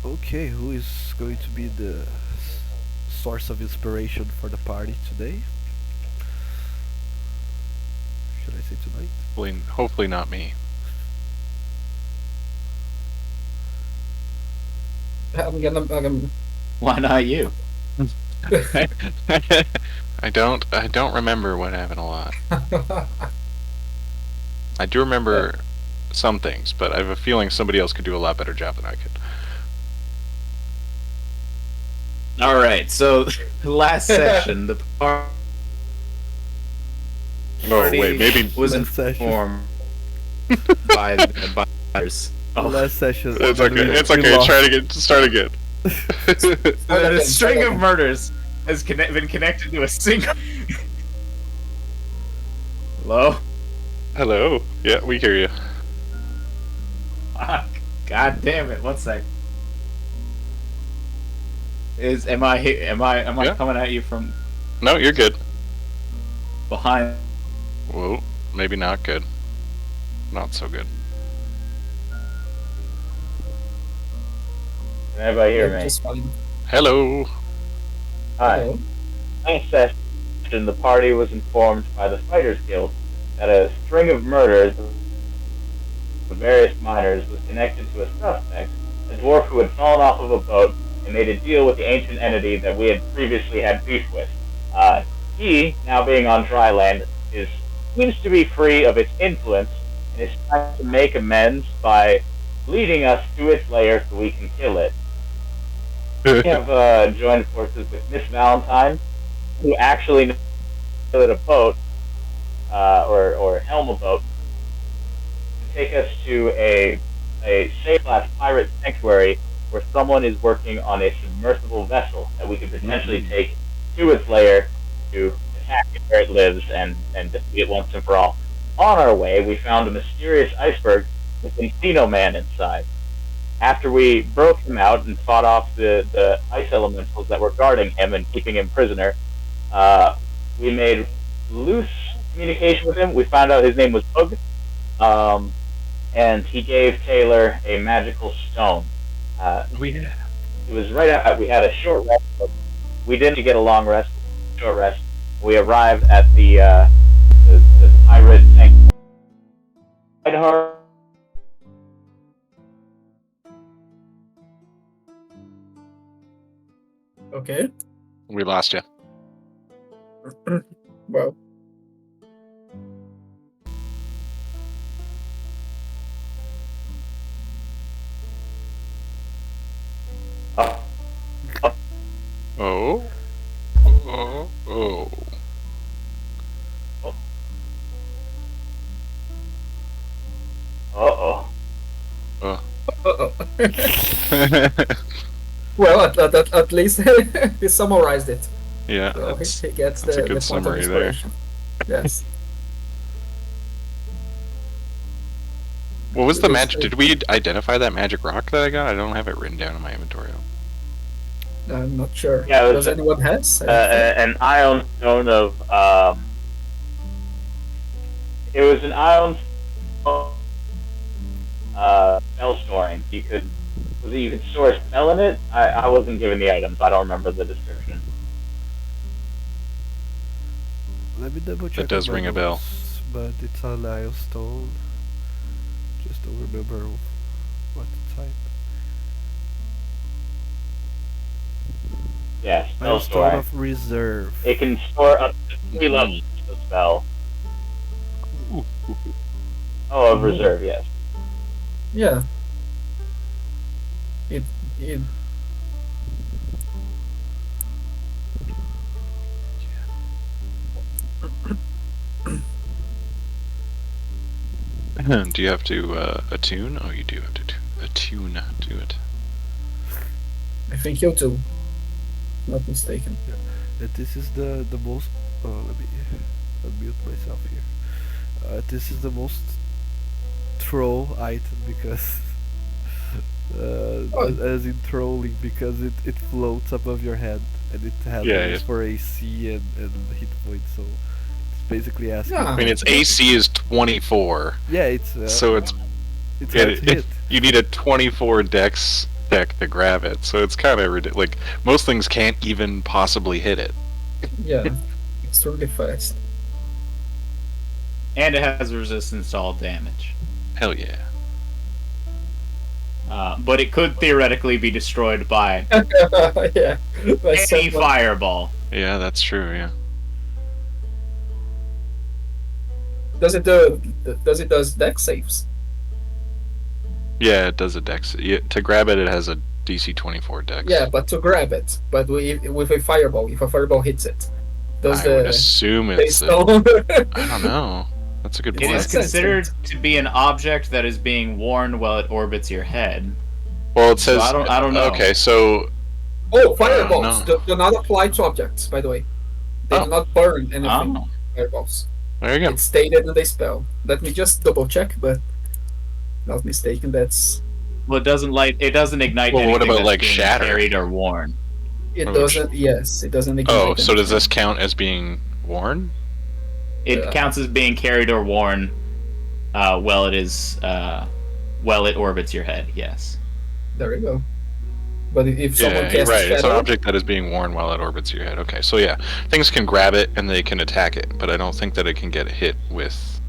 Okay, who is going to be the source of inspiration for the party today? Should I say tonight? Hopefully not me. I'm Why not you? I don't remember what happened a lot. I do remember some things, but I have a feeling somebody else could do a lot better job than I could. All right. So last session, the party Oh wait, maybe was Last session. informed by the buyers. The last session. it's and okay. we- It's we okay. lost. Try to start again. The string of murders has been connected to a single. Hello. Hello. Yeah, we hear you. Fuck. God damn it! One sec. Am I Yeah. coming at you from No, you're good. behind? Whoa, maybe not good. Not so good. Can everybody hear me? just fine. Hello. Hi. Hello. Last session, the party was informed by the Fighters Guild that a string of murders of various miners was connected to a suspect, a dwarf who had fallen off of a boat and made a deal with the ancient entity that we had previously had beef with. He, now being on dry land, seems to be free of its influence and is trying to make amends by leading us to its lair so we can kill it. We have joined forces with Miss Valentine, who actually knows that a boat, or helm a boat, to take us to a safe-class pirate sanctuary where someone is working on a submersible vessel that we could potentially take to its lair to attack it where it lives and defeat it once and for all. On our way, we found a mysterious iceberg with Encino Man inside. After we broke him out and fought off the ice elementals that were guarding him and keeping him prisoner, we made loose communication with him. We found out his name was Bug, and he gave Taylor a magical stone. We It was right after we had a short rest. But we didn't get a long rest, short rest. We arrived at the pirate sanctuary. Okay. we lost you. Well, Oh. Oh. Oh. Uh-oh. uh-oh. Well, at least he summarized it. yeah, So that's he gets a the good point of summary there. inspiration. Yes. What was the Because, magic? Did we identify that magic rock that I got? I don't have it written down in my inventory. I'm not sure. Yeah, it was Does anyone has? an ion stone of it was an ion stone, spell storing. You could store a spell in it. I wasn't given the items. I don't remember the description. Let me double check. does on my ring a bell. notes, but it's a milestone. Just don't remember what type. Yeah, spell Milestone storing. of reserve. It can store up to 3 levels of the spell. Oh, of reserve, yes. Yeah. It Do you have to attune? Oh, you do have to attune to it. I think you too. Not mistaken. And this is the most. Let me unmute myself here. This is the most troll item because. Oh. As in trolling, because it floats above your head and it has Yeah, limits yeah. for AC and hit points, so it's basically asking. Yeah. I mean, its AC is 24, Yeah, it's so it's it's yeah, hard to hit. you need a 24 dex check to grab it, so it's kind of ridiculous. Like, most things can't even possibly hit it. Yeah, extremely fast. And it has resistance to all damage. Hell yeah. But it could theoretically be destroyed by Yeah. By any someone. fireball. Yeah, that's true, yeah. Does it does dex saves? Yeah, it does a dex. Yeah, to grab it, it has a DC 24 dex. Yeah, but to grab it, but with a fireball, if a fireball hits it, does I would assume they it's. stone? I don't know. That's a good It point. is considered to be an object that is being worn while it orbits your head. Well, it says. So I don't know. Okay, so. Oh, fireballs no. do not apply to objects, by the way. They Oh. do not burn anything. Oh. Fireballs. There you go. It's stated in the spell. Let me just double check, but not mistaken. That's Well, it doesn't ignite Well, anything what about, that's like, being shatter? carried or worn. it. Oh, Doesn't. Yes, it doesn't. Ignite Oh, so does anything. this count as being worn? It Yeah. counts as being carried or worn while it orbits your head. Yes. There you go. But if someone Yeah, casts right. It's an shadow, object that is being worn while it orbits your head. Okay, so yeah, things can grab it and they can attack it, but I don't think that it can get hit with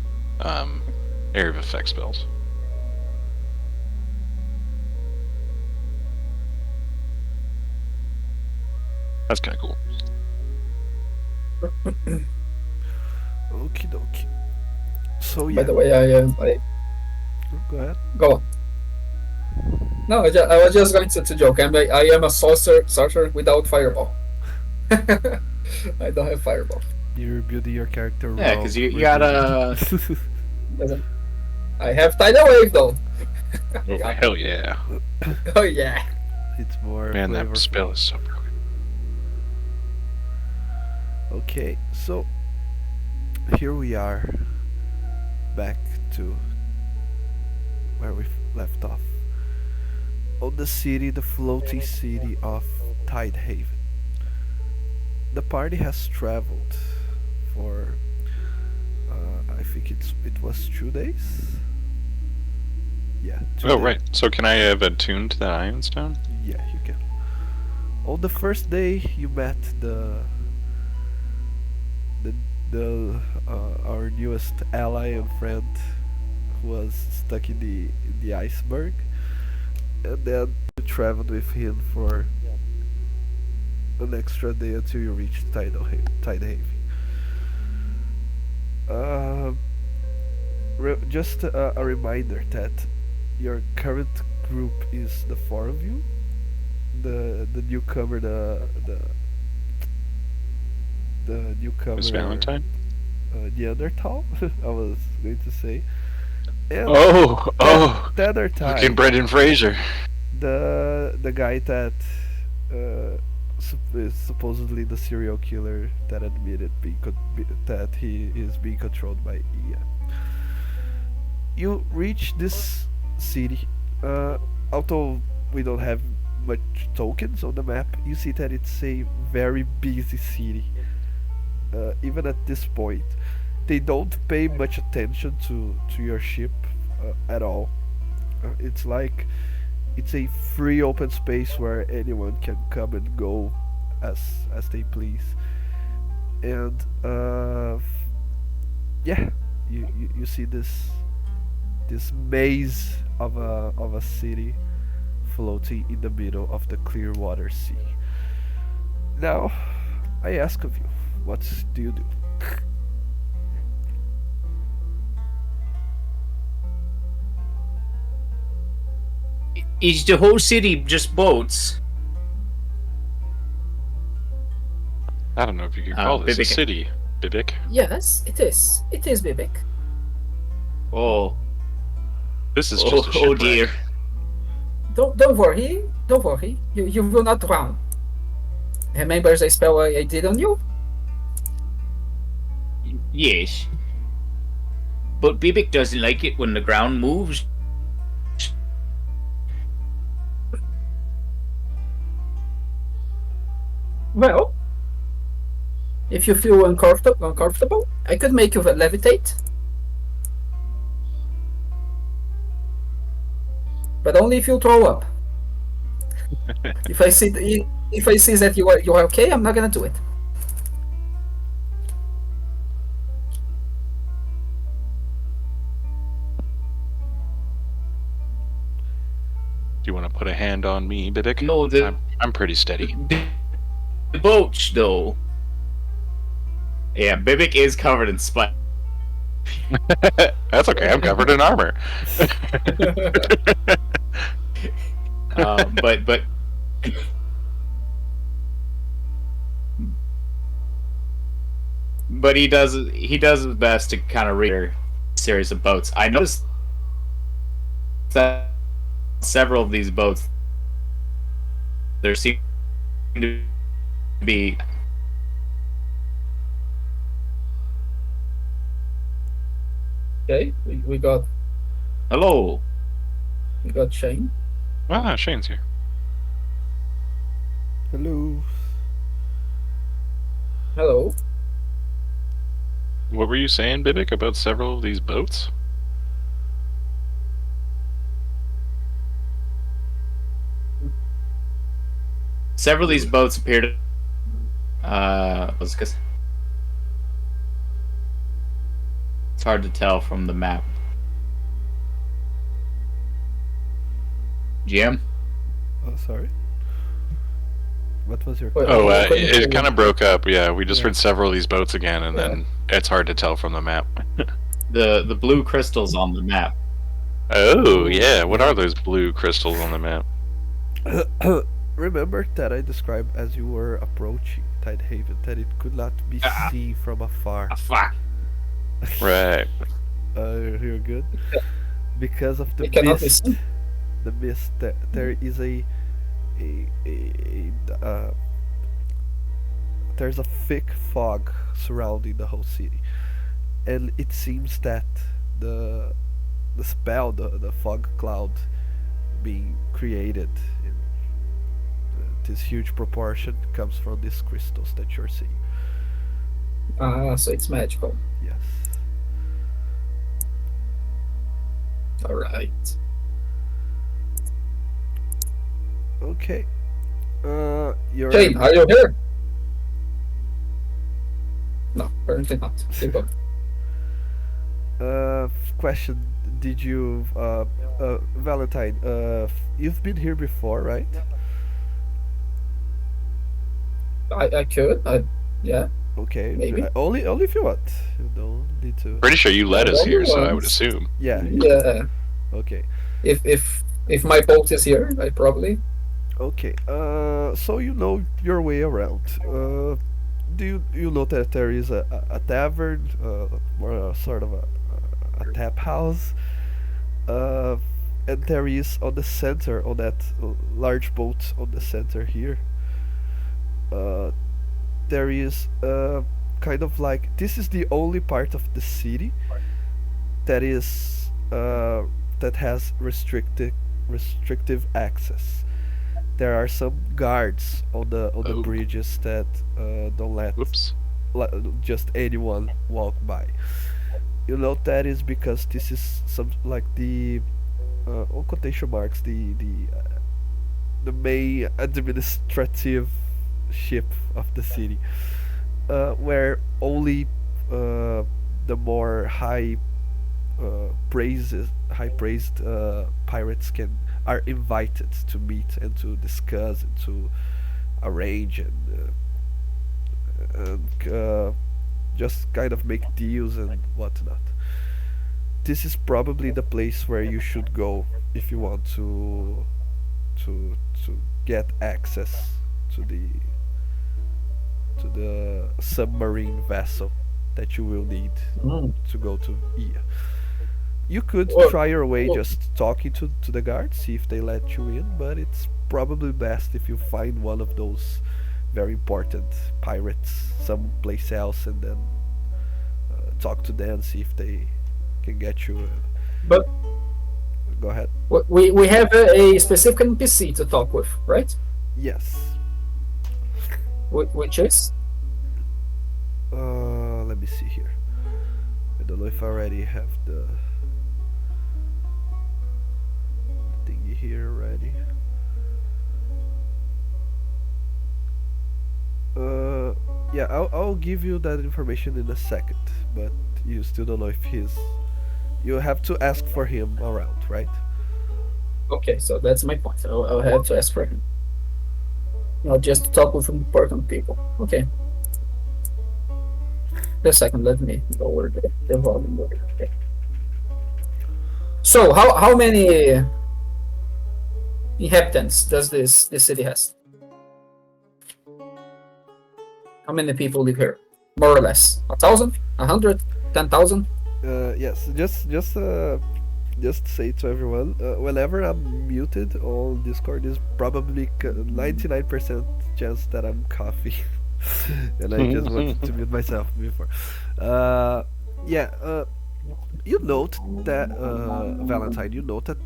area of effect spells. That's kind of cool. Okie dokie. So by yeah, the way, I go ahead. go on. No, I was just going to joke. I am a sorcerer without fireball. I don't have fireball. You're building your character. Yeah, well, 'cause you with gotta- it. Doesn't. I have tidal wave though. Oh, hell yeah. Oh yeah. It's more. Man, that flavorful. spell is so broken. Okay, so here we are, back to where we left off. On the city, the floating city of Tidehaven. The party has traveled for, I think it was 2 days. Yeah. 2 Oh, days. right. So can I have attuned that Iron Stone? Yeah, you can. On the first day, you met our newest ally and friend, who was stuck in the iceberg, and then you traveled with him for an extra day until you reached Tidehaven. Just a reminder that your current group is the 4 of you. The newcomer, the newcomer, Miss Valentine? Neanderthal. I was going to say. And Oh! the other time, Fucking Brendan Fraser. the guy that is supposedly the serial killer that admitted that he is being controlled by Ia. You reach this city, although we don't have much tokens on the map. You see that it's a very busy city. Even at this point, they don't pay much attention to your ship at all. It's like it's a free open space where anyone can come and go as they please. And yeah, you see this maze of a city floating in the middle of the clear water sea. Now, I ask of you, what do you do? Is the whole city just boats? I don't know if you could call this a Bibbick. city, Bibbick. Yes, it is. It is Bibbick. Oh, This is just a shipwreck. dear. Don't worry. Don't worry. You will not drown. Remember the spell I did on you? Yes. But Bibbick doesn't like it when the ground moves. Well, if you feel uncomfortable, I could make you levitate. But only if you throw up. If I see if I see that you are okay, I'm not gonna do it. Do you want to put a hand on me, Bibbick? No, I'm pretty steady. the boat, though. Yeah, Bibbick is covered in spikes. That's okay. I'm covered in armor. But he does his best to kind of read a series of boats. I noticed that several of these boats, there seem to be Okay, we got Shane. Ah, Shane's here. Hello. Hello. What were you saying, Bibbick, about several of these boats? several of these boats appear to. It's hard to tell from the map. GM? Oh, sorry. What was your Wait, Oh, couldn't hear it kind of broke up. Yeah, we just Yeah. heard several of these boats again, and Yeah. then it's hard to tell from the map. The blue crystals on the map. Oh, yeah. What are those blue crystals on the map? Remember that I described as you were approaching Tidehaven that it could not be seen from afar. Fuck. Right. You're good. Because of the It cannot be mist. seen. The mist. There is there's a thick fog surrounding the whole city, and it seems that the spell, the fog cloud, being created in this huge proportion comes from these crystals that you're seeing. So it's magical. Yes. All right. Okay. You're. Shane, are you here? No, apparently not. Keep up. Question: Did you, Valentine? You've been here before, right? I could. Yeah. Okay. Maybe. Only if you want. You don't need to. Pretty sure you led us Only here, so I would once. assume. Yeah. Yeah. Okay. If my boat is here, I probably. Okay. So you know your way around. Do you know that there is a tavern, or a sort of a tap house, and there is on the center, on that large boat on the center here. There is kind of like, this is the only part of the city that is that has restrictive access. There are some guards on the Oh. bridges that don't let Whoops. just anyone walk by. You know that is because this is some like the on quotation marks, the main administrative ship of the city, where only the more high praised pirates are invited to meet and to discuss and to arrange and just kind of make deals and whatnot. This is probably the place where you should go if you want to get access to the submarine vessel that you will need to go to Ia. You could Well- try your way well- just talking to the guards, see if they let you in, but it's probably best if you find one of those very important pirates someplace else and then talk to them, see if they can get you. But Go ahead. we have a specific NPC to talk with, right? Yes. Which is Let me see here. I don't know if I already have the thingy here already. Yeah, I'll give you that information in a second, but you still don't know if he's. You have to ask for him around, right? Okay, so that's my point. I'll have to ask for him. Not just to talk with important people. Okay. Just a second, let me lower the volume. Okay. So, how many inhabitants does this city has? How many people live here? More or less, 1,000, 100, 10,000. Yes. Just say to everyone, whenever I'm muted on Discord, is probably 99% chance that I'm coughing, and I just wanted to mute myself before. Yeah. You note that Valentine. You note that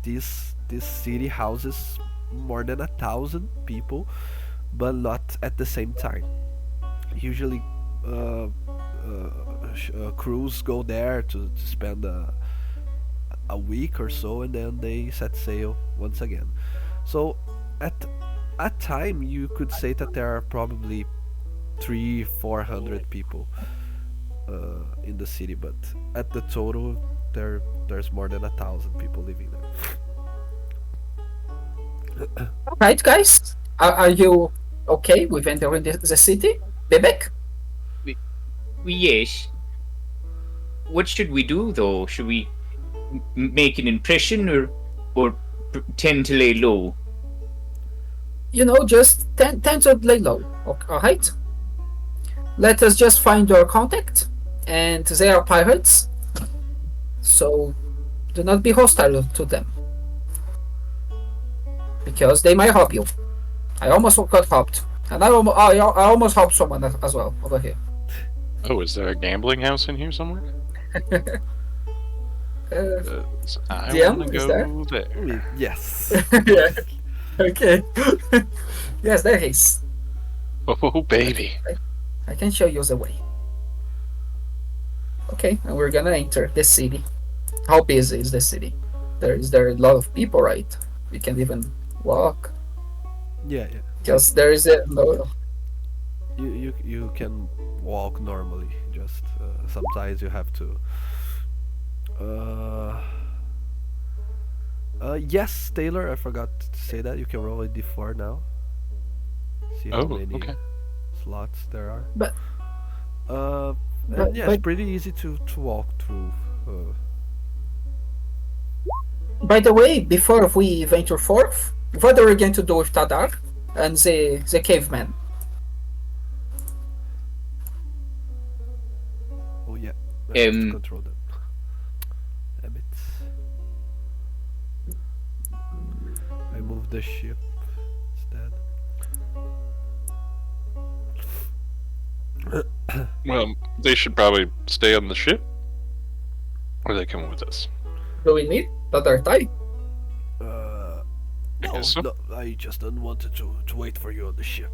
this city houses more than 1,000 people, but not at the same time. Usually, crews go there to spend a week or so, and then they set sail once again. So, at a time, you could say that there are probably 300-400 people in the city, but at the total, there's more than 1,000 people living there. Right, guys? Are you okay with entering the city? Bibbick? Yes. What should we do though? Should we make an impression or tend to lay low? You know, just tend to lay low. Alright? Let us just find your contact, and they are pirates, so do not be hostile to them, because they might rob you. I almost got robbed, and I almost robbed someone as well over here. Oh, is there a gambling house in here somewhere? I DM, wanna is go there. Yes. Yeah. Okay. Yes, there is. Oh, baby. I can show you the way. Okay, and we're gonna enter the city. How busy is the city? Is there a lot of people, right? We can even walk. Yeah. Just there is a no. You can walk normally. Just sometimes you have to. Yes, Taylor. I forgot to say that you can roll a d4 now. See how many Okay. slots there are. But and yeah, it's pretty easy to walk through. by the way, before we venture forth, what are we going to do with Tadar and the caveman? Oh yeah, I have to control them. Damn it! I moved the ship instead. Well, they should probably stay on the ship, or they come with us. Do we need Tadar Tai? I No, guess so. no, I just wanted to wait for you on the ship.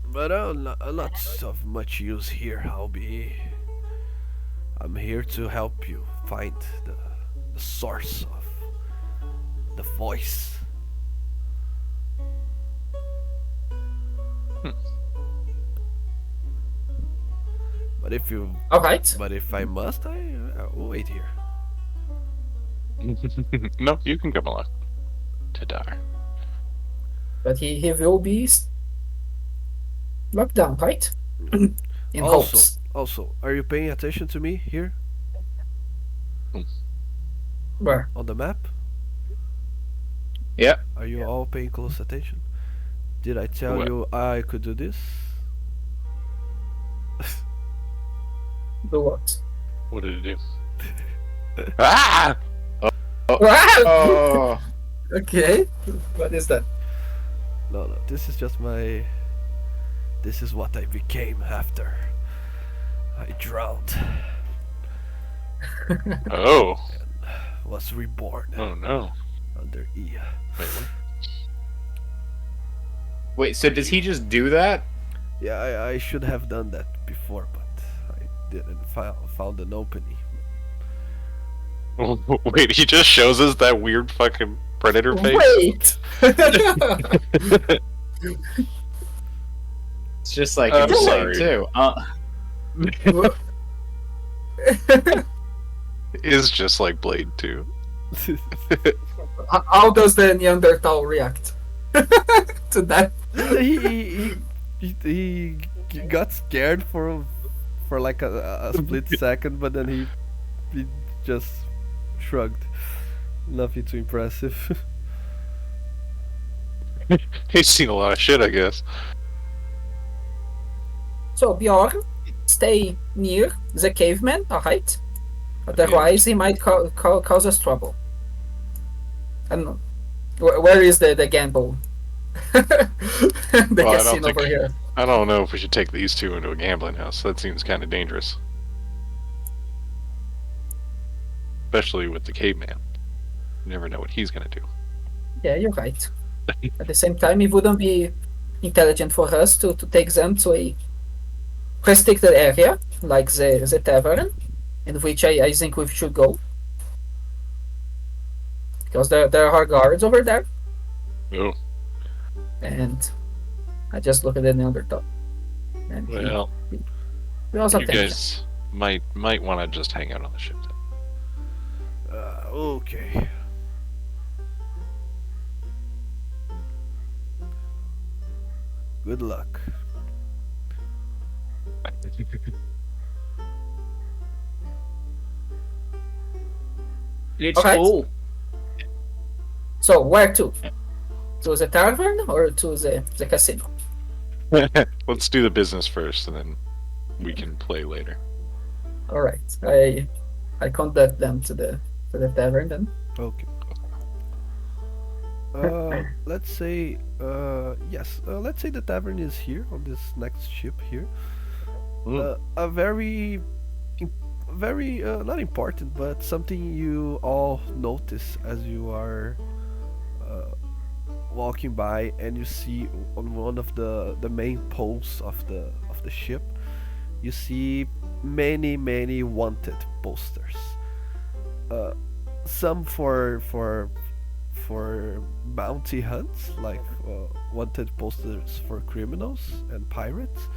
But not of much use here. I'm here to help you find the source of the voice. But if I must, I will wait here. No, you can come along. Tadar. But he will be locked down, right? In hopes. Also, are you paying attention to me here Where? on the map? Yeah. Are you all paying close attention? Did I tell What? you I could do this? Do what? What did it do? Ah! Oh. Okay. What is that? No, this is just my. This is what I became after I drowned. Oh. Was reborn Oh no. under E. Wait, what? Wait, so does he just do that? Yeah, I should have done that before, but I didn't found an opening. Wait, he just shows us that weird fucking predator face? Wait! It's just like I'm in sorry. too. It is just like Blade 2. How does the Neanderthal react to that? He got scared for like a split second, but then he just shrugged. Nothing too impressive. He's seen a lot of shit, I guess. So Bjorn, stay near the caveman, alright? Otherwise, he might cause us trouble. I don't know. Where is the gamble? The Well, I don't casino think- over here. I don't know if we should take these two into a gambling house. That seems kind of dangerous. Especially with the caveman. You never know what he's gonna do. Yeah, you're right. At the same time, it wouldn't be intelligent for us to take them to a restricted area, like the tavern, in which I think we should go. Because there are guards over there, Oh, and I just look at the Neanderthal. And well, he also you thinks, guys might want to just hang out on the ship then. Okay. Good luck. It's Okay. cool. So, where to? To the tavern or to the casino? Let's do the business first, and then we can play later. Alright, I conduct them to the tavern then. Okay. Let's say yes. Let's say the tavern is here on this next ship here. A very not important, but something you all notice as you are walking by, and you see on one of the main poles of the ship, you see many wanted posters. Some for bounty hunts, like wanted posters for criminals and pirates,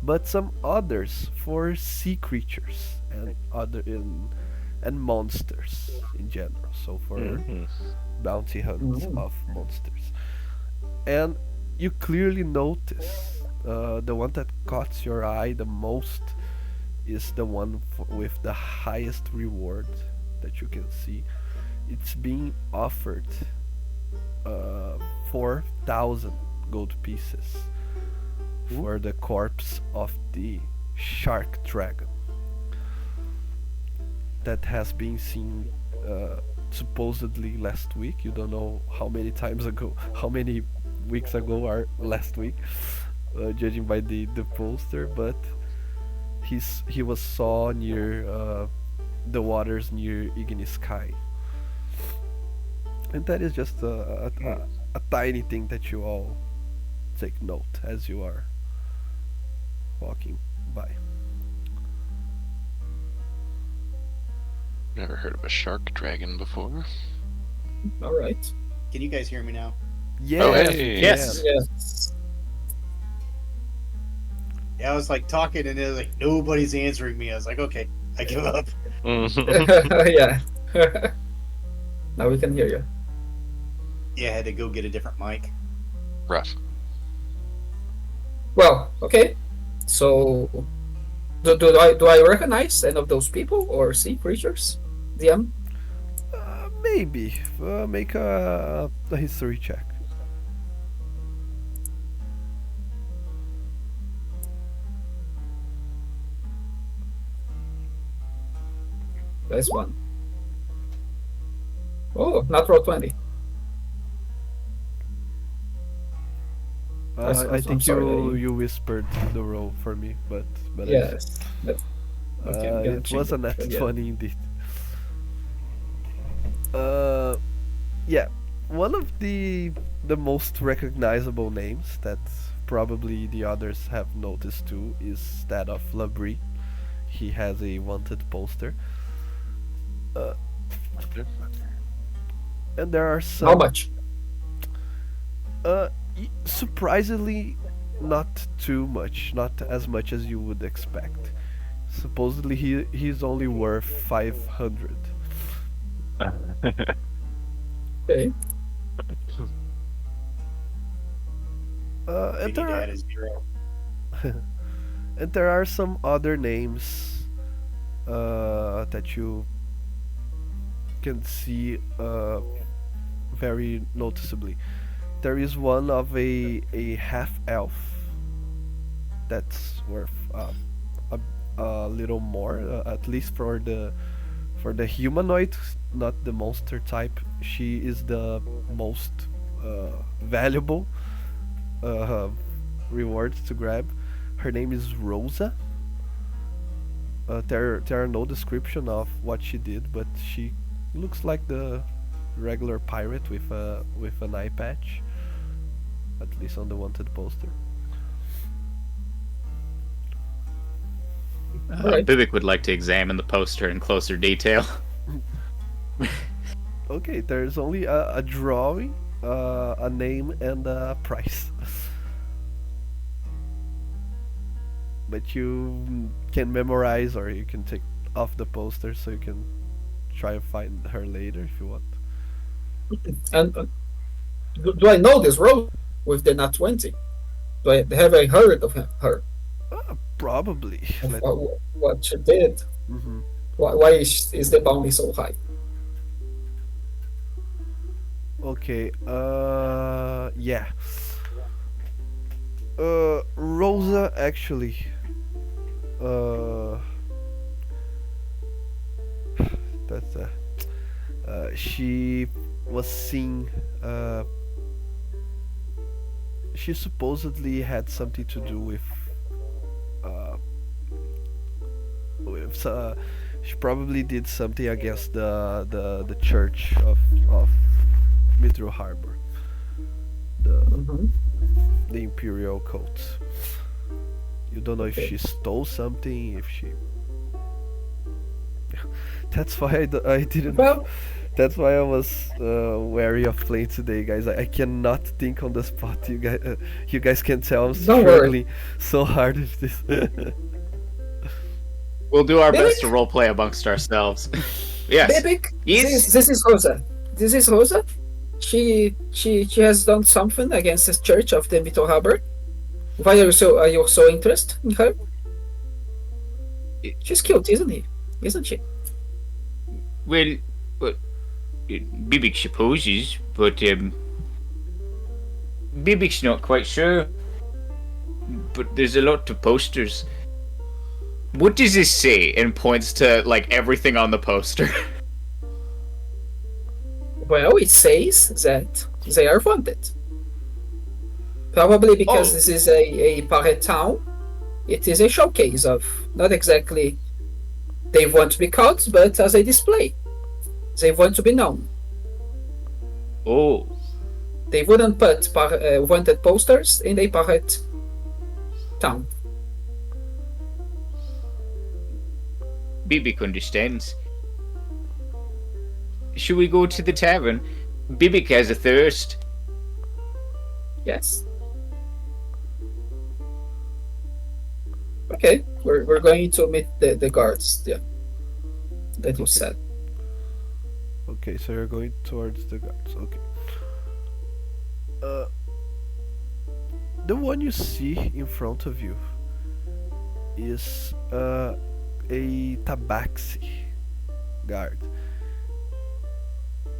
but some others for sea creatures and monsters in general. So for bounty hunts of monsters, and you clearly notice the one that caught your eye the most is the one with the highest reward that you can see. It's being offered 4,000 gold pieces for the corpse of the shark dragon that has been seen supposedly last week. You don't know how many weeks ago or last week, judging by the poster, but he was saw near the waters near Ignis Sky. And that is just a tiny thing that you all take note as you are walking by. Never heard of a shark dragon before. Alright. Can you guys hear me now? Yeah. Oh, hey. Yes. Yes. Yeah, I was like talking and it was like nobody's answering me. I was like, okay, I give up. Yeah. Now we can hear you. Yeah, I had to go get a different mic. Rough. Well, okay. So, do I recognize any of those people or sea creatures? DM? Maybe. Make a history check. That's one. Oh, natural 20. I I'm think sorry, you whispered the roll for me, but Yes. But, okay, I'm gonna it change was a it. net Yeah. 20 indeed. Yeah, one of the most recognizable names that probably the others have noticed too is that of Labrie. He has a wanted poster. And there are some How much? surprisingly not too much, not as much as you would expect. Supposedly he's only worth 500. Okay. And We need there to are add a zero. and there are some other names that you can see very noticeably. There is one of a half elf that's worth a, a little more, at least for the humanoid, not the monster type. She is the most valuable uh, rewards to grab. Her name is Rosa. There are no description of what she did, but she looks like the regular pirate with an eye patch, at least on the wanted poster. Alright. Bibbick would like to examine the poster in closer detail. Okay, there's only a drawing, a name, and a price. But you can memorize, or you can take off the poster so you can try and find her later if you want. And do I know this Rose with the nat 20? Have I heard of her? Probably. Of Let, what she did? hmm Why is the bounty so high? Okay. Yeah. Rosa actually. Uh. That's she was seen. She supposedly had something to do uh, with she probably did something against the church of Mithril Harbor, the Mhm. the imperial cult. You don't know if Okay. she stole something, if she. That's why I didn't. Well, That's why I was wary of playing today, guys. I cannot think on the spot. You guys can tell I'm Don't worry. struggling so hard with this. We'll do our best Bibbick? to roleplay amongst ourselves. Yes. Bibbick, Yes. this is Rosa. This is Rosa. She has done something against the church of the Mithril Harbor. Why are you so interested in her? She's cute, isn't he? Isn't she? Well, Bibbick supposes, but Bibbick's not quite sure. But there's a lot of posters. What does this say? And points to like everything on the poster. Well, it says that they are wanted. Probably because Oh. this is a pirate town. It is a showcase of not exactly they want to be caught, but as a display. They want to be known. Oh, They wouldn't put wanted posters in a pirate town. Bibbick understands. Should we go to the tavern? Bibbick has a thirst. Yes. Okay, we're going to meet the guards. Yeah, that you said. Okay, so you're going towards the guards. Okay. The one you see in front of you is a tabaxi guard.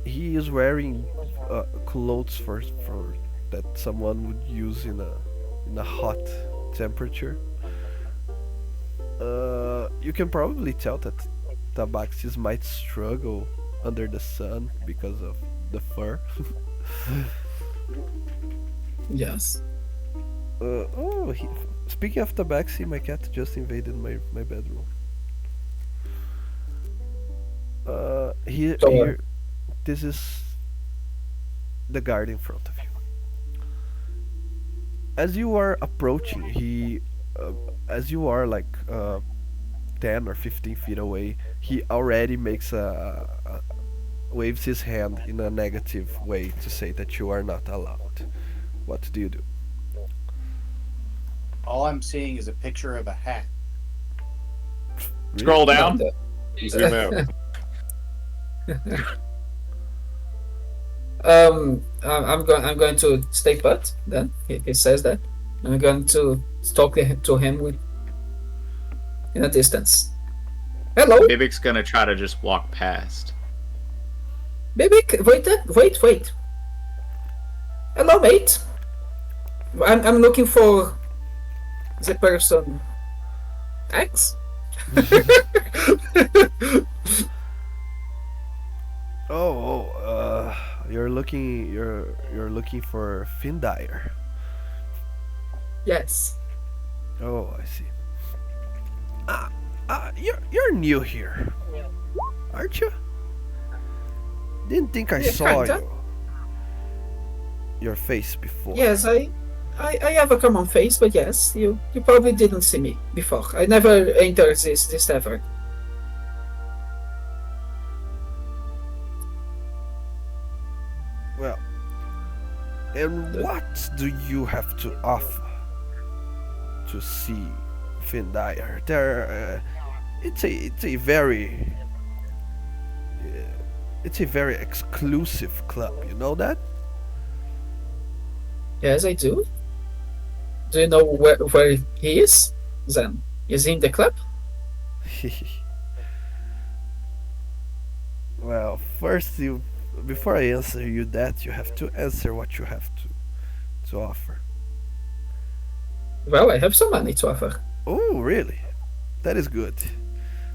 He is wearing clothes for that someone would use in a hot temperature. You can probably tell that tabaxis might struggle under the sun because of the fur. Yes. Speaking of tabaxi, my cat just invaded my bedroom. Here, Don't worry. here, this is the guard in front of you. As you are approaching, as you are like 10 or 15 feet away, he already makes waves his hand in a negative way to say that you are not allowed. What do you do? All I'm seeing is a picture of a hat. Scroll down. No, Zoom out. I'm going to stay put. Then he says that. I'm going to talk to him with in a distance. Hello, Bibbick's gonna try to just walk past. Bibbick. Wait. Hello, mate. I'm looking for the person X. You're looking for Findire. Yes. Oh, I see. You're new here, aren't you? Didn't think I Yeah, saw kinda. your face before. Yes, I have a common face, but yes, you probably didn't see me before. I never entered this tavern. Well, and what do you have to offer to see Findire? It's a very exclusive club. You know that? Yes, I do. Do you know where he is? Then is he in the club? Well, first before I answer you that, you have to answer what you have to offer. Well, I have some money to offer. Oh, really? That is good.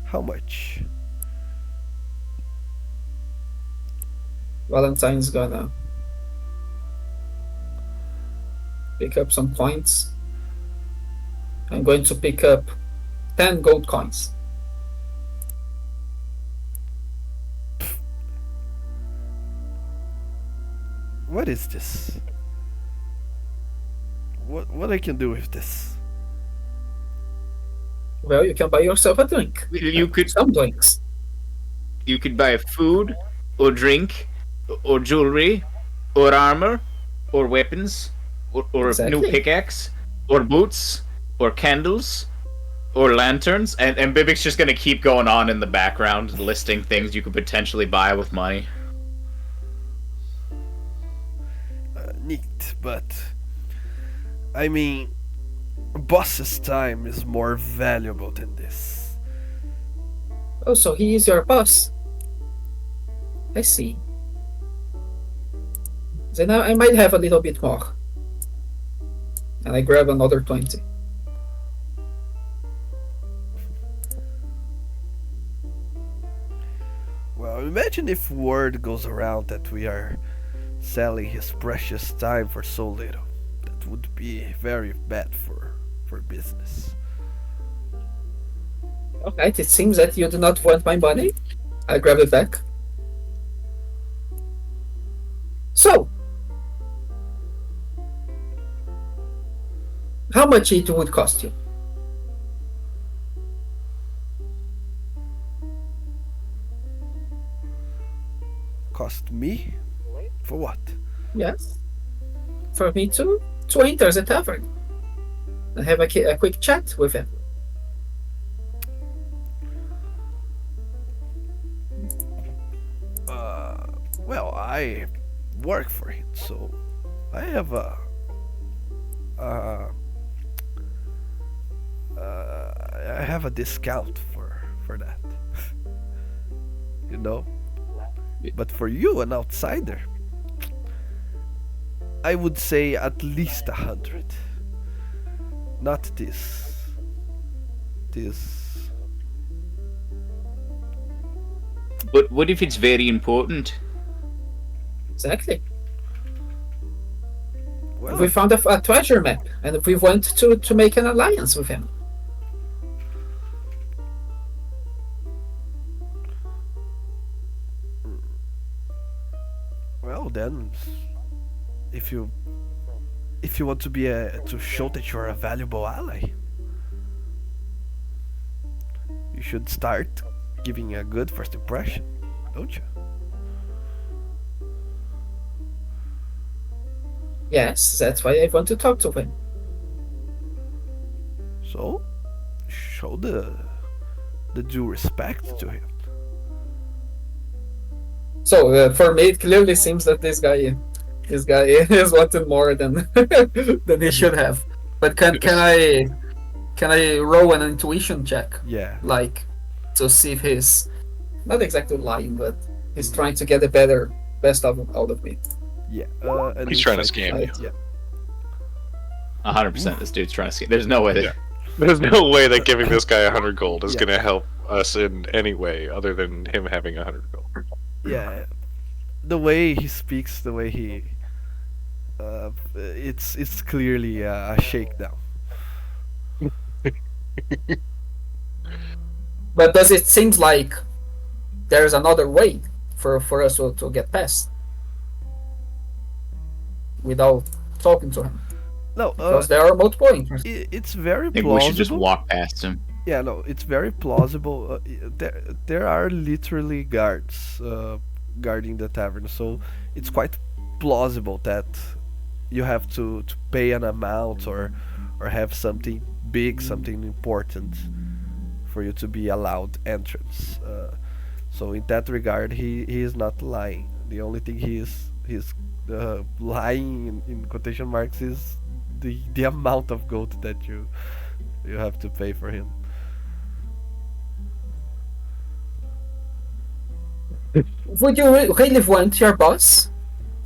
How much? Valentine's gonna pick up some coins. I'm going to pick up 10 gold coins. What is this? What I can do with this? Well, you can buy yourself a drink. You could Some drinks. buy food, or drink, or jewelry, or armor, or weapons, or a new Exactly. pickaxe, or boots, or candles, or lanterns, and Bibbick's just gonna keep going on in the background, listing things you could potentially buy with money. Neat, but I mean, boss's time is more valuable than this. Oh, so he is your boss. I see. Then I might have a little bit more. And I grab another 20. Well, imagine if word goes around that we are selling his precious time for so little. That would be very bad for business. Alright, it seems that you do not want my money. I grab it back. So, how much it would cost you? Cost me? For what? Yes. For me to enter the tavern and have a quick chat with him. Well, I work for him, so I have I have a discount for that. You know? But for you, an outsider, I would say at least 100. Not this. This. But what if it's very important? Exactly. Well, We found a treasure map and we want to make an alliance with him. well then, if you want to to show that you're a valuable ally, you should start giving a good first impression, don't you? Yes, that's why I want to talk to him. So, show the due respect to him. So for me, it clearly seems that this guy is wanted more than than he should have. But can I roll an intuition check, Yeah. like to see if he's not exactly lying, but he's trying to get the best out of me. Yeah. And He's trying to insight- scam you. Yeah. 100%. This dude's trying to skate. There's no way that. Yeah. There's no way that giving this guy 100 gold is Yeah. going to help us in any way other than him having 100 gold. Yeah. The way he speaks, the way he, it's clearly a shakedown. But does it seem like there's another way for us to get past without talking to him? No, Because there are multiple entrances. it's very I think plausible. we should just walk past him. Yeah, no, it's very plausible. There are literally guards guarding the tavern, so it's quite plausible that you have to pay an amount or have something big, something important for you to be allowed entrance. So in that regard, he is not lying. The only thing he's lying in quotation marks is the amount of gold that you have to pay for him. Would you really want your boss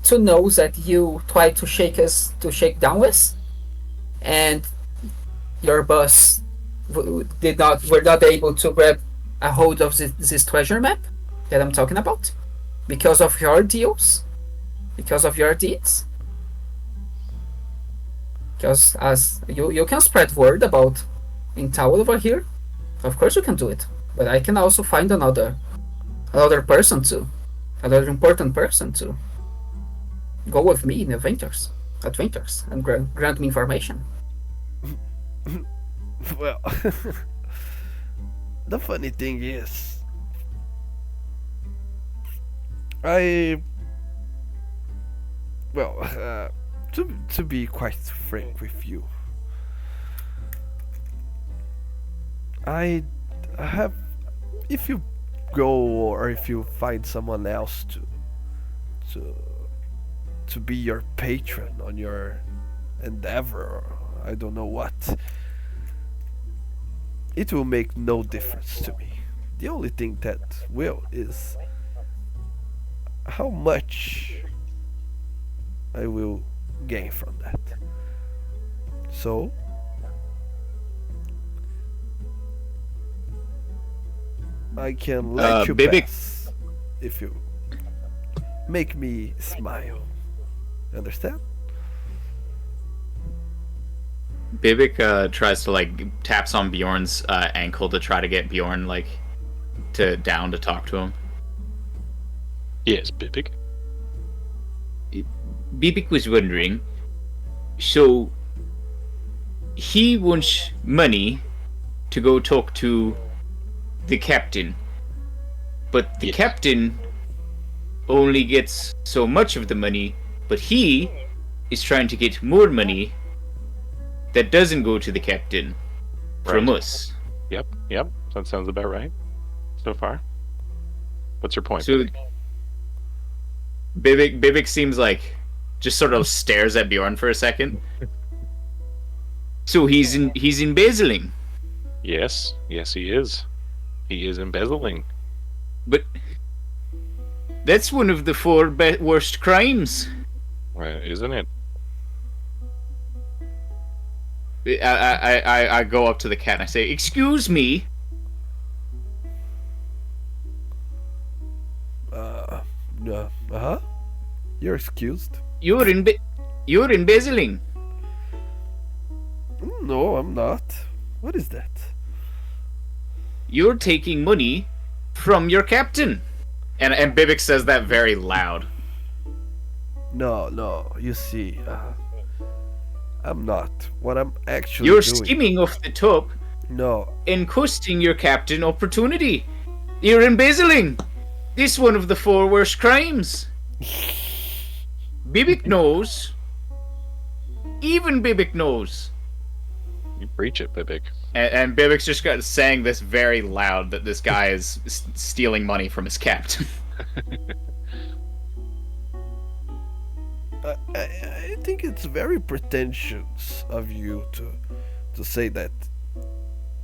to know that you tried to shake down us, and your boss were not able to grab a hold of this treasure map that I'm talking about because of your deals, because of your deeds? Because as you can spread word about intel over here, of course you can do it, but I can also find another person to, another important person to go with me in adventures and grant me information. Well, the funny thing is, to be quite frank with you, I have, if you go or if you find someone else to be your patron on your endeavor, or I don't know what, it will make no difference to me. The only thing that will is how much I will gain from that. So I can let you Bibbick. pass if you make me smile. Understand? Bibbick tries to taps on Bjorn's ankle to try to get Bjorn down to talk to him. Yes, Bibbick. Bibbick was wondering, so he wants money to go talk to the captain, but the Yes. captain only gets so much of the money, but he is trying to get more money that doesn't go to the captain from Right. us. Yep. That sounds about right so far. What's your point? So Bibbick seems like just sort of stares at Bjorn for a second. So he's embezzling, Yes, he is. He is embezzling. but that's one of the four worst crimes. Right, isn't it? I go up to the cat and I say, "Excuse me." No. You're excused. You're embezzling. No, I'm not. What is that? You're taking money from your captain. And Bibbick says that very loud. No. You see, I'm not. What I'm actually You're doing. skimming off the top No, and costing your captain opportunity. You're embezzling. This one of the four worst crimes. Bibbick knows. Even Bibbick knows. You preach it, Bibbick. And Bibbick's just saying this very loud that this guy is stealing money from his captain. I think it's very pretentious of you to say that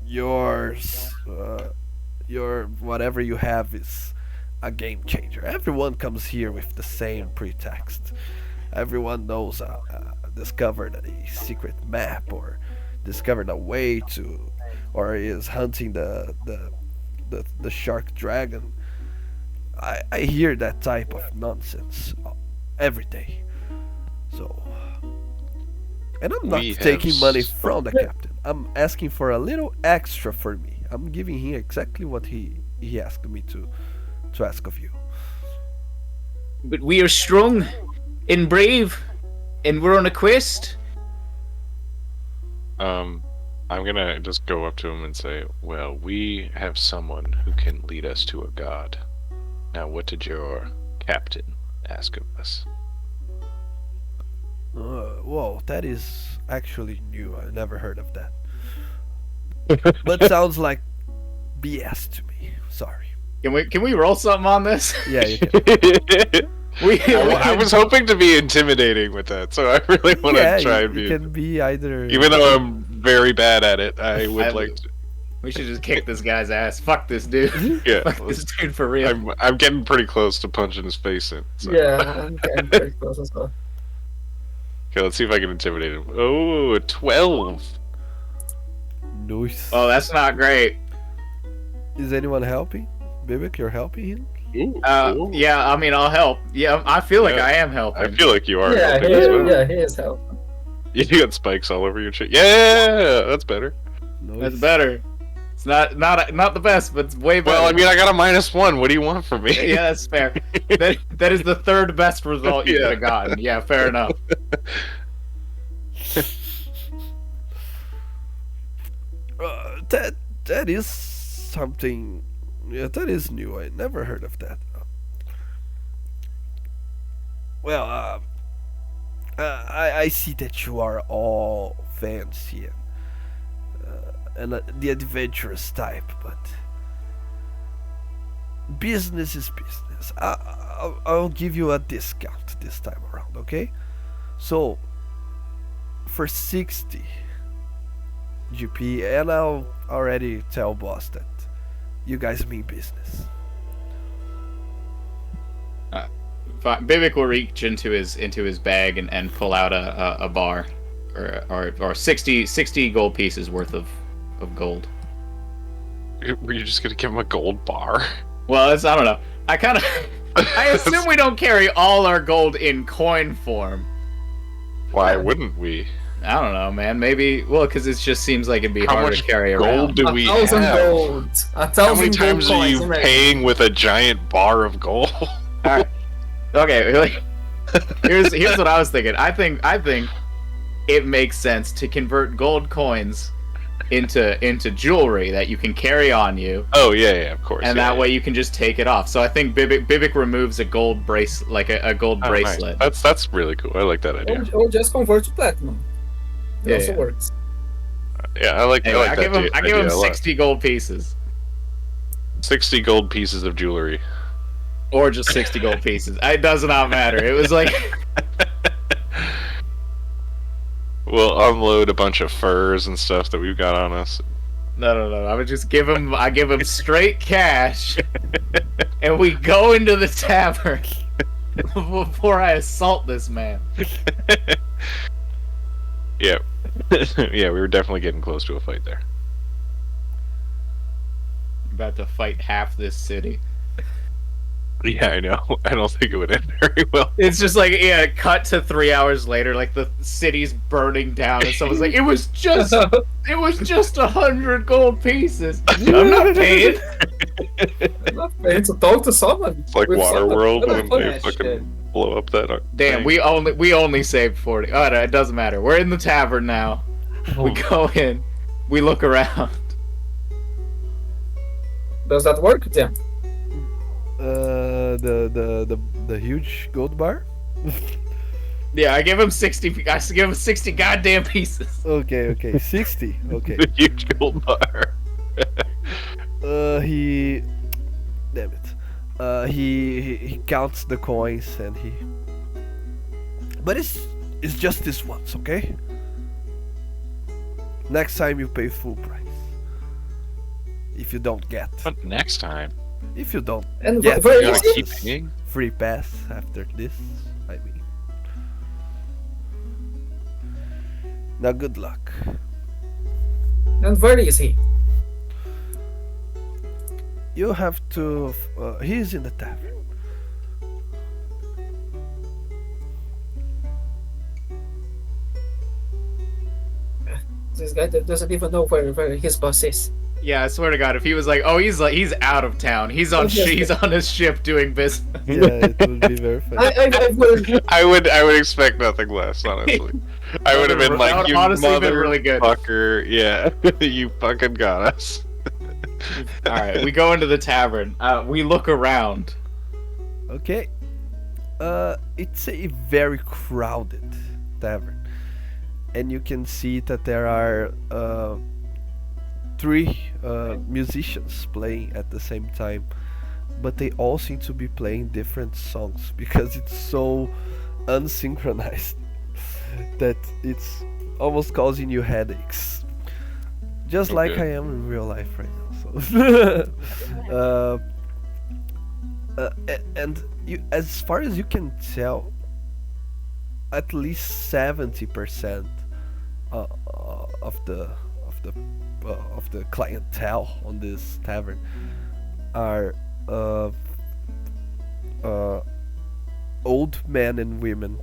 yours, your whatever you have is a game changer. Everyone comes here with the same pretext. Everyone knows discovered a secret map or discovered a way to, or is hunting the shark dragon. I hear that type of nonsense every day. So, and I'm not taking money from the captain. I'm asking for a little extra for me. I'm giving him exactly what he asked me to ask of you. But we are strong and brave, and we're on a quest. I'm gonna just go up to him and say, well, we have someone who can lead us to a god. Now, what did your captain ask of us? Whoa, that is actually new. I never heard of that. But sounds like BS to me. Sorry. Can we roll something on this? Yeah, you can. I was hoping to be intimidating with that, so I really want to try and be. You can be either. Even though I'm very bad at it, I would like to. We should just kick this guy's ass. Fuck this dude. Yeah. Fuck this dude for real. I'm getting pretty close to punching his face in. So. Yeah, I'm getting pretty close as well. Okay, let's see if I can intimidate him. Oh, a 12. Nice. Oh, that's not great. Is anyone helping? Bibbick, you're helping him? Ooh. Yeah, I mean, I'll help. Yeah, I feel like I am helping. I feel like you are Yeah, helping as well. he is helping. You got spikes all over your shit. Yeah, that's better. Nice. That's better. It's not the best, but it's way better. Well, I mean, I got a -1. What do you want from me? Yeah, that's fair. that is the third best result you could have gotten. Yeah, fair enough. That is something. Yeah, that is new. I never heard of that. Well, I see that you are all fancy and the adventurous type, but business is business. I'll give you a discount this time around, okay? So, for 60 GP, and I'll already tell boss that you guys mean business. Bibbick will reach into his bag and pull out a bar, or 60 gold pieces worth of gold. Were you just gonna give him a gold bar? Well, I don't know. I assume we don't carry all our gold in coin form. Why wouldn't we? I don't know, man. Maybe, because it just seems like it'd be How hard much to carry gold around. do we 1,000 have? gold. 1,000 How many times gold are you coins, right? paying with a giant bar of gold? Alright. Okay, here's what I was thinking. I think it makes sense to convert gold coins into jewelry that you can carry on you. Oh yeah, of course. And that way you can just take it off. So I think Bibbick removes a gold a gold bracelet. Nice. That's really cool. I like that idea. Or just convert to platinum. It also Yeah. works. Yeah, I like Anyway, that. I give him idea a lot. 60 gold pieces. 60 gold pieces of jewelry. Or just 60 gold pieces. It does not matter. It was like... We'll unload a bunch of furs and stuff that we've got on us. No. I would just give him straight cash. And we go into the tavern before I assault this man. Yeah. Yeah, we were definitely getting close to a fight there. About to fight half this city. Yeah, I know. I don't think it would end very well. It's just like, cut to 3 hours later, like the city's burning down, and someone's like, it was just 100 gold pieces. I'm not paying. I'm not paying to talk to someone. It's like With someone. Waterworld when Fuck they that fucking shit. blow up that Damn, thing. we only saved 40. Alright, it doesn't matter. We're in the tavern now. We go in. We look around. Does that work, Tim? The huge gold bar. Yeah, I give him 60. I give him 60 goddamn pieces. Okay, 60. Okay. The huge gold bar. He. Damn it. He counts the coins and he. But it's just this once, okay? Next time you pay full price. If you don't get. But next time, If you don't And get where you is gotta it? keep paying. free pass after this, I mean. Now good luck. And where is he? You have to. He's in the tavern. This guy doesn't even know where his boss is. Yeah, I swear to God, if he was like, oh, he's out of town. He's on he's on his ship doing business. Yeah, it would be very funny. I will. I would expect nothing less, honestly. I would have been That like, would you honestly been really good. motherfucker. Yeah, you fucking got us. All right, we go into the tavern. We look around. Okay. It's a very crowded tavern, and you can see that there are three musicians playing at the same time, but they all seem to be playing different songs because it's so unsynchronized that it's almost causing you headaches. Just like Okay. I am in real life right now. So, and you, as far as you can tell, at least 70% of the clientele on this tavern are old men and women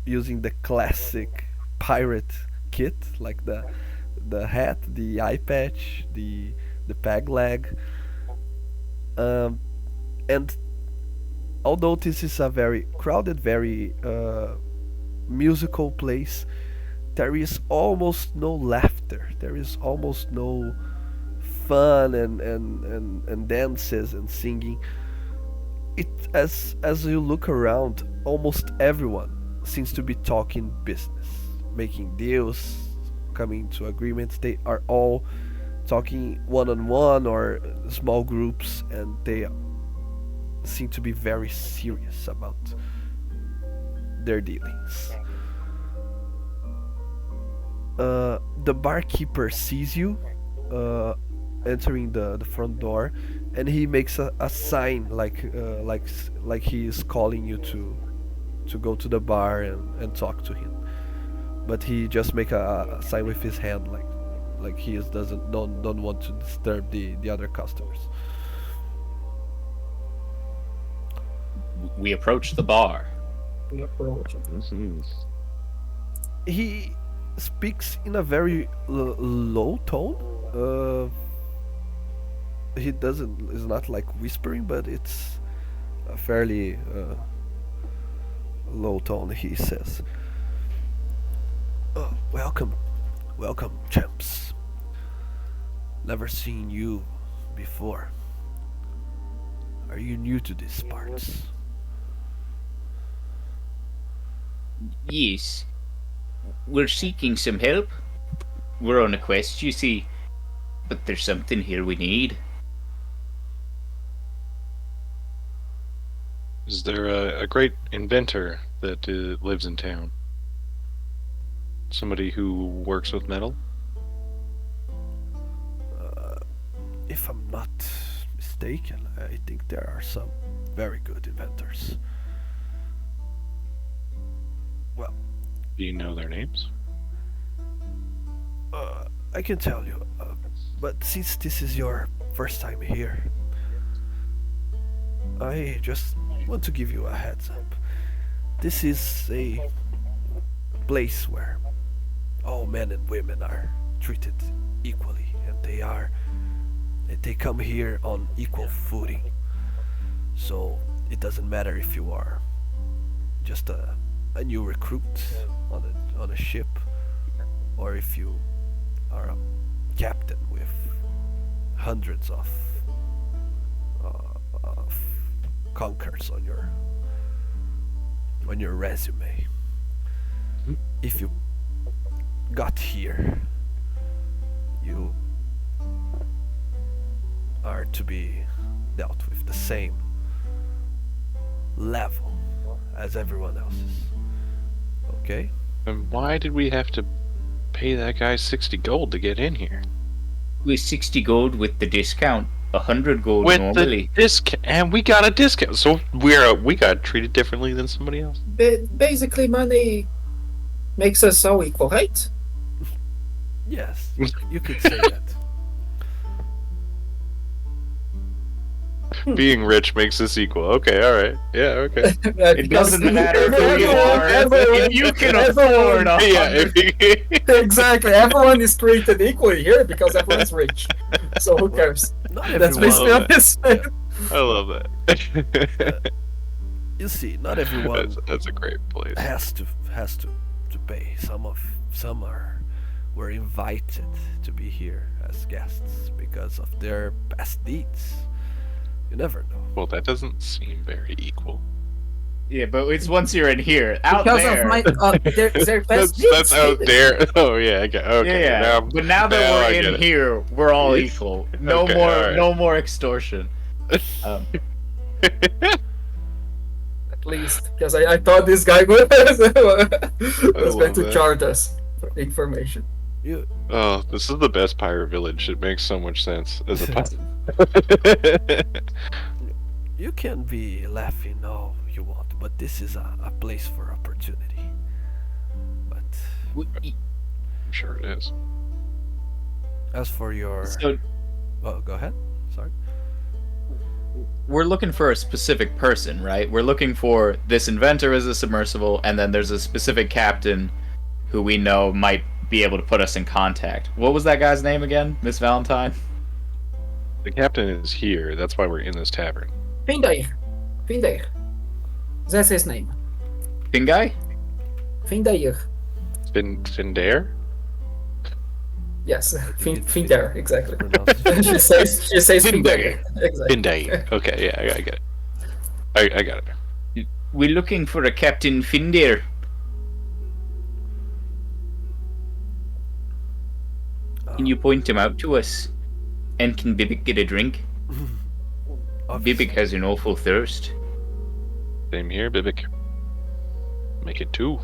using the classic pirate kit, like the hat, the eye patch, the peg leg, and although this is a very crowded, very musical place, there is almost no laughter. There is almost no fun and dances and singing. It as you look around, almost everyone seems to be talking business, making deals, coming to agreements. They are all talking one-on-one or small groups, and they seem to be very serious about their dealings. The barkeeper sees you entering the front door, and he makes a sign like he is calling you to go to the bar and talk to him. But he just make a sign with his hand, like he don't want to disturb the other customers. We approach the bar. We approach. He speaks in a very low tone. He is not like whispering, but it's a fairly low tone. He says, "Oh, welcome, champs. Never seen you before. Are you new to these parts?" Yes. We're seeking some help. We're on a quest, you see. But there's something here we need. Is there a great inventor that lives in town? Somebody who works with metal? If I'm not mistaken, I think there are some very good inventors. Well, Do you know their names? I can tell you, but since this is your first time here, I just want to give you a heads up. This is a place where all men and women are treated equally, and they come here on equal footing. So it doesn't matter if you are just a new recruit on a ship, or if you are a captain with hundreds of conquers on on your resume. If you got here, you are to be dealt with the same level as everyone else is. Okay? And why did we have to pay that guy 60 gold to get in here? With 60 gold with the discount, 100 gold With normally. the discount, and we got a discount, so we got treated differently than somebody else. Basically, money makes us all equal, right? Yes, you could say that. Being rich makes us equal. Okay, all right, yeah, okay. It doesn't matter who you are. Everyone- If you can everyone- afford a Yeah, hundred- Exactly. Everyone is treated equally here because everyone is rich. So who cares? Not That's basically everyone. honest. I love that. You see, not everyone that's a great place. has to pay. Some were invited to be here as guests because of their past deeds. You never know. Well, that doesn't seem very equal. Yeah, but it's once you're in here. Out Because there. of my their best That's out there. Oh yeah, I got okay. Yeah, but now that now I we're get in it. here, we're all Yes. equal. No Okay, more, alright. no more extortion. At least, because I thought this guy was going love to that. charge us for the information. You Oh, this is the best pirate village. It makes so much sense as a pirate. you can be laughing all you want, but this is a place for opportunity. But I'm sure it is. as for your, So well, go ahead. Sorry. we're looking for a specific person, right? We're looking for this inventor as a submersible, and then there's a specific captain who we know might be able to put us in contact. What was that guy's name again? Miss Valentine? The captain is here. That's why we're in this tavern. Findair. That's his name. Pingai? Findair. Findair? Yes, Findair, exactly. Pronounce- she says Findair. Exactly. Findair. Okay, yeah, I get it. I got it. We're looking for a Captain Findair. Can you point him out to us? And can Bibbick get a drink? Obviously. Bibbick has an awful thirst. Same here, Bibbick. Make it 2.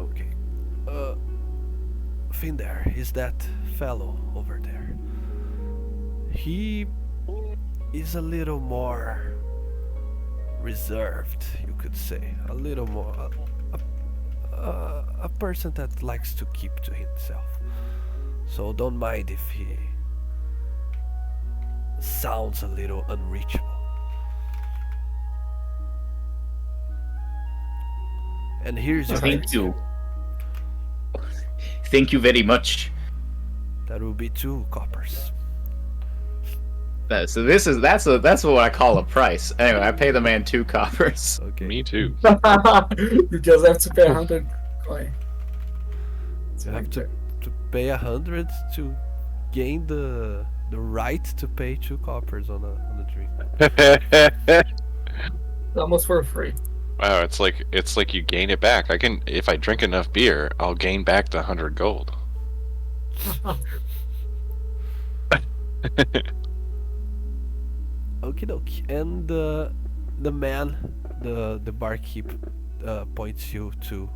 Okay. Findair is that fellow over there. He is a little more reserved, you could say. A little more. A person that likes to keep to himself. So don't mind if he sounds a little unreachable. And here's your Thank rent. you. Thank you very much. That will be 2 coppers. So that's what I call a price. Anyway, I pay the man 2 coppers. Okay. Me too. You just have to pay 100 coin. You have to pay 100 to gain the right to pay 2 coppers on a drink. Almost for free. Wow, it's like you gain it back. If I drink enough beer, I'll gain back the 100 gold. Okie dokie. And the man, the barkeep, points you to.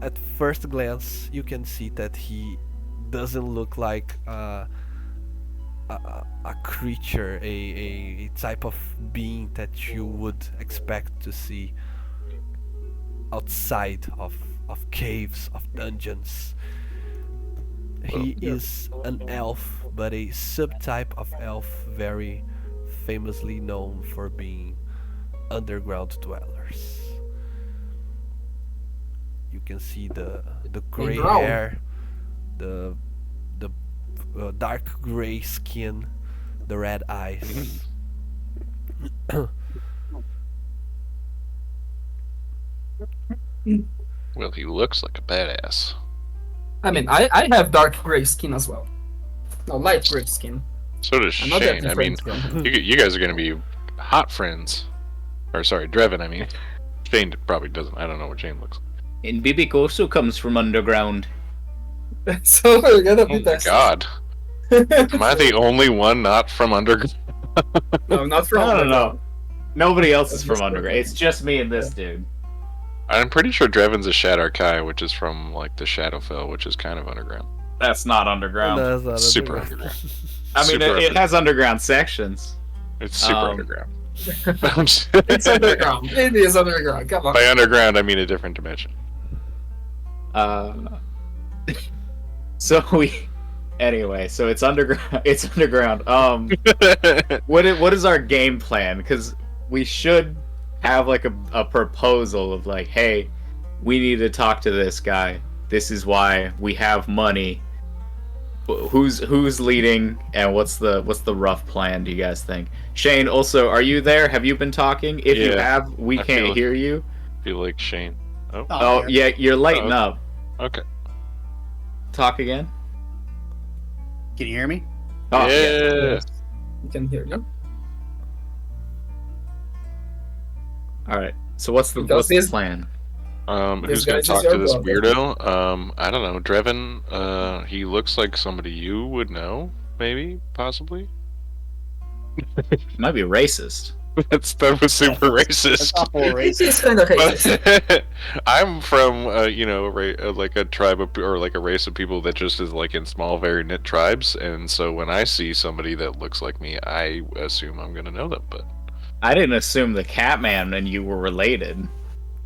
At first glance, you can see that he doesn't look like a creature, a type of being that you would expect to see outside of caves, of dungeons. He is an elf, but a subtype of elf very famously known for being underground dwellers. You can see the gray brown. hair, the dark gray skin, the red eyes. Well, he looks like a badass. I mean, I have dark gray skin as well. No, light gray skin. So does I'm not that Shane. I mean, different from him. you guys are gonna be hot friends, or sorry, Drevon. I mean, Shane probably doesn't. I don't know what Shane looks like. And Bibbick also comes from underground. So we're gonna Oh be my best. god, am I the only one not from underground? No, not from. No. Nobody else is That's from just underground. It's just me and this dude. I'm pretty sure Drevon's a Shadar-kai, which is from like the Shadowfell, which is kind of underground. That's not underground. That's not Super underground. underground. I mean, Super it has underground sections. It's super Um, underground. It's underground. It is underground. Come on. By underground, I mean a different dimension. Anyway, so it's underground. It's underground. What is our game plan? Because we should have like a proposal of like, hey, we need to talk to this guy. This is why we have money. Who's leading, and what's the rough plan? Do you guys think? Shane, also, are you there? Have you been talking? If you Yeah, have, we I can't feel- hear you. Feel like Shane. Oh, Oh yeah, you're lighting up. okay. Talk again. Can you hear me? Oh, Yeah. You can hear you. All right. So what's the Because this- plan? Who's This gonna guy's talk your to this brother. weirdo? I don't know. Drevon. He looks like somebody you would know, maybe, possibly. Might be racist. That was super That's racist. awful racist. It's kind of racist. But I'm from, like a tribe of, or like a race of people that just is like in small, very knit tribes, and so when I see somebody that looks like me, I assume I'm gonna know them. But I didn't assume the Catman and you were related.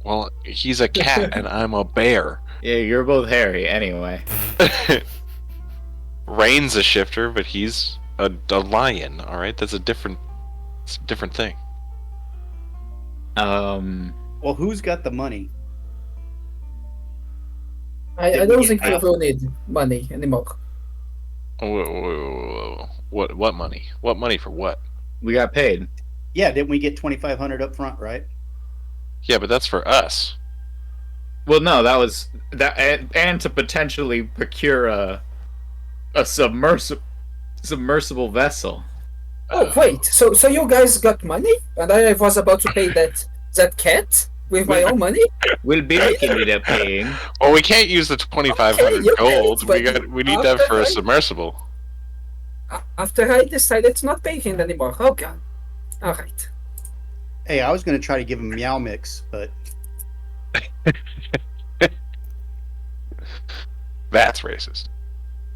well, he's a cat and I'm a bear. Yeah, you're both hairy. Anyway. Rain's a shifter, but he's a lion. All right, that's it's a different thing. Well, who's got the money? I don't think we will need money anymore. Whoa. What money? What money for what? We got paid. Yeah, didn't we get 2,500 up front, right? Yeah, but that's for us. Well, no, that was that, and to potentially procure a submersible vessel. Oh wait, so you guys got money, and I was about to pay that cat with my own money. Will Bibbick ended up paying? Well, we can't use the 2,500 Okay, you gold. can't, We need that for a after I- submersible. After I decided to not pay him anymore. Oh god. All right. Hey, I was going to try to give him Meow Mix, but That's racist.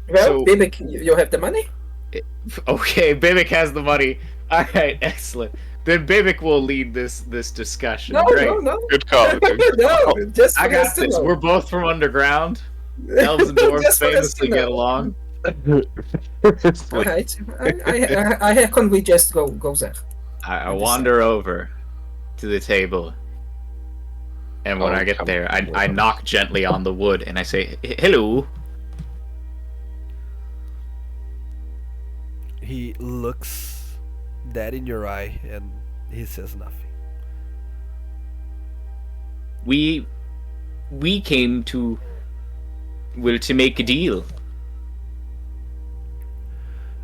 Well, So- Bibbick, you have the money. Okay, Bibbick has the money. All right, excellent. Then Bibbick will lead this discussion. No, Great. no. Good call. Dude. No, just I for us got to this. know. We're both from underground. Elves and dwarves Just for us to famously know. get along. All right. I reckon we just go there. I wander over to the table, and when Oh, I get come there, on. I knock gently on the wood and I say, "Hello." He looks dead in your eye and he says nothing. We came to make a deal.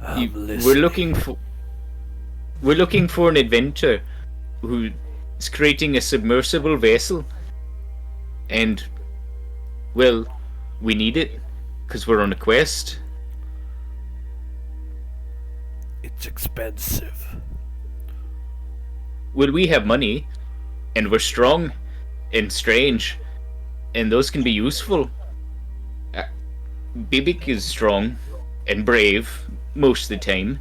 I'm We're listening. looking for an inventor who is creating a submersible vessel, and well, we need it because we're on a quest. It's expensive. Well, we have money, and we're strong and strange, and those can be useful. Bibbick is strong and brave most of the time,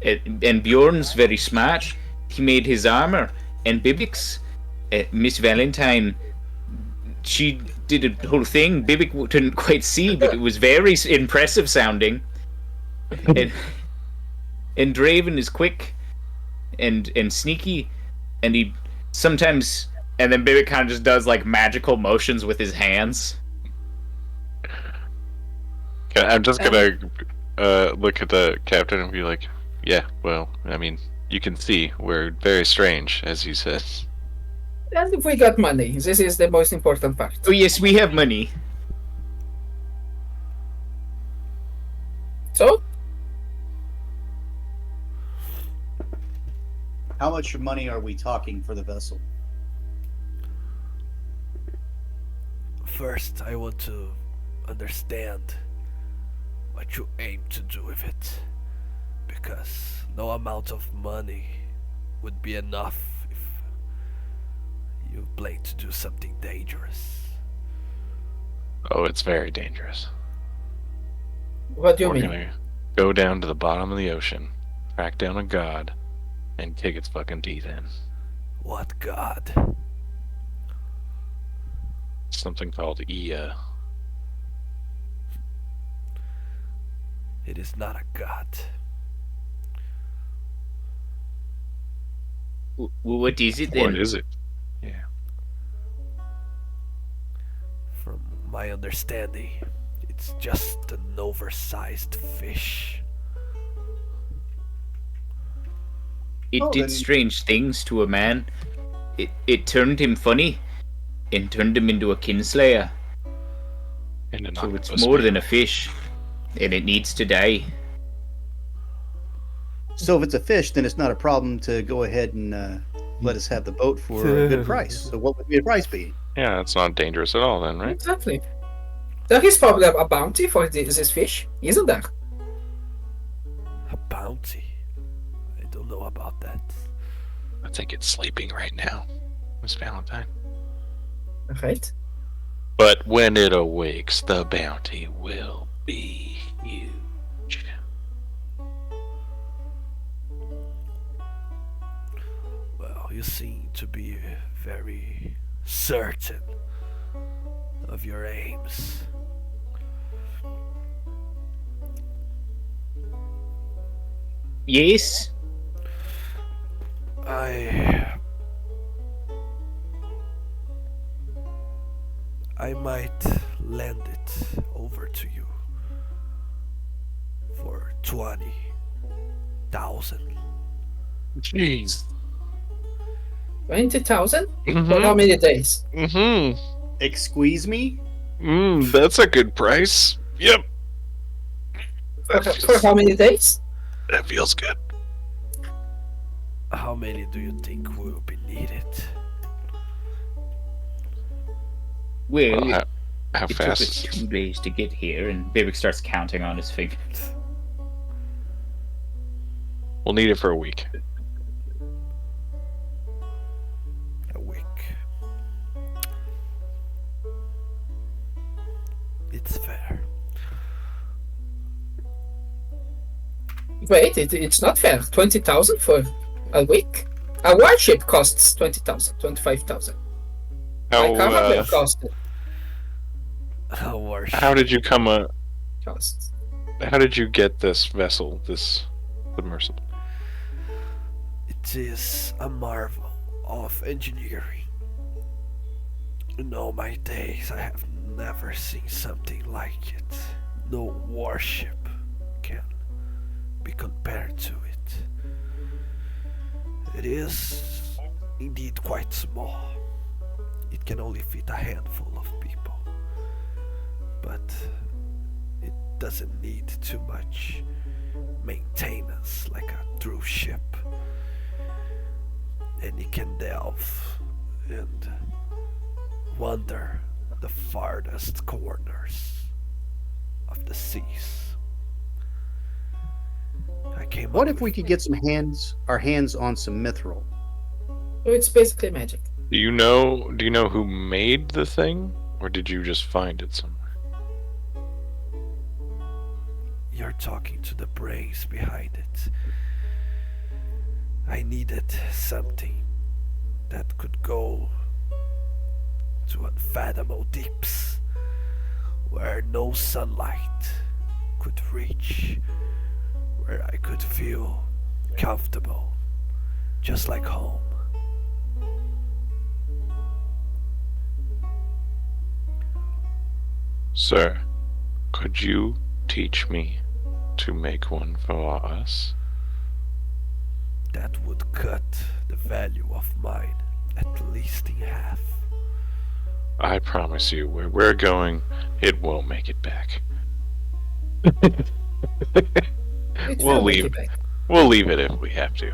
and Bjorn's very smart. He made his armor, and Bibbick's Miss Valentine. She did a whole thing. Bibbick didn't quite see, but it was very impressive sounding. And Drevon is quick and sneaky, and he sometimes. And then Bibbick kind of just does like magical motions with his hands. I'm just gonna look at the captain and be like, "Yeah, well, I mean, you can see we're very strange," as he says. And if we got money, this is the most important part. Oh yes, we have money. So, How much money are we talking for the vessel? First, I want to understand what you aim to do with it. Because no amount of money would be enough if you plan to do something dangerous. Oh, it's very dangerous. What do you We're mean? gonna go down to the bottom of the ocean, track down a god, and kick its fucking teeth in. What god? Something called Ea. It is not a god. What is it then? What is it? Yeah. From my understanding, it's just an oversized fish. It Oh, did then- strange things to a man. It turned him funny and turned him into a kinslayer. And an So it's octopus more meat. than a fish. And it needs to die. So if it's a fish, then it's not a problem to go ahead and let us have the boat for a good price. So what would the price be? Yeah, it's not dangerous at all then, right? Exactly. There is probably a bounty for this fish, isn't there? A bounty? I don't know about that. I think it's sleeping right now, Miss Valentine. Right. But when it awakes, the bounty will be huge. Well, you seem to be very certain of your aims. Yes? I might lend it over to you for 20,000. Jeez. 20,000? For how Mm-hmm. many days? Mm-hmm. Squeeze me? That's a good price. Yep. For how many days? That feels good. How many do you think will be needed? Well, Well, how it took us fast? 2 days to get here, and Bibbick starts counting on his fingers. We'll need it for a week. A week. It's fair. Wait, it's not fair. 20,000 for a week? A warship costs 20,000, 25,000. How My cargo costs. A warship. how did you come Costs. how did you get this vessel, this submersible? It is a marvel of engineering. In all my days, I have never seen something like it. No warship can be compared to it. It is indeed quite small. It can only fit a handful of people. But it doesn't need too much maintenance like a true ship. And it can delve and wander the farthest corners of the seas. I came What up if we with- could get our hands on some mithril? So it's basically magic. Do you know who made the thing? Or did you just find it somewhere? You're talking to the brains behind it. I needed something that could go to unfathomable deeps where no sunlight could reach, where I could feel comfortable, just like home. Sir, could you teach me to make one for us? That would cut the value of mine at least in half. I promise you, where we're going, it won't make it back. It We'll will make leave. it back. We'll leave it if we have to.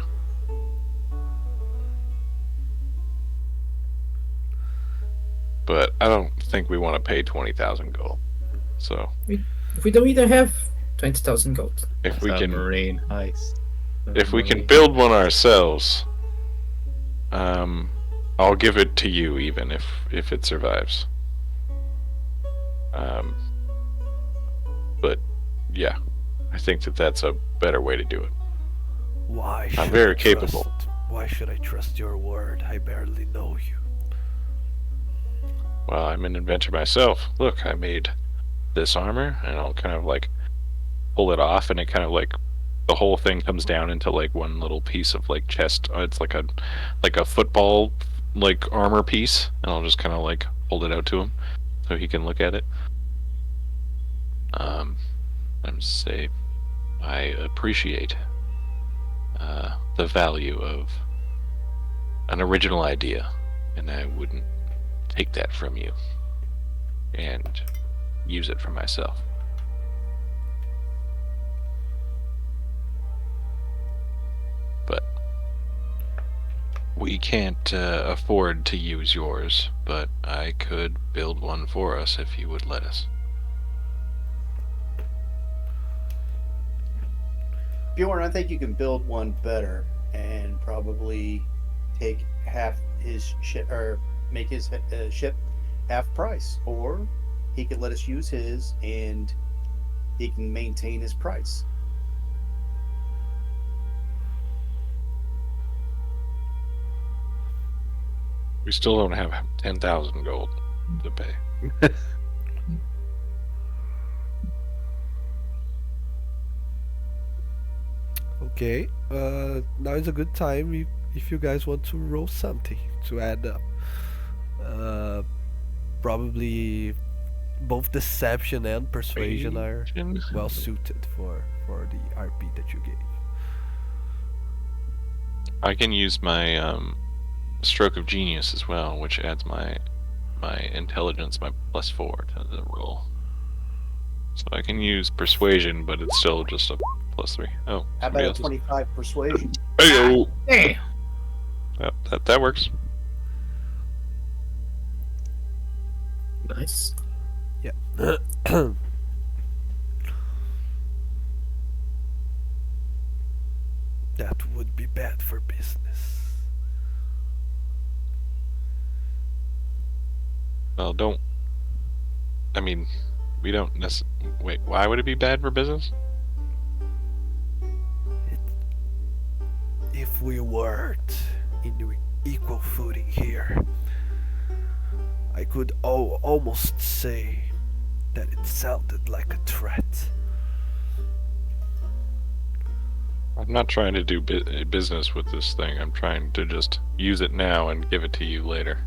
but I don't think we want to pay 20,000 gold. So We don't even have 20,000 gold. if we can, Submarine heist. if we can build one ourselves, I'll give it to you even if it survives. But yeah, I think that's a better way to do it. Why? I'm should very I capable. Why should I trust your word? I barely know you. Well, I'm an inventor myself. Look, I made this armor, and I'll kind of like pull it off, and it kind of like the whole thing comes down into like one little piece of like chest. It's like a football like armor piece, and I'll just kind of like hold it out to him so he can look at it. And say I appreciate the value of an original idea, and I wouldn't take that from you and use it for myself. But we can't afford to use yours, but I could build one for us if you would let us. Bjorn, I think you can build one better and probably take half his ship, or make his ship half price, or he could let us use his and he can maintain his price. We still don't have 10,000 gold to pay. Okay, now is a good time if you guys want to roll something to add up. Probably both deception and persuasion are well suited for the RP that you gave. I can use my stroke of genius as well, which adds my intelligence, my +4 to the roll. So I can use persuasion, but it's still just a +3. Oh, How about a 25 persuasion? Hey, Damn. Yep, that works. Nice. Yeah. That would be bad for business. Well, don't. I mean, we don't necessarily. Wait, why would it be bad for business? If we weren't in equal footing here, I could almost say that it sounded like a threat. I'm not trying to do business with this thing. I'm trying to just use it now and give it to you later.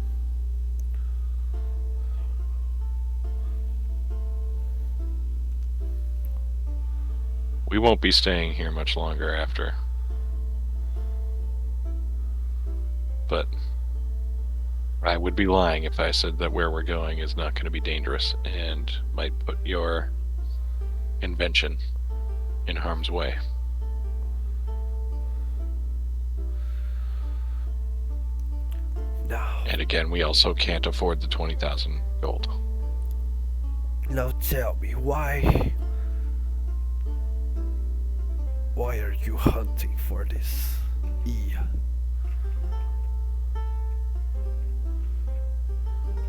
We won't be staying here much longer after. But I would be lying if I said that where we're going is not going to be dangerous and might put your invention in harm's way. Now, And again, we also can't afford the 20,000 gold. now tell me, why are you hunting for this E?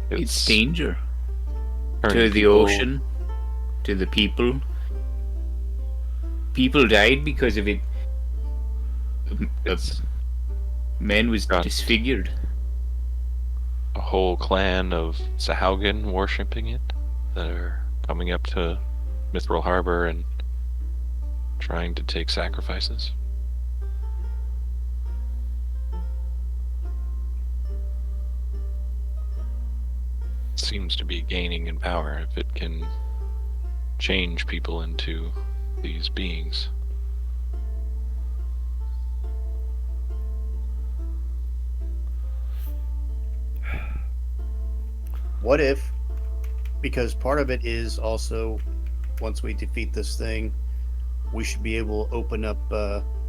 It's danger. To turning the people- ocean, to the people. People died because of it. It's Man was Got- disfigured. a whole clan of Sahaugen worshipping it that are coming up to Mithril Harbor and trying to take sacrifices. Seems to be gaining in power if it can change people into these beings. What if, because part of it is also, once we defeat this thing, we should be able to open up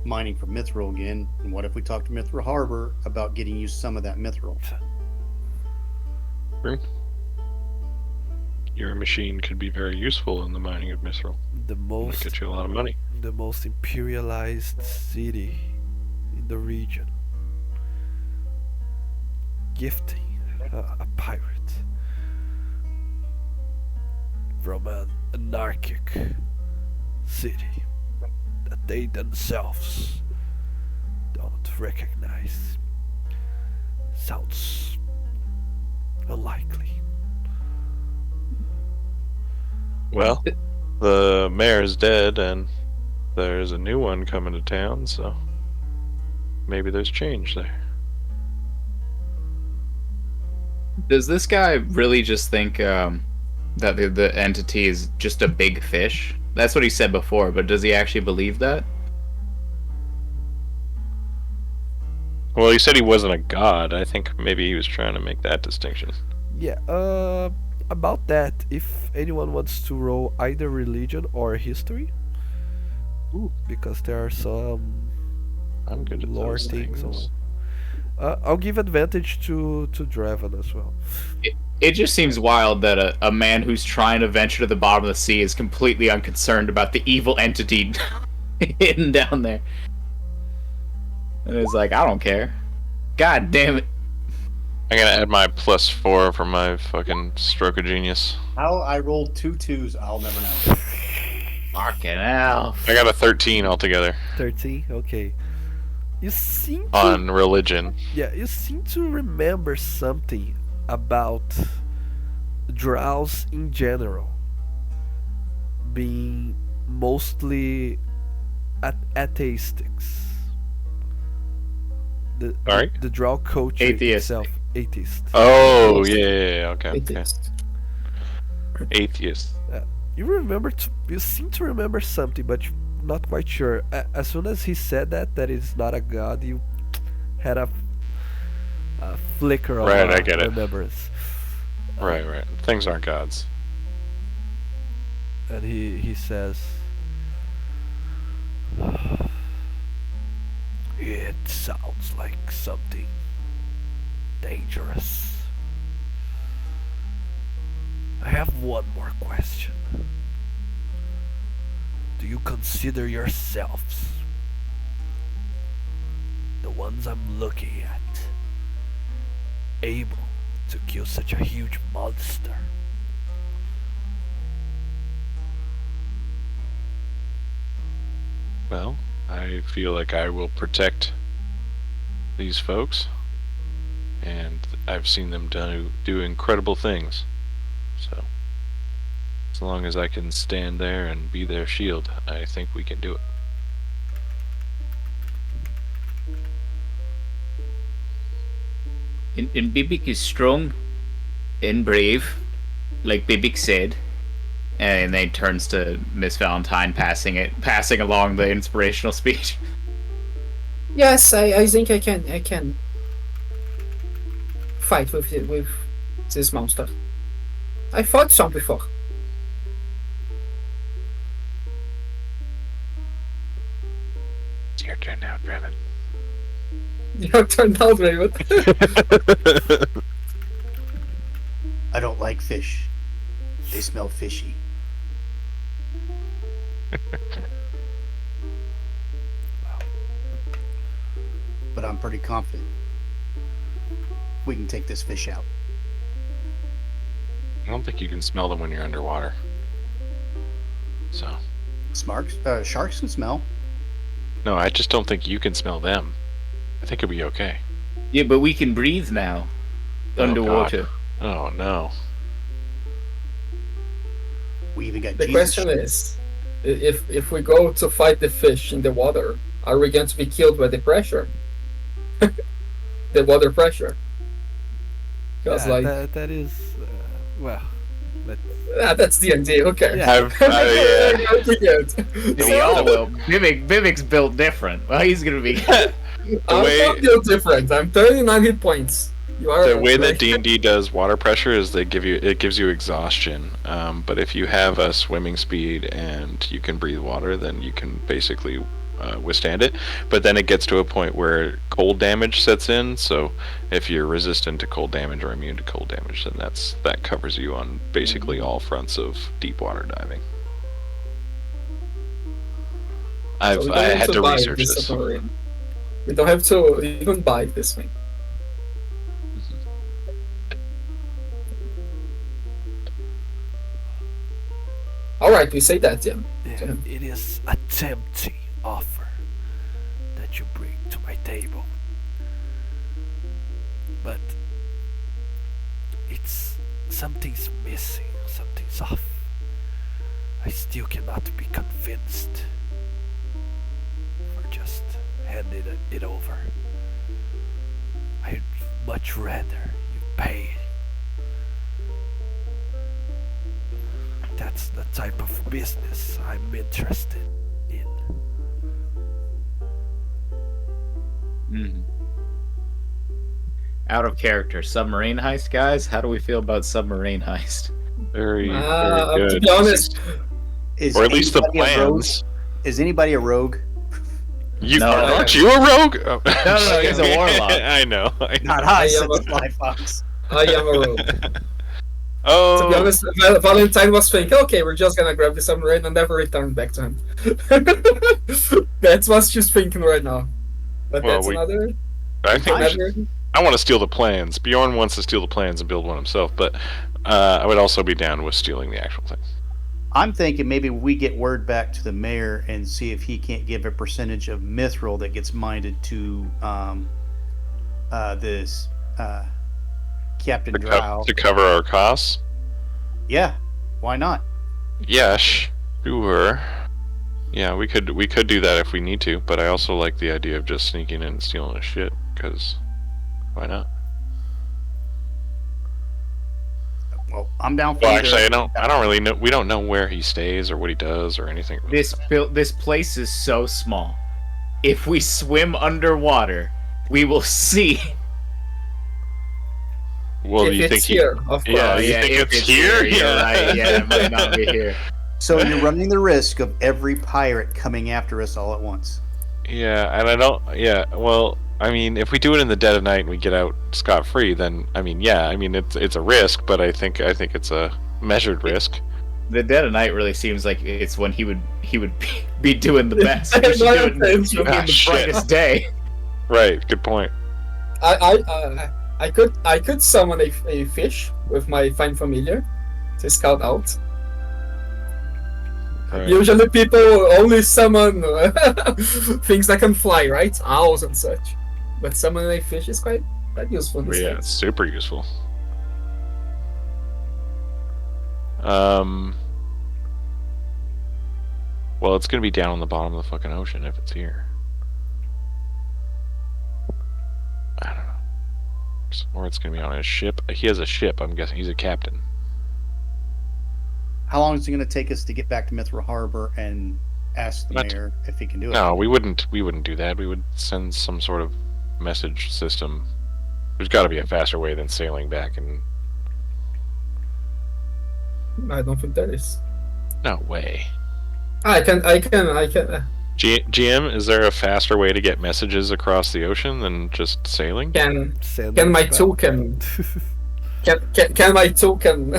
mining for mithril again. And what if we talk to Mithril Harbor about getting you some of that mithril? True. your machine could be very useful in the mining of Mithril. The It'll most get you a lot of money. the most imperialized city in the region, gifting a pirate from an anarchic city that they themselves don't recognize. Sounds unlikely. Well, the mayor's dead, and there's a new one coming to town, so maybe there's change there. Does this guy really just think that the entity is just a big fish? That's what he said before, but does he actually believe that? Well, he said he wasn't a god. I think maybe he was trying to make that distinction. Yeah, about that, if anyone wants to roll either religion or history, because there are some I'm good at lore those things. things. I'll give advantage to Drevon as well. It just seems wild that a man who's trying to venture to the bottom of the sea is completely unconcerned about the evil entity hidden down there. And it's like, I don't care. God damn it. I gotta add my +4 for my fucking stroke of genius. How I rolled 2 2s, I'll never know. Fucking hell. I got a 13 altogether 13. Okay. You seem to, on religion. yeah, you seem to remember something about drows in general being mostly atheistics. Sorry? The drow culture Atheist. itself, atheist. Oh, yeah, okay. It Okay. is. Atheist. You seem to remember something, but you're not quite sure. As soon as he said that is not a god, you had a flicker of Right, I get it. remembrance. Right. Things aren't gods. And he says, it sounds like something dangerous. I have one more question. Do you consider yourselves, the ones I'm looking at, able to kill such a huge monster? Well, I feel like I will protect these folks, and I've seen them do incredible things. So, as long as I can stand there and be their shield, I think we can do it. And Bibbick is strong and brave, like Bibbick said. And then he turns to Miss Valentine, passing along the inspirational speech. Yes, I think I can fight with this monster. I fought some before. It's your turn now, Drevon. Your turn now, Drevon. I don't like fish. They smell fishy. But I'm pretty confident we can take this fish out. I don't think you can smell them when you're underwater. So, Sharks can smell. no, I just don't think you can smell them. I think it'll be okay. Yeah, but we can breathe now. Oh, Underwater. Oh, no. We even got The Jesus. question is, if we go to fight the fish in the water, are we going to be killed by the pressure? The water pressure. Because that is well. that's D&D. Okay. Yeah. Yeah. We all will. Bibbick's built different. Well, he's gonna be. I'm not built different. I'm 39 hit points. You are The way that D&D does water pressure is it gives you exhaustion. But if you have a swimming speed and you can breathe water, then you can basically withstand it. But then it gets to a point where cold damage sets in. So if you're resistant to cold damage or immune to cold damage, then that covers you on basically all fronts of deep water diving. I had to research this. Submarine. We don't have to even buy this thing. Alright, we say that, yeah. Yeah, it is a tempting offer that you bring to my table. But something's missing, something's off. I still cannot be convinced for just handing it over. I'd much rather you pay. That's the type of business I'm interested in. Out of character, submarine heist, guys. How do we feel about submarine heist? Very To good. be honest, Or at least the anybody a rogue? plans. Is anybody a rogue? You No. aren't you a rogue? Oh. No, he's a warlock. I know. Not I us. am It's a- Fly Fox. I am a rogue. Oh, To be honest, Valentine was thinking, okay, we're just gonna grab the submarine and never return back to him. That's what she's thinking right now. But Well, that's another. I think we should, another I want to steal the plans. Bjorn wants to steal the plans and build one himself, but I would also be down with stealing the actual thing. I'm thinking maybe we get word back to the mayor and see if he can't give a percentage of mithril that gets minded to this Captain Drow. To cover our costs. Yeah, why not? Yes, sure. Yeah, we could do that if we need to, but I also like the idea of just sneaking in and stealing his shit, because why not? Well, I'm down for Well, either. actually, I don't really know. We don't know where he stays or what he does or anything. This place is so small. If we swim underwater, we will see. Well, if you it's think he? here, of course. Yeah, you think if it's here? You're Yeah. right. Yeah, it might not be here. So you're running the risk of every pirate coming after us all at once. Yeah, and I don't. Yeah, well, I mean, if we do it in the dead of night and we get out scot free, then I mean, yeah, I mean, it's a risk, but I think it's a measured risk. The dead of night really seems like it's when he would be doing the best. I We should do it in the, know, in the shit. brightest day. Right. Good point. I could summon a fish with my fine familiar to scout out. Right. Usually people only summon things that can fly, right? Owls and such. But summoning a fish is quite useful in this Yeah, case. it's super useful. Well, it's gonna be down on the bottom of the fucking ocean if it's here. I don't know. Or it's gonna be on his ship. He has a ship. I'm guessing he's a captain. How long is it going to take us to get back to Mithril Harbor and ask the Not- mayor if he can do it? No, we wouldn't do that. We would send some sort of message system. There's got to be a faster way than sailing back. And I don't think there is. no way. I can. GM, is there a faster way to get messages across the ocean than just sailing? Can Send Can us my back. token- can my token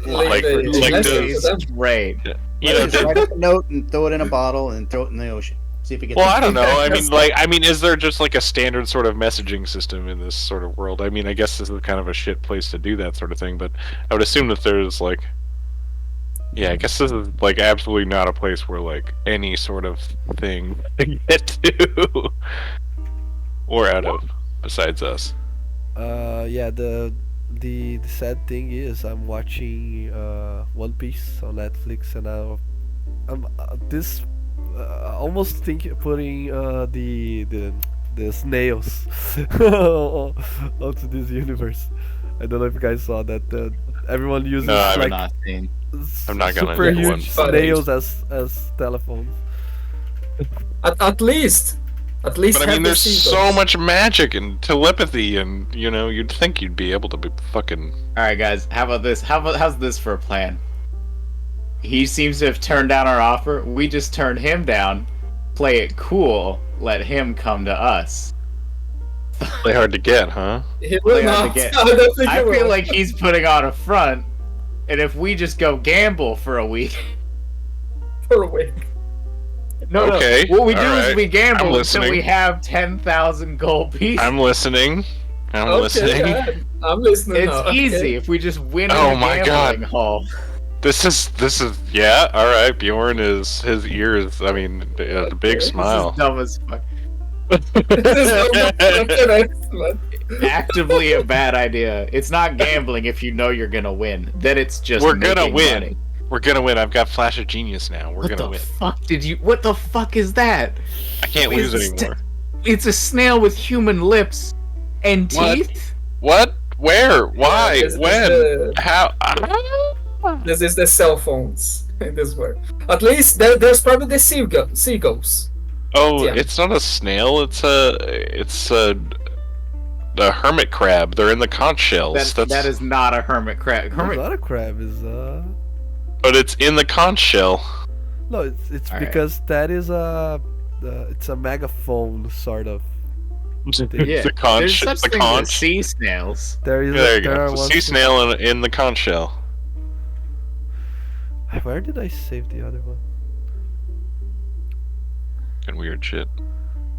Like- leave a like message those- to them? Great. You know, Just write up a note and throw it in a bottle and throw it in the ocean. See if it gets. well, I don't know. I mean, is there just like a standard sort of messaging system in this sort of world? I mean, I guess this is kind of a shit place to do that sort of thing, but I would assume that there's like, yeah, I guess this is like absolutely not a place where like any sort of thing to get to or out of besides us. Yeah, the sad thing is I'm watching One Piece on Netflix, and I'm almost putting the snails onto this universe. I don't know if you guys saw that. Everyone uses No, I have like Not seen. I'm not gonna super do one. huge snails as telephones. At least. But I mean, have the there's seagulls. so much magic and telepathy, and you know, you'd think you'd be able to be fucking. All right, guys. How about this? How's this for a plan? He seems to have turned down our offer. We just turned him down. Play it cool. Let him come to us. Play hard to get, huh? He will Play hard not. to get. I don't think I he feel will. like he's putting on a front. And if we just go gamble for a week. For a week. No, Okay, no. What we do is alright. we gamble I'm until we listening. have 10,000 gold pieces. I'm listening. I'm Okay, listening. go ahead. I'm listening. It's now. Okay. easy if we just win Oh in a my gambling God. hall. This is yeah. All right, Bjorn is his ears. I mean, a big This smile. is dumb as fuck. This is excellent. Actively a bad idea. It's not gambling if you know you're gonna win. Then it's just We're gonna making win. money. We're gonna win. I've got Flash of Genius now. We're What gonna the win. fuck did you? What the fuck is that? I can't It's lose a anymore. It's a snail with human lips and What? teeth. What? Where? Why? This is When? the- How? This is the cell phones in this world. At least there's probably the seagulls. Oh, Yeah. it's not a snail. It's a hermit crab. They're in the conch shells. That is not a hermit crab. It's Hermit. not a crab. Is But it's in the conch shell. no. It's Alright. because that is it's a megaphone sort of. Yeah, the conch. there's such the things as conch. sea snails. There is. Yeah, there you there go. are It's a ones sea snail in the conch shell. Where did I save the other one? And weird shit.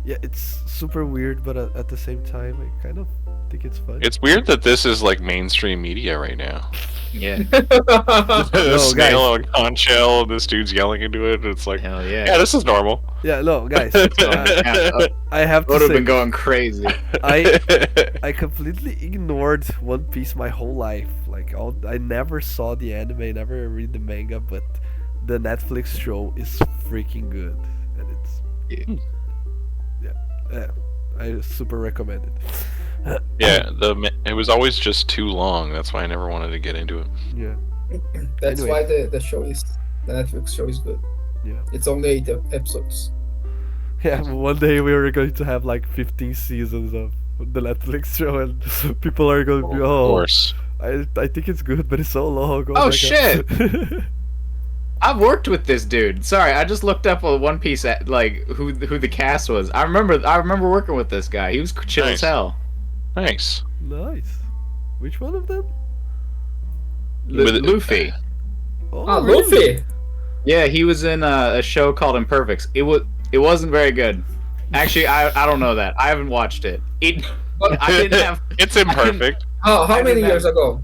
Yeah, it's super weird, but at the same time, I kind of think it's fun. It's weird that this is like mainstream media right now. Yeah. The No, snail on a conch shell, and this dude's yelling into it. It's like, Hell yeah. yeah, this is normal. Yeah, no, guys, I I have to would have say, been going crazy. I completely ignored One Piece my whole life. Like, I never saw the anime, never read the manga, but the Netflix show is freaking good, and it's yeah, I super recommend it. Yeah, it was always just too long. That's why I never wanted to get into it. Yeah, That's Anyway. why the Netflix show is good. yeah, It's only 8 episodes. yeah. One day we were going to have like 15 seasons of the Netflix show, and people are going to be, Of oh, course. I think it's good, but it's so long. Oh, my God." shit. I've worked with this dude. Sorry, I just looked up on One Piece like who the cast was. I remember working with this guy. He was chill as Nice. hell. Nice. Nice. Which one of them? With- Luffy. Oh, Ah, really? Luffy! Yeah, he was in a show called Imperfects. It wasn't very good. Actually, I don't know that. I haven't watched it. I didn't have. It's imperfect. How I many didn't years have- ago?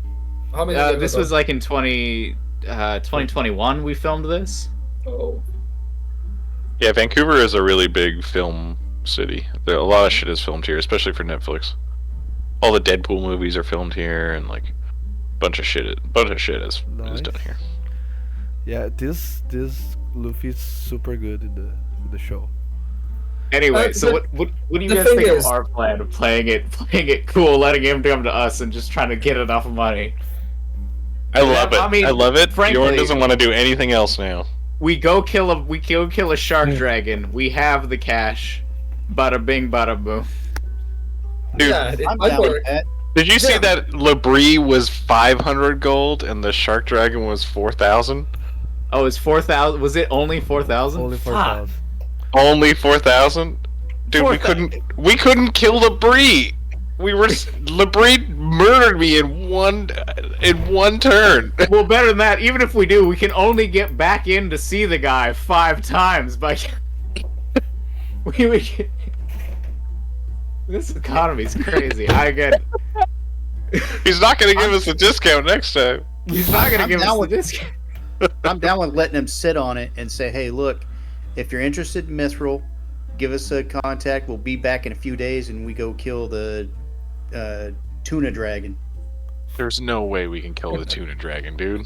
How many years This ago? was like in 2021. We filmed this. Oh. Yeah, Vancouver is a really big film city. A lot of shit is filmed here, especially for Netflix. All the Deadpool movies are filmed here, and like a bunch of shit is Nice. done here. Yeah, this Luffy's super good in the show. Anyway, so the- what do you the guys thing think is- of our plan of playing it cool, letting him come to us, and just trying to get enough money? I love it. I mean, I love it. frankly- Bjorn doesn't want to do anything else now. We go kill a shark dragon. We have the cash. Bada bing, bada boom. Dude, Yeah, it I'm might down with work. that. Did you see Yeah. that Labrie was 500 gold and the Shark Dragon was 4,000? Oh, it's 4,000. Was it only 4,000? Only 4,000. Only 4,000? Dude, we 4,000. couldn't kill Labrie. Labrie murdered me in one turn. Well, better than that. Even if we do, we can only get back in to see the guy 5 times. By we this economy's crazy. I get. He's not gonna give us a discount next time. He's not gonna I'm give us down a with- discount. I'm down with letting him sit on it and say, hey, look, if you're interested in Mithril, give us a contact. We'll be back in a few days and we go kill the tuna dragon. There's no way we can kill the tuna dragon, dude.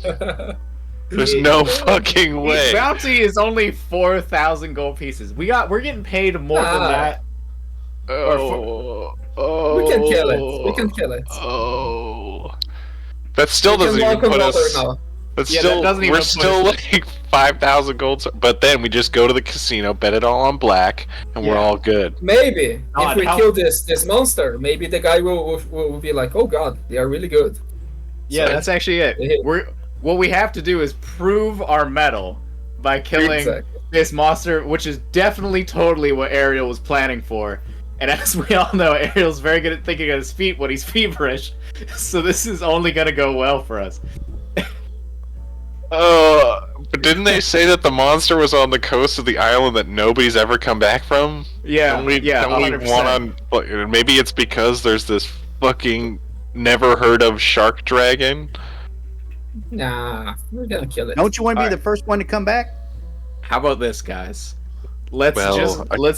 There's no fucking His way. bounty is only 4,000 gold pieces. We're getting paid more than that. Oh, We can kill it. We can kill it. Oh, that still We can doesn't even walk on put water us. now. That's Yeah, that still, doesn't even we're put still us- like 5,000 gold. But then we just go to the casino, bet it all on black, and we're Yeah. all good. Maybe God, if we how- kill this monster, maybe the guy will be like, "Oh God, they are really good." Yeah, So- that's actually it. Yeah. what we have to do is prove our mettle by killing Exactly. this monster, which is definitely totally what Ariel was planning for. And as we all know, Ariel's very good at thinking on his feet when he's feverish, so this is only gonna go well for us. But didn't they say that the monster was on the coast of the island that nobody's ever come back from? Yeah, Only 100%. one on. Maybe it's because there's this fucking never heard of shark dragon. Nah, we're gonna kill it. Don't you want to be Alright. the first one to come back? How about this, guys? Let's Well,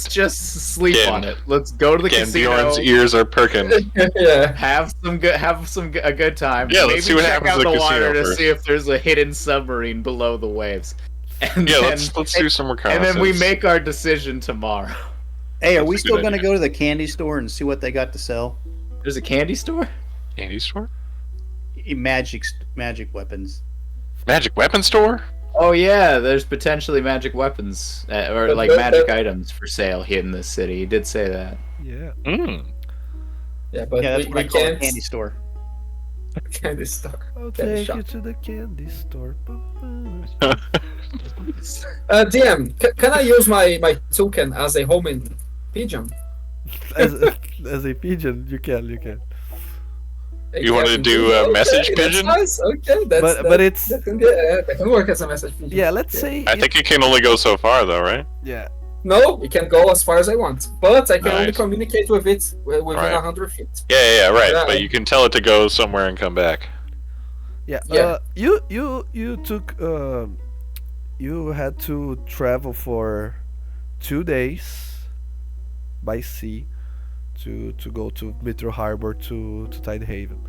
just sleep again- on it. Let's go to the Again, casino. Bjorn's ears are perking. Yeah. Have a good time. Yeah, let's Maybe see what check happens out at the the water casino to first. see if there's a hidden submarine below the waves. And Yeah, then, let's do some and reconnaissance. then we make our decision tomorrow. Hey, are That's we a still good going to idea. go to the candy store and see what they got to sell? There's a candy store? Candy store? Magic weapons. Magic weapon store? Oh yeah, there's potentially magic weapons or But like the- magic items for sale here in this city. He did say that. Yeah. Mm. Yeah, but Yeah, that's we what I call a can't. candy store. Candy store. I'll Candy take shop. you to the candy store. DM, can I use my token as a homing pigeon? as a pigeon, you can. You wanna do a message pigeon? That's nice. Okay, that's But it's that can, that can work as a message pigeon. yeah. Let's say I think it can only go so far, though, right? yeah. No, it can go as far as I want, but I can only Nice. communicate with it within Right. 100 feet. Yeah, right. Yeah. But you can tell it to go somewhere and come back. Yeah. Yeah. You took you had to travel for 2 days by sea to go to Mithril Harbor to Tide Haven.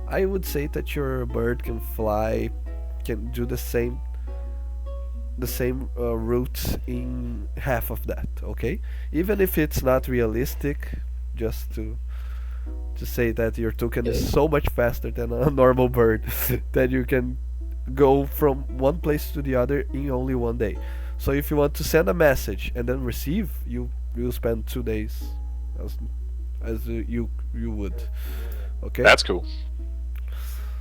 I would say that your bird can fly, can do the same route in half of that. Okay, even if it's not realistic, just to say that your token is so much faster than a normal bird that you can go from one place to the other in only 1 day. So if you want to send a message and then receive, you spend 2 days as you would. Okay. That's cool.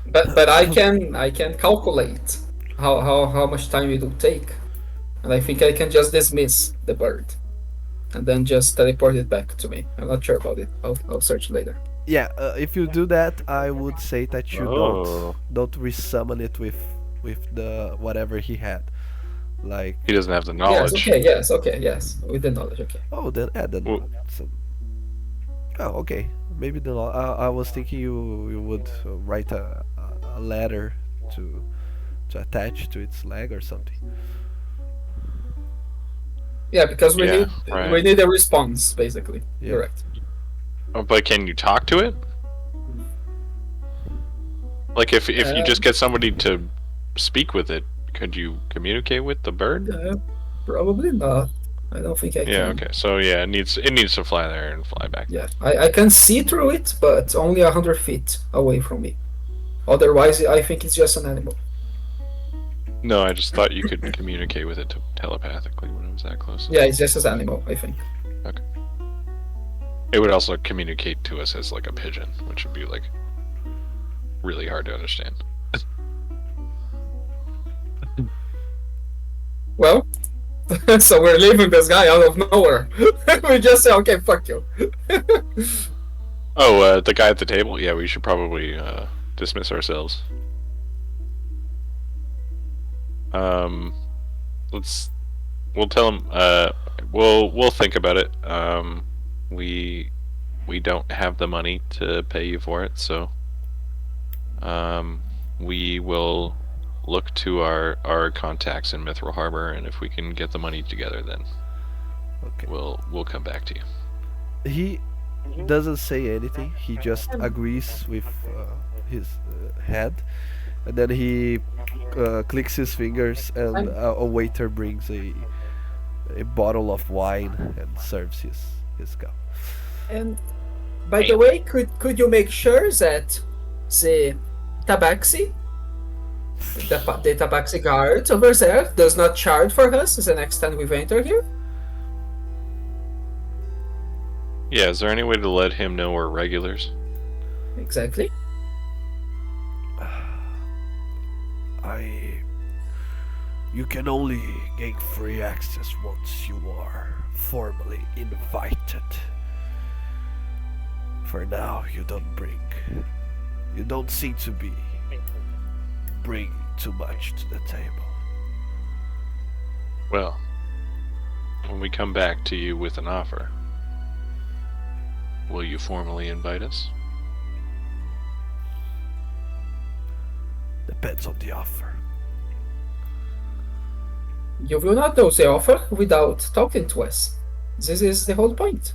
But I can calculate how much time it will take, and I think I can just dismiss the bird, and then just teleport it back to me. I'm not sure about it. I'll search later. Yeah, if you do that, I would say that you Oh. don't resummon it with the whatever he had. Like, He doesn't have the knowledge. Yes, okay, yes, with the knowledge, okay. oh, then add the Well- oh, okay. Maybe the I was thinking you would write a letter to attach to its leg or something. Yeah, because we Yeah, right. need a response, basically. Yeah. Correct. Oh, but can you talk to it? Like if you just get somebody to speak with it, could you communicate with the bird? Probably not. I don't think I Yeah. can. Okay. So yeah, it needs to fly there and fly back. Yeah, I can see through it, but only 100 feet away from me. Otherwise, I think it's just an animal. No, I just thought you could communicate with it telepathically when it was that close. Yeah, it's just an animal, I think. It would also communicate to us as like a pigeon, which would be like really hard to understand. Well, so we're leaving this guy out of nowhere. We just say, okay, fuck you. Oh, the guy at the table. Yeah, we should probably dismiss ourselves. We'll tell him. We'll think about it. We don't have the money to pay you for it, so we will look to our contacts in Mithril Harbor, and if we can get the money together, then Okay. we'll come back to you. He doesn't say anything. He just agrees with his head, and then he clicks his fingers, and a waiter brings a bottle of wine and serves his cup. And by the way, could you make sure that the tabaxi, the tabaxi guard over there does not charge for us the next time we enter here? Yeah, is there any way to let him know we're regulars? Exactly. You can only gain free access once you are formally invited. For now, you don't seem to be bringing too much to the table. Well, when we come back to you with an offer, will you formally invite us? Depends on the offer. You will not know the offer without talking to us. This is the whole point.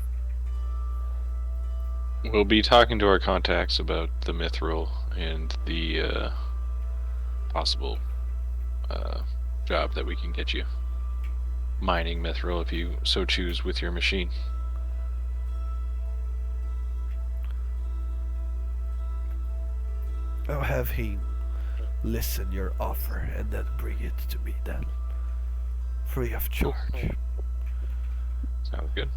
We'll be talking to our contacts about the mithril and the possible job that we can get you. Mining mithril if you so choose with your machine. I'll have him listen your offer and then bring it to me then. Free of charge. Sounds good.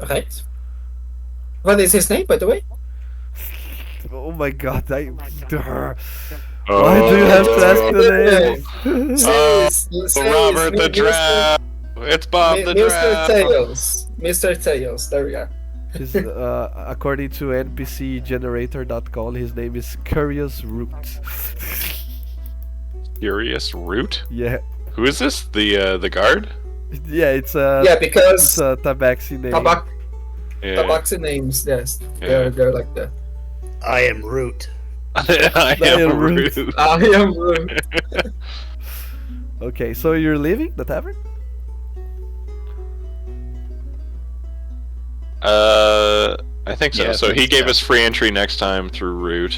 Right. What is his name, by the way? Oh my god, Why Oh, do you have to ask the name? Robert the Draft! It's Bob the Mr. Draft! Tails. Mr. Tails, there we are. According to NPCgenerator.com, his name is Curious Root. Curious Root? Yeah. Who is this? The guard? Yeah, it's Because a Tabaxi name. Yeah. Tabaxi names, yes. Yeah. They're like that. I am Root. I am Root. Root. I am rude. Okay, so you're leaving the tavern? I think so. Yeah, So I he think gave so. us free entry next time through Root.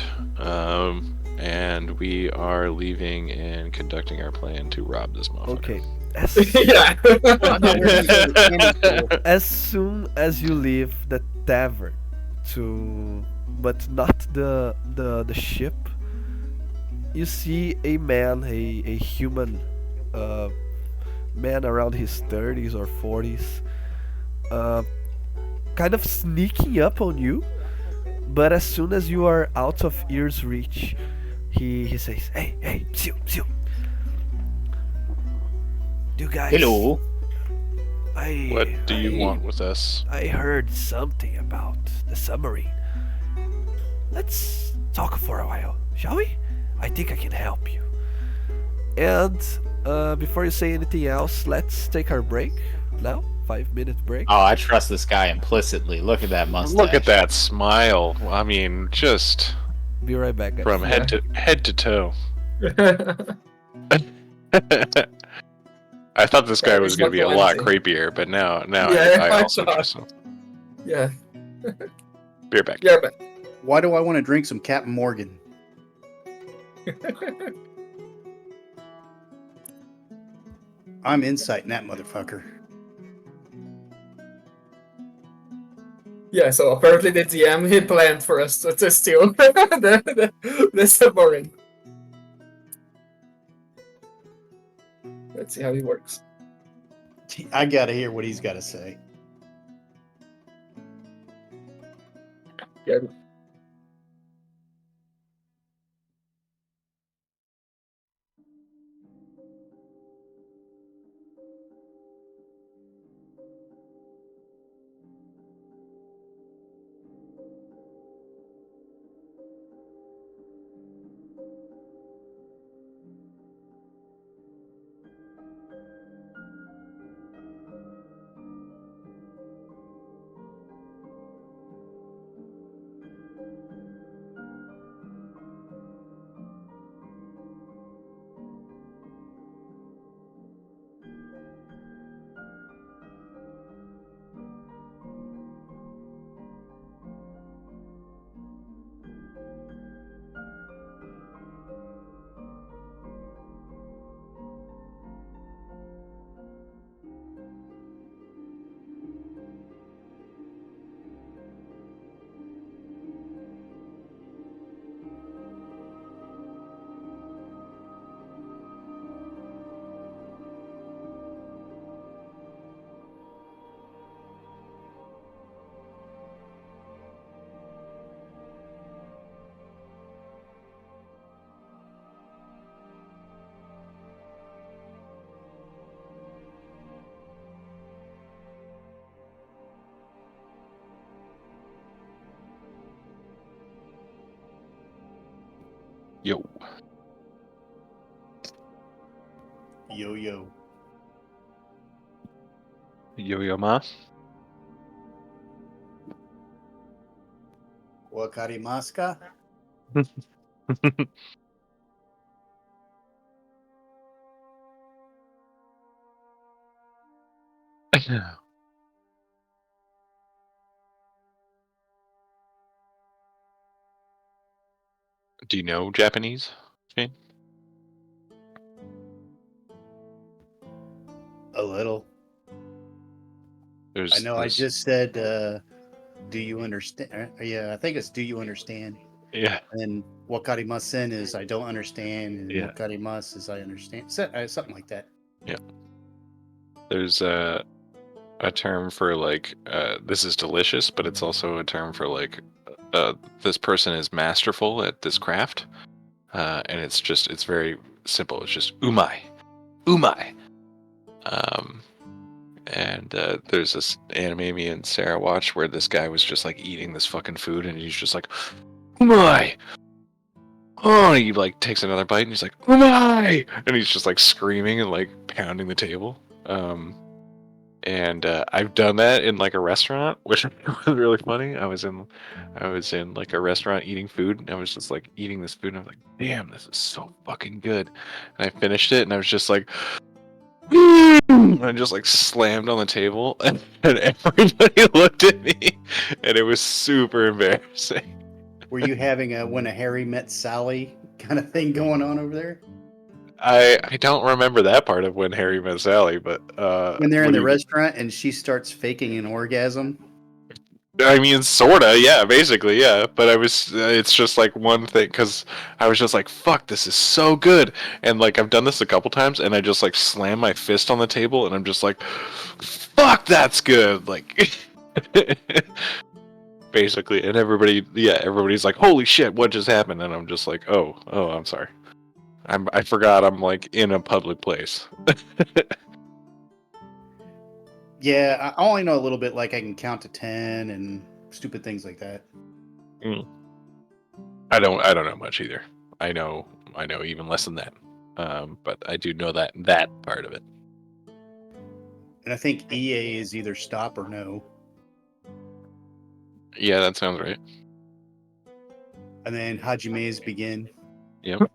And we are leaving and conducting our plan to rob this motherfucker. Okay. Yeah. As soon as you leave the tavern but not the ship, you see a man, a human man around his 30s or 40s, kind of sneaking up on you, but as soon as you are out of ear's reach, he says, hey, psiu, psiu. You guys... Hello. What do you want with us? I heard something about the submarine. Let's talk for a while, shall we? I think I can help you. And before you say anything else, let's take our break now. 5-minute break. Oh, I trust this guy implicitly. Look at that mustache. Look at that smile. I mean, just Be right back, guys. from head to toe. I thought this guy was going to be a lot creepier, but now Yeah, I I also saw. trust him. Yeah. Be right back. Yeah, but Why do I want to drink some Captain Morgan? I'm inciting that motherfucker. yeah, so apparently the DM he planned for us to steal the submarine. Let's see how he works. I gotta hear what he's got to say. Yeah. Yo. Yo yo. Yo ma. Wakarimaska? Do you know Japanese, Shane? A little. There's I know I this- just said, do you understand? Yeah, I think it's do you understand? Yeah. And wakarimasen is I don't understand, and Yeah. wakarimasu is I understand. Something like that. There's a term for like this is delicious, but it's also a term for like this person is masterful at this craft, and it's very simple. It's just umai, umai. And there's this anime me and Sarah watched where this guy was just like eating this fucking food, and he's just like umai. Oh, and he like takes another bite, and he's like umai, and he's just like screaming and like pounding the table. And I've done that in like a restaurant, which was really funny. I was in like a restaurant eating food, and I was just like eating this food, and I was like, "Damn, this is so fucking good!" And I finished it, and I was just like, and I just like slammed on the table, and everybody looked at me, and it was super embarrassing. Were you having a when a Harry met Sally kind of thing going on over there? I don't remember that part of when Harry met Sally, but When they're in what the do you- restaurant and she starts faking an orgasm. I mean, sorta, yeah, basically, yeah. But it's just like one thing, because I was just like, fuck, this is so good. And like, I've done this a couple times, and I just like slam my fist on the table, and I'm just like, fuck, that's good. Like, basically, and everybody's like, holy shit, what just happened? And I'm just like, oh, I'm sorry. I forgot I'm like in a public place. Yeah, I only know a little bit. Like I can count to 10 and stupid things like that. I don't know much either. I know even less than that. But I do know that part of it. And I think EA is either stop or no. Yeah, that sounds right. And then Hajime's begin. Yep.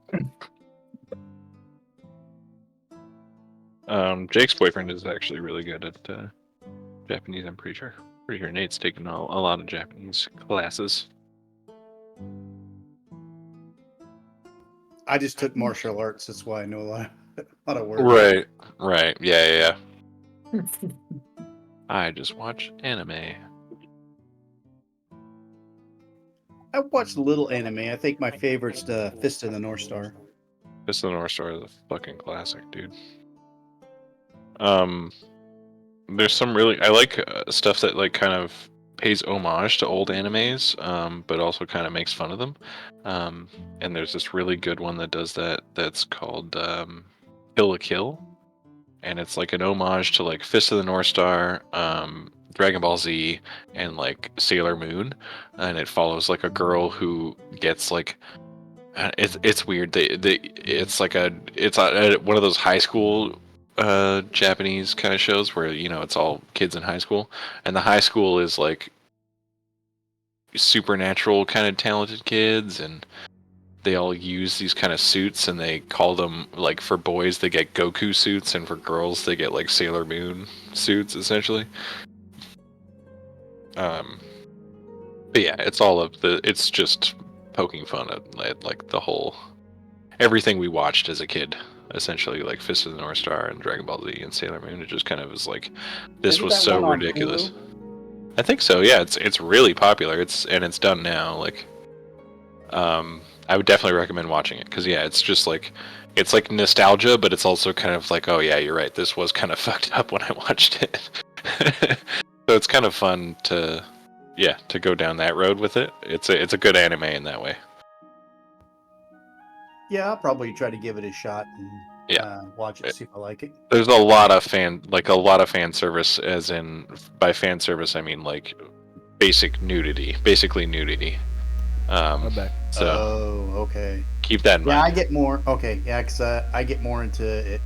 Jake's boyfriend is actually really good at Japanese. I'm pretty sure. Pretty sure Nate's taken a lot of Japanese classes. I just took martial arts. That's why I know a lot of words. Right. Yeah. I just watch anime. I watched a little anime. I think my favorite's the Fist of the North Star. Fist of the North Star is a fucking classic, dude. There's some really I like stuff that like kind of pays homage to old animes, but also kind of makes fun of them. And there's this really good one that does that. That's called Kill la Kill, and it's like an homage to like Fist of the North Star, Dragon Ball Z, and like Sailor Moon, and it follows like a girl who gets like it's weird. It's like it's one of those high school Japanese kind of shows where it's all kids in high school, and the high school is like supernatural kind of talented kids, and they all use these kind of suits, and they call them like for boys they get Goku suits, and for girls they get like Sailor Moon suits essentially. But yeah, it's just poking fun at like the whole everything we watched as a kid. Essentially, like Fist of the North Star and Dragon Ball Z and Sailor Moon, it just kind of was like, this Isn't was that so one on ridiculous. Hulu? I think so. Yeah, it's really popular. It's done now. Like, I would definitely recommend watching it because yeah, it's just like it's like nostalgia, but it's also kind of like, oh yeah, you're right. This was kind of fucked up when I watched it. So it's kind of fun to go down that road with it. It's a good anime in that way. Yeah, I'll probably try to give it a shot and watch it, see if I like it. There's a lot of fan service, as in by fan service I mean like basically nudity. I'm back. So Oh, okay. Keep that in Yeah, I mind. get more. Okay, yeah, because I get more into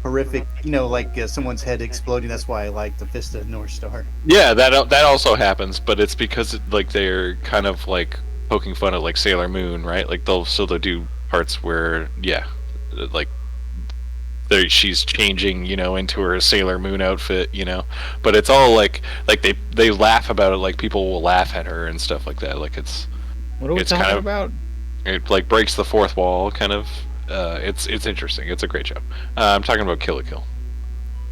horrific. Like someone's head exploding. That's why I like the Fist of the North Star. Yeah, that also happens, but it's because like they're kind of like poking fun at like Sailor Moon, right? Like they'll do parts where like she's changing, into her Sailor Moon outfit, but it's all like they laugh about it, like people will laugh at her and stuff like that. Like What are we it's talking kind of- about? it like breaks the fourth wall, kind of. It's interesting. It's a great show. I'm talking about Kill la Kill.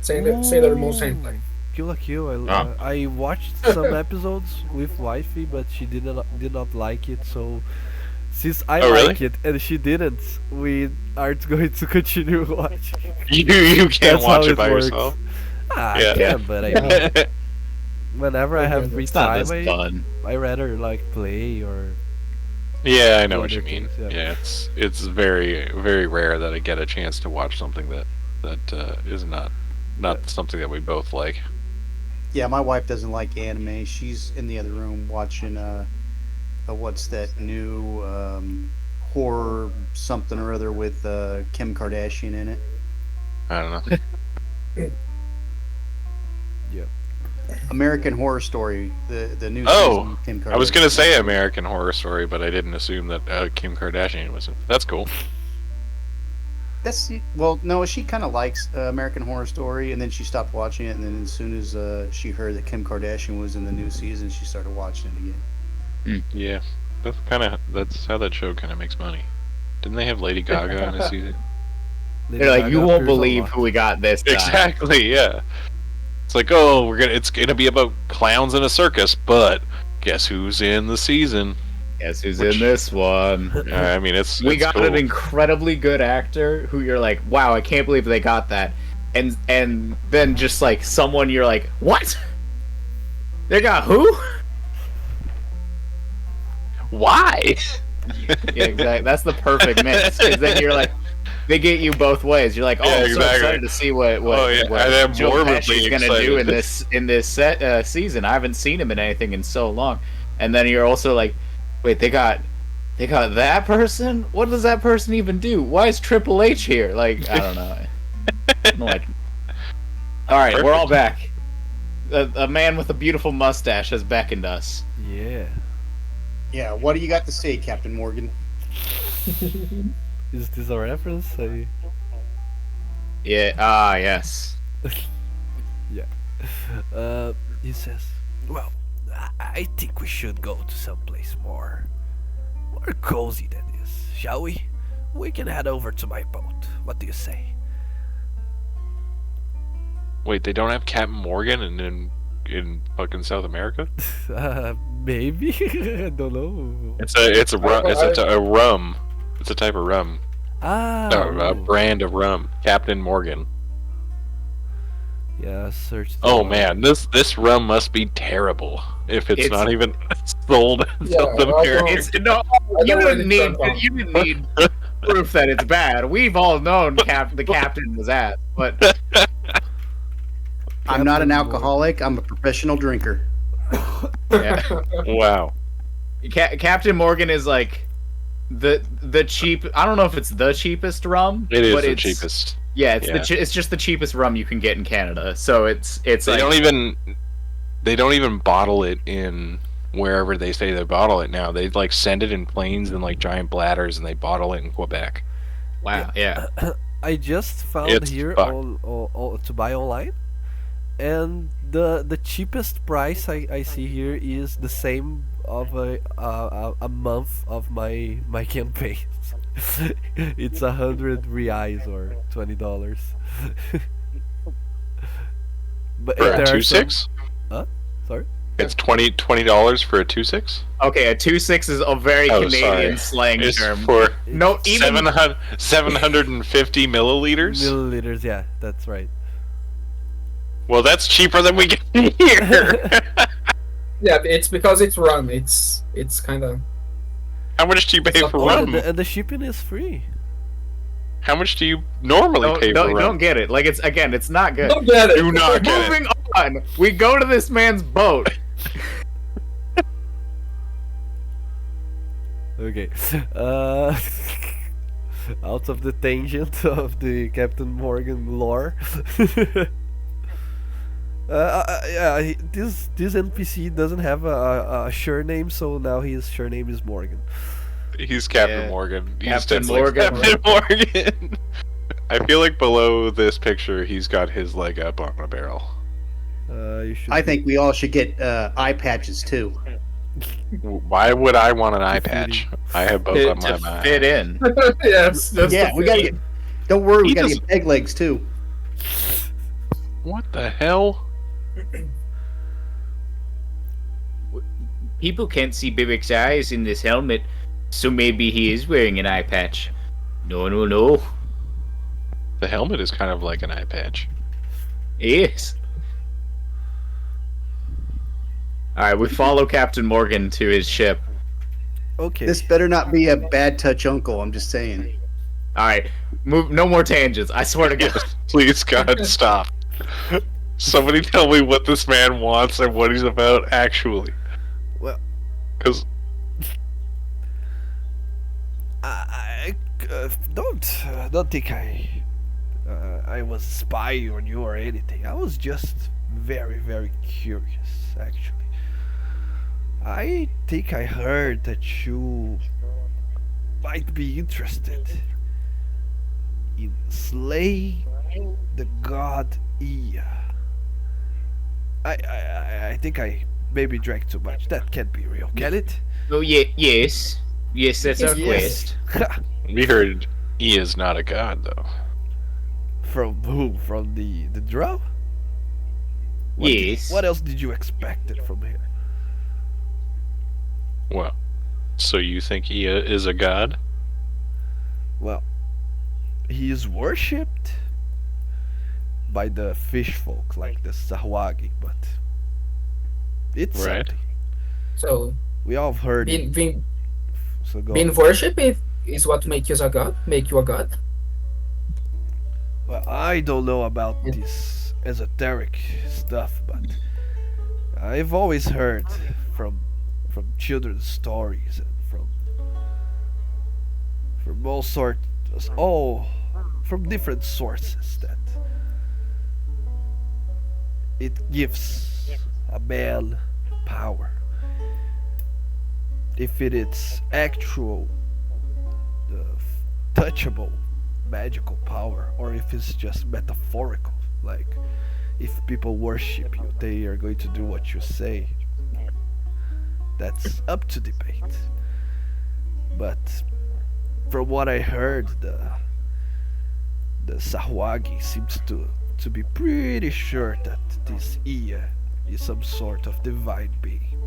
Sailor Moon Sentai. Kill la Kill. Ah. I watched some episodes with wifey, but she did not like it. So since I Oh, really? like it and she didn't, we aren't going to continue watching. You can't That's watch how it by works. yourself. Ah, Yeah. I can, but I mean, whenever I have free It's not time, this fun. I rather like play or. Yeah, I know what Other you mean. things, yeah. Yeah, it's very very rare that I get a chance to watch something that is not something that we both like. Yeah, my wife doesn't like anime. She's in the other room watching what's that new horror something or other with Kim Kardashian in it. I don't know. American Horror Story, the new Oh, season with Kim Kardashian. I was gonna say American Horror Story, but I didn't assume that Kim Kardashian was. That's cool. No, she kind of likes American Horror Story, and then she stopped watching it, and then as soon as she heard that Kim Kardashian was in the new season, she started watching it again. Yeah, that's how that show kind of makes money. Didn't they have Lady Gaga in a season? They're like, you won't believe who we got this time. Exactly. Yeah. It's like, oh, it's gonna be about clowns in a circus, but guess who's in the season? Guess who's in this one? I mean, We got cool. an incredibly good actor who you're like, wow, I can't believe they got that. And then just like someone you're like, what? They got who? Why? Yeah, exactly. That's the perfect mix. Because then you're like, they get you both ways. You're like, oh, Yeah, I'm so exactly. excited to see what Oh, yeah, and I'm Joe morbidly Pesci's gonna excited. do in this season. I haven't seen him in anything in so long. And then you're also like, wait, they got that person? What does that person even do? Why is Triple H here? Like, I don't know. I'm like, all right, we're all back. A man with a beautiful mustache has beckoned us. Yeah. Yeah, what do you got to say, Captain Morgan? Is this a reference? Yeah. Yes. He says, well, I think we should go to someplace more cozy than this, shall we? We can head over to my boat. What do you say? Wait, they don't have Captain Morgan in fucking South America? Maybe. I don't know. It's a rum. It's a type of rum. A brand of rum. Captain Morgan. Yeah, search. Oh man, this rum must be terrible if it's not even sold in Yeah, South America. It's no. You didn't need proof that it's bad. We've all known the captain was ass, but I'm not an alcoholic. I'm a professional drinker. yeah. Wow. Captain Morgan is like the cheap. I don't know if it's the cheapest rum. It is but the it's, cheapest. Yeah, it's just the cheapest rum you can get in Canada. So it's They like, don't even bottle it in wherever they say they bottle it now. They like send it in planes and like giant bladders, and they bottle it in Quebec. wow, yeah. I just found It's here fucked. on to buy online, and the cheapest price I see here is the same of a month of my campaign. It's 100 reais or $20. But For there a are 2.6? Huh? Sorry. It's $20 for a 2.6? Okay, a 2.6 is a very Oh, Canadian sorry. slang It's term. for No, even 750 milliliters. Milliliters, yeah, that's right. Well, that's cheaper than we get here. Yeah, it's because it's rum. It's kind of. How much do you pay for Oh, rum? and the shipping is free. How much do you normally pay for rum? don't get it. Like it's not good. Don't get it. Do not get it. Moving on. We go to this man's boat. Okay. Uh, out of the tangent of the Captain Morgan lore. Yeah, this NPC doesn't have a surname, so now his surname is Morgan. He's Captain Yeah. Morgan. He's Captain definitely Morgan. Captain Morgan. I feel like below this picture, he's got his leg up on a barrel. You should. I think we all should get eye patches too. Why would I want an eye Fitting. patch? I have both To, on my to mind. fit in. Yes, that's Yeah, the we gotta thing. get. Don't worry, we He gotta doesn't- get peg legs too. What the hell? People can't see Bibbick's eyes in this helmet, so maybe he is wearing an eye patch. No, no, no. The helmet is kind of like an eye patch. Yes. Alright, we follow Captain Morgan to his ship. Okay. This better not be a bad touch uncle. I'm just saying. Alright, move. No more tangents. I swear to God. Please, God, stop. Somebody tell me what this man wants and what he's about actually. Well, Because I don't think I was a spy on you or anything. I was just very, very curious, actually. I think I heard that you might be interested in slaying the god Ia. I think I maybe drank too much. That can't be real, can it? Oh, yeah, yes. Yes, that's our Yes. quest. we heard he is not a god, though. From who? From the drow? Yes. What else did you expect it from here? Well, so you think Ia is a god? Well, he is worshipped by the fish folk, like the Sahwagi, but it's Right. something. So We all have heard it. being So go. being worship is what make you a god. Make you a god. Well, I don't know about Yeah. this esoteric stuff, but I've always heard from children's stories and from from different sources that it gives a man power. If it is actual, touchable, magical power, or if it's just metaphorical, like if people worship you, they are going to do what you say. That's up to debate. But from what I heard, the Sahwagi seems to be pretty sure that this Ia is some sort of divine being.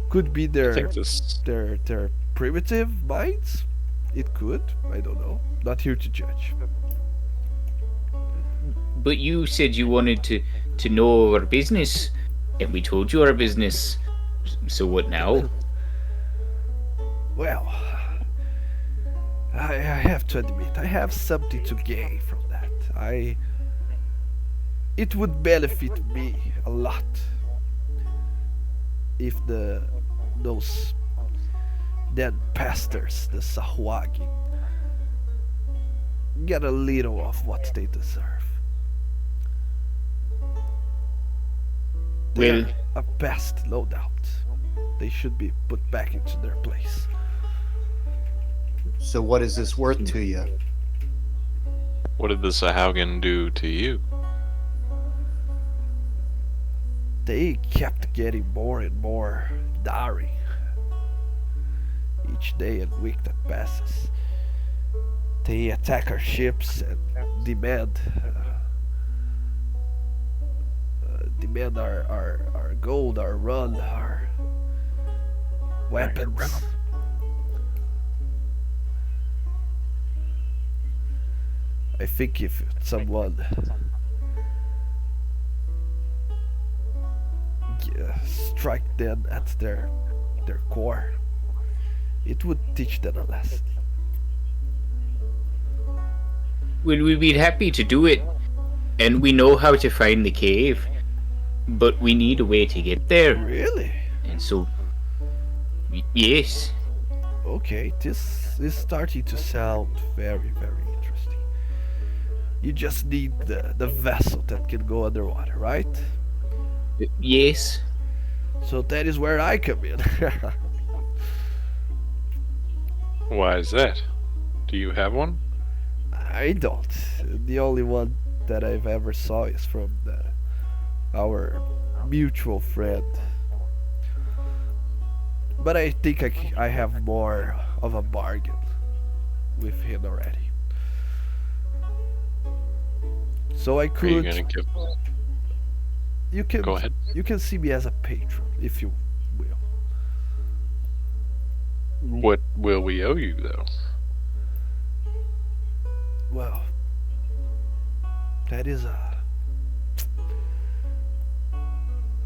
Could be I think this. their primitive minds. It could. I don't know. Not here to judge. But you said you wanted to know our business, and we told you our business. So what now? Well, I have to admit, I have something to gain from that. It would benefit me a lot if those then pastors, the Sahwagi, get a little of what they deserve. They're Well, a pest, no doubt. They should be put back into their place. So what is this worth to you? What did the Sahaugen do to you? They kept getting more and more daring each day and week that passes. They attack our ships and demand our gold, our run, our weapons. I think if someone strike them at their core, it would teach them a lesson. well, we'd be happy to do it, and we know how to find the cave, but we need a way to get there, Really? and so, Yes. Okay, this is starting to sound very, very interesting. You just need the vessel that can go underwater, right? Yes. So that is where I come in. Why is that? Do you have one? I don't. The only one that I've ever saw is from our mutual friend. But I think I have more of a bargain with him already. So I Are you could. gonna give? You can. Go ahead. You can see me as a patron if you will. What will we owe you, though? Well, that is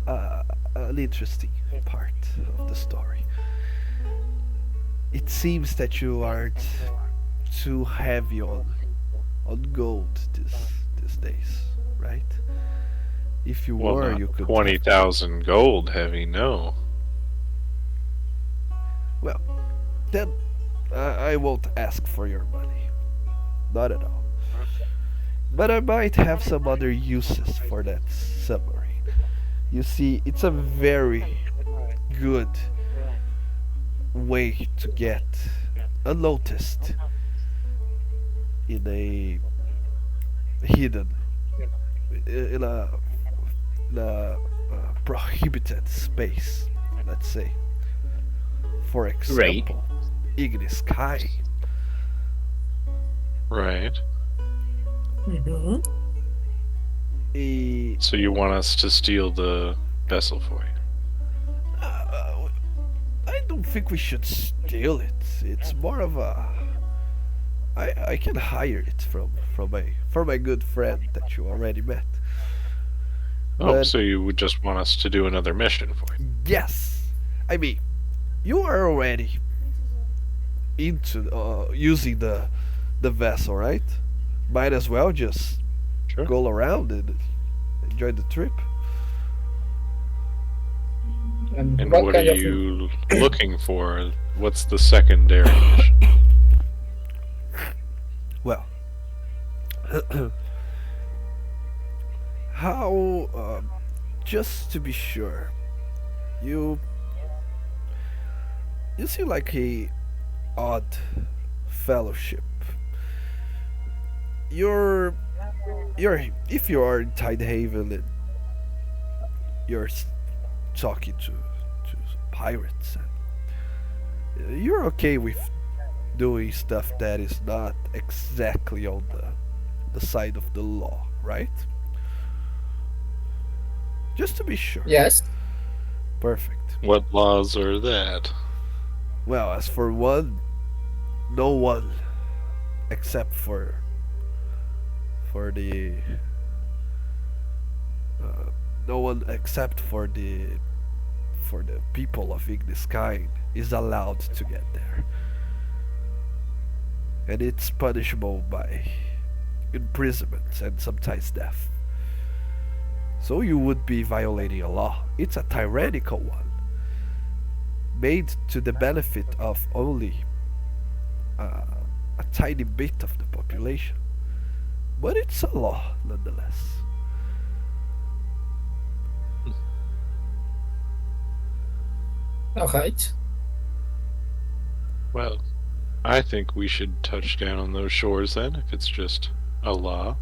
an interesting part of the story. It seems that you aren't too heavy on gold these days, right? If you Well, were, not you could. 20,000 gold heavy, no. Well, then I won't ask for your money. Not at all. But I might have some other uses for that submarine. You see, it's a very good way to get unnoticed in a hidden, in a, prohibited space, let's say. For example, Ignis Sky. Right. Mm-hmm. So you want us to steal the vessel for you? I don't think we should steal it. It's more of a. I can hire it from my good friend that you already met. Oh, But- so you would just want us to do another mission for you? Yes, I mean, you are already into using the vessel, right? Might as well just Sure. go around and enjoy the trip. And what what kind are of you looking for? What's the secondary mission? Well, how? Just to be sure, you seem like a odd fellowship. You're if you are in Tidehaven and you're talking to pirates, and you're okay with doing stuff that is not exactly on the side of the law, right? Just to be sure. Yes. Perfect. What laws are that? Well, as for one, no one except for the no one except for the people of Ignis kind is allowed to get there, and it's punishable by imprisonment and sometimes death. So you would be violating a law. It's a tyrannical one, made to the benefit of only a tiny bit of the population. But it's a law nonetheless. All right. Well, I think we should touch down on those shores then, if it's just a law.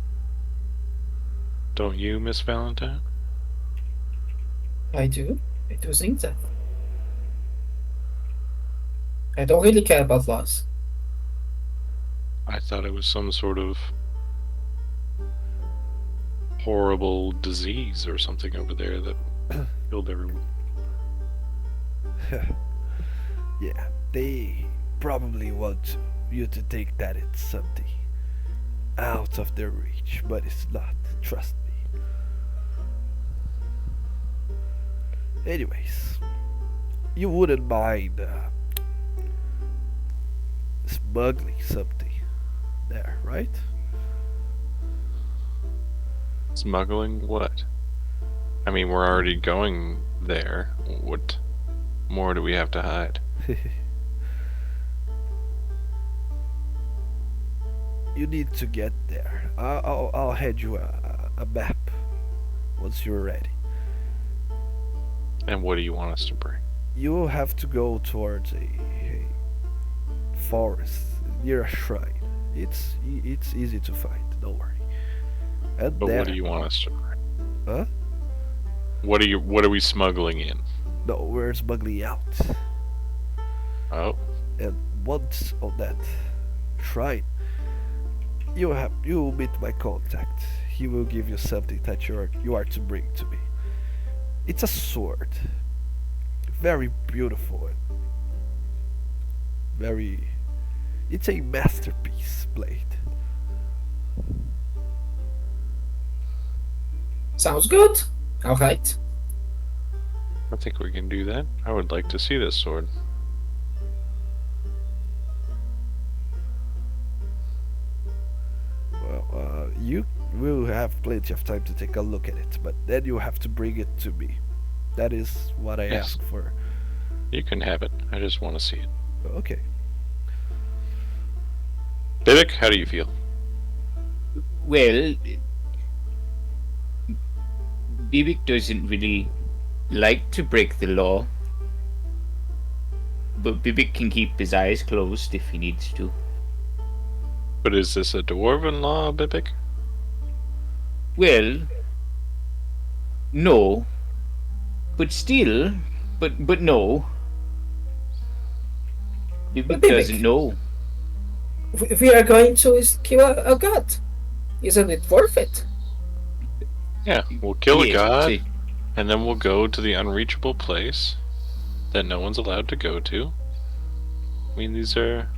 Don't you, Miss Valentine? I do. I do think that. I don't really care about laws. I thought it was some sort of horrible disease or something over there that killed everyone. Yeah, they probably want you to think that it's something out of their reach, but it's not. Trust me. Anyways, you wouldn't mind smuggling something there, right? Smuggling what? I mean, we're already going there. What more do we have to hide? You need to get there. I'll hand you a map once you're ready. And what do you want us to bring? You will have to go towards a forest near a shrine. It's easy to find. Don't worry. And But there, what do you want us to bring? Huh? What are we smuggling in? No, we're smuggling out. Oh, And once on that shrine, you will meet my contact. He will give you something that you are to bring to me. It's a sword, very beautiful, and very. It's a masterpiece blade. Sounds good. Alright. I think we can do that. I would like to see this sword. Well, you will have plenty of time to take a look at it, but then you have to bring it to me. That is what I Yes. ask for. You can have it. I just want to see it. Okay. Bibbick, how do you feel? Well, Bibbick doesn't really like to break the law, but Bibbick can keep his eyes closed if he needs to. But is this a dwarven law, Bibbick? Well, no, but still, but no. Bibbick Bibbick. doesn't know. We are going to kill a god. Isn't it worth it? Yeah, we'll kill a Yes, god, see. and then we'll go to the unreachable place that no one's allowed to go to. I mean, these are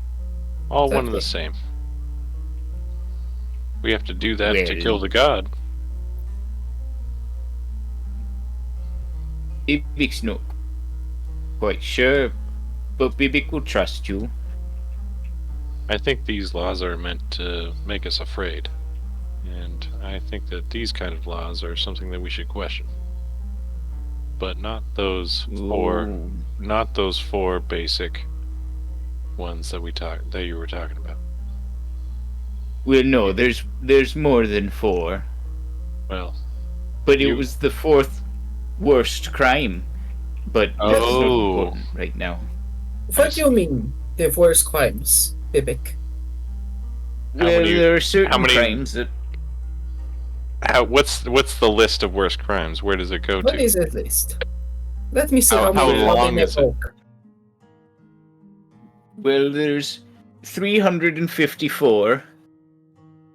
all one and the Exactly. same. We have to do that to Well- kill the god. Bibbick's not quite sure, but Bibbick will trust you. I think these laws are meant to make us afraid. And I think that these kind of laws are something that we should question. But not those Ooh. four basic ones that you were talking about. Well, no, there's more than 4, Well, but it You- was the 4th worst crime. But that's not Oh. important right now. What do you mean, the worst crimes, Bibbick? How Well, many- there are certain how many- crimes that what's the list of worst crimes? Where does it go What to? is this list? Let me see How how many long in is the it? book. well, there's 354,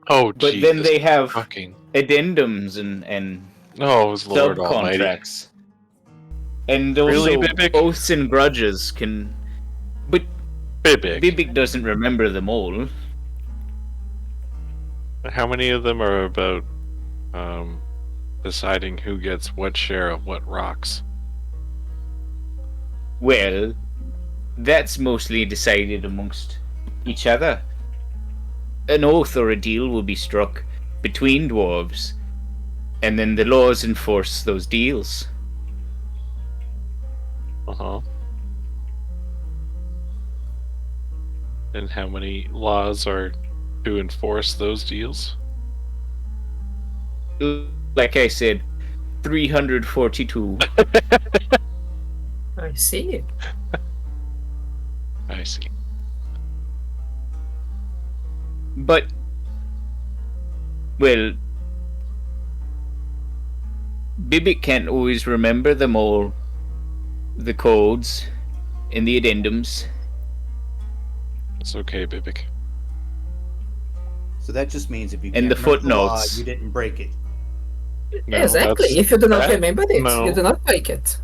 Oh, but Jesus then they have fucking. addendums and Oh, Lord Almighty. subcontracts. And also Really, Bibbick? oaths and grudges can. But Bibbick. Bibbick doesn't remember them all. How many of them are about deciding who gets what share of what rocks? Well, that's mostly decided amongst each other. An oath or a deal will be struck between dwarves, and then the laws enforce those deals. Uh-huh. And how many laws are to enforce those deals? Like I said, 342. I see. I see. But, well, Bibbick can't always remember them all. The codes and the addendums. It's okay, Bibbick. So that just means if you And can't the remember law, footnotes. you didn't break it. No, Exactly. that's- If you do not that- remember it, no. you do not break it.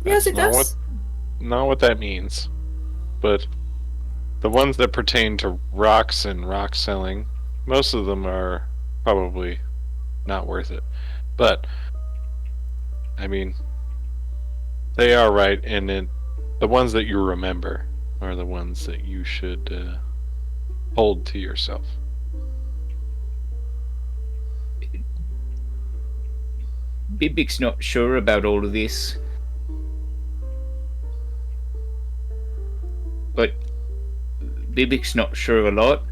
Yes, That's it not does. Not what that means. But the ones that pertain to rocks and rock selling, most of them are probably not worth it. But I mean, they are right, and then the ones that you remember are the ones that you should hold to yourself. Bibbick's not sure about all of this. But Bibbick's not sure a lot.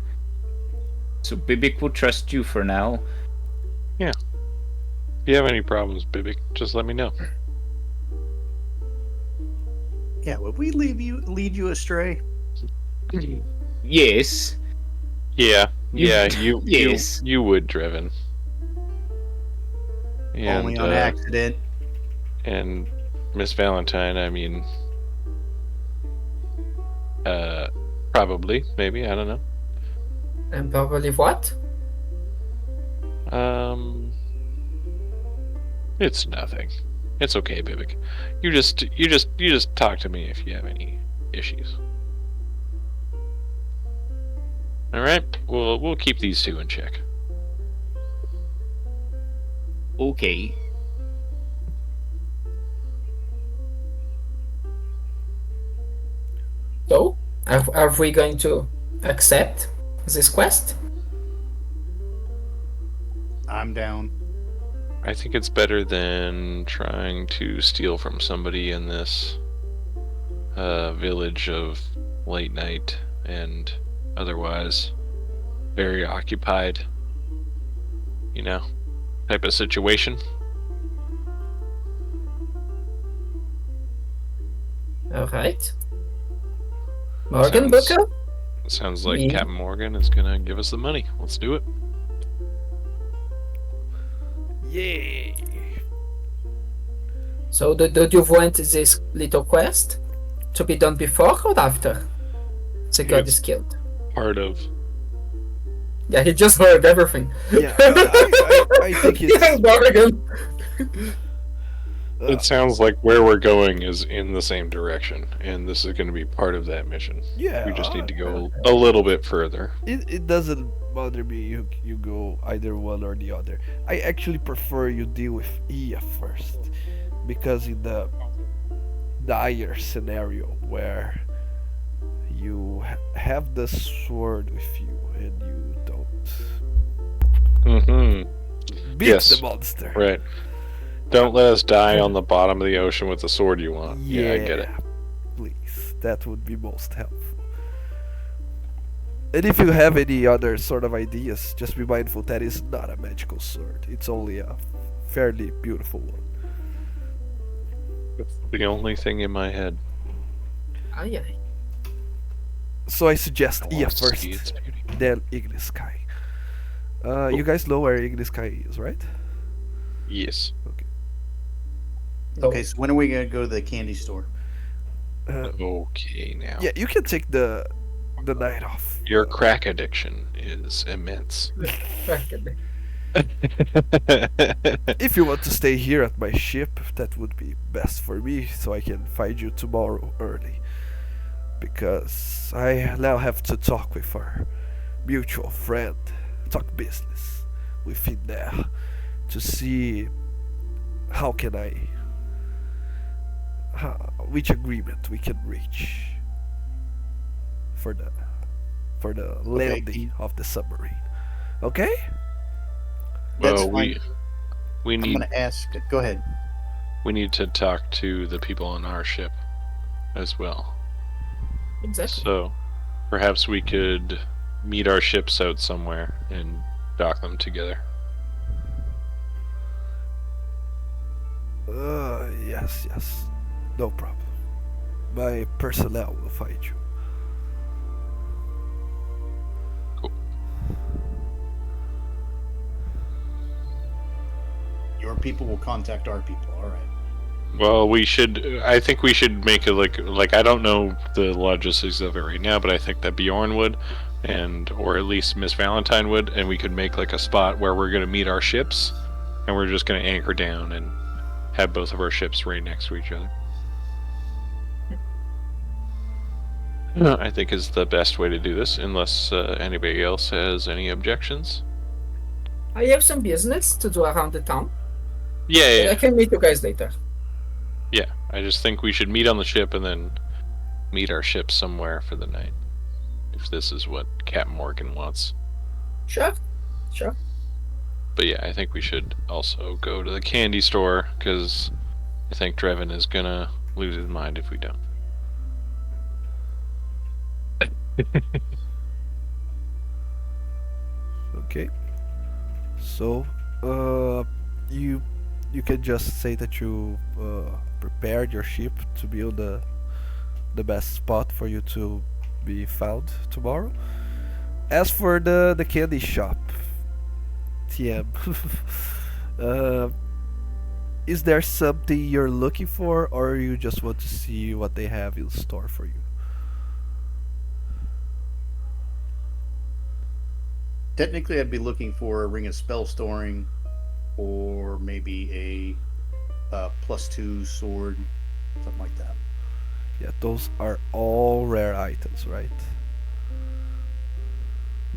So Bibbick will trust you for now. If you have any problems, Bibbick, just let me know. Yeah, would we lead you astray? Yes. Yeah, You- yes. you would, Drevon. Only on accident. And Miss Valentine, I mean, probably, maybe, I don't know. And probably what? It's nothing. It's okay, Bibbick. You just talk to me if you have any issues. All right, we'll keep these two in check. Okay. So, are we going to accept this quest? I'm down. I think it's better than trying to steal from somebody in this village of late night and otherwise very occupied, type of situation. Alright. Morgan Booker? Sounds like Yeah. Captain Morgan is gonna give us the money. Let's do it. Yay! So, do you want this little quest to be done before or after the god is killed? Part of. Yeah, he just heard everything. Yeah, I think it's. Yeah, Morgan! It sounds like where we're going is in the same direction, and this is going to be part of that mission. Yeah, We just need to go a little bit further. It doesn't bother me. You go either one or the other. I actually prefer you deal with Ia first, because in the dire scenario where you have the sword with you and you don't Mm-hmm. beat Yes. the monster. Right. Don't let us die on the bottom of the ocean with the sword you want. Yeah, I get it. Please, that would be most helpful. And if you have any other sort of ideas, just be mindful that it's not a magical sword. It's only a fairly beautiful one. It's the only thing in my head. Aye, aye. So I suggest I Ia want to first, see its beauty. then Ignis Sky. You guys know where Ignis Sky is, right? Yes. Okay, so when are we gonna go to the candy store? Okay, now. Yeah, you can take the night off. Your crack addiction is immense. If you want to stay here at my ship, that would be best for me, so I can find you tomorrow early. Because I now have to talk with our mutual friend, talk business with him there, to see which agreement we can reach for the landing of the submarine. Okay? That's Well, fine. we I'm need gonna ask. Go ahead. we need to talk to the people on our ship as well. Exactly. So perhaps we could meet our ships out somewhere and dock them together. Yes. No problem. My personnel will find you. Cool. Your people will contact our people. All right. Well, I think we should make it like I don't know the logistics of it right now, but I think that Bjorn would, or at least Miss Valentine would, and we could make like a spot where we're gonna meet our ships, and we're just gonna anchor down and have both of our ships right next to each other. I think is the best way to do this, unless anybody else has any objections. I have some business to do around the town. Yeah. I can meet you guys later. Yeah, I just think we should meet on the ship and then meet our ship somewhere for the night. If this is what Captain Morgan wants. Sure. But yeah, I think we should also go to the candy store, because I think Drevon is gonna lose his mind if we don't. Okay. So, you can just say that you prepared your ship to build the best spot for you to be found tomorrow. As for the candy shop, TM, uh, is there something you're looking for, or you just want to see what they have in store for you? Technically, I'd be looking for a ring of spell storing, or maybe a +2 sword, something like that. Yeah, those are all rare items, right?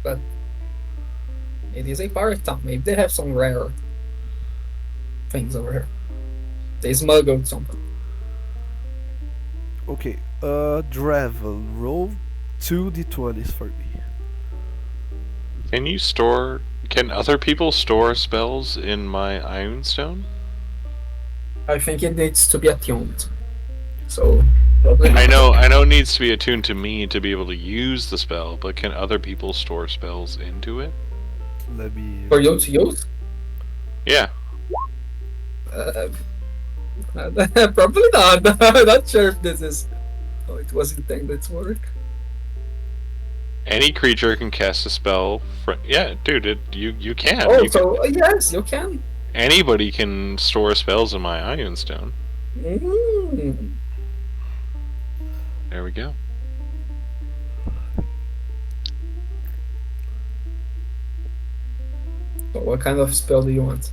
But it is a pirate town. Maybe they have some rare things over here. They smuggled something. Okay, Drevon, roll 2d20s for me. Can you store? Can other people store spells in my Iron Stone? I think it needs to be attuned. So probably I know it needs to be attuned to me to be able to use the spell, but can other people store spells into it? Let me. for you to use. Yeah. Uh, probably not. I'm not sure if this is how it was intended to work. Any creature can cast a spell. Yeah, dude, you can. Oh, You so yes, you can. can. Anybody can store spells in my Iron Stone. Mm. There we go. So what kind of spell do you want?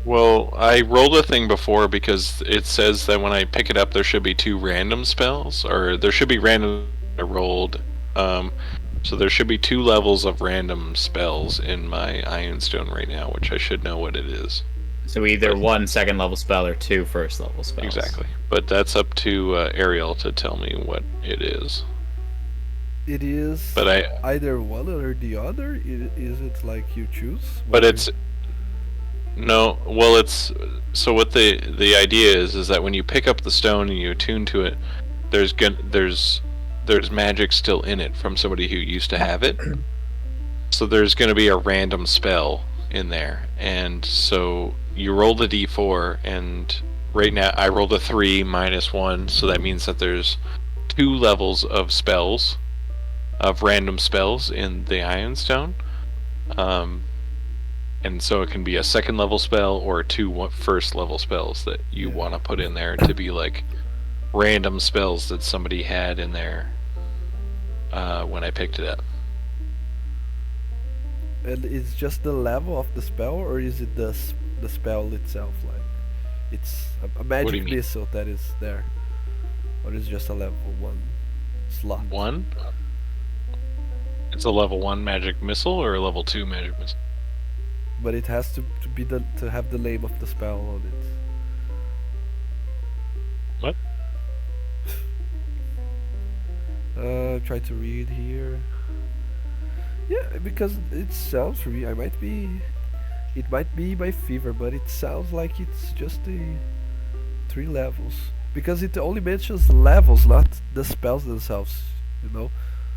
Well, I rolled a thing before because it says that when I pick it up, there should be 2 random spells, or there should be random. I rolled, so there should be 2 levels of random spells in my Ironstone right now, which I should know what it is. So either 1 second level spell or 2 first level spells. Exactly, but that's up to Ariel to tell me what it is. It is But either one or the other. Is it like you choose? But it's no. Well, it's so what the idea is that when you pick up the stone and you attune to it, there's magic still in it from somebody who used to have it. So there's going to be a random spell in there, and so you roll the d4, and right now I rolled a 3 minus 1, so that means that there's 2 levels of spells, of random spells in the Ironstone. And so it can be a second level spell or 2 first level spells that you want to put in there to be like random spells that somebody had in there when I picked it up. And it's just the level of the spell, or is it the spell itself? Like, it's a What do you magic mean? missile that is there, or is it just a level 1 slot? 1? It's a level 1 magic missile or a level 2 magic missile? But it has to be to have the name of the spell on it. What? Try to read here. Yeah, because it sounds for me. It might be my fever, but it sounds like it's just the 3 levels, because it only mentions levels, not the spells themselves. You know.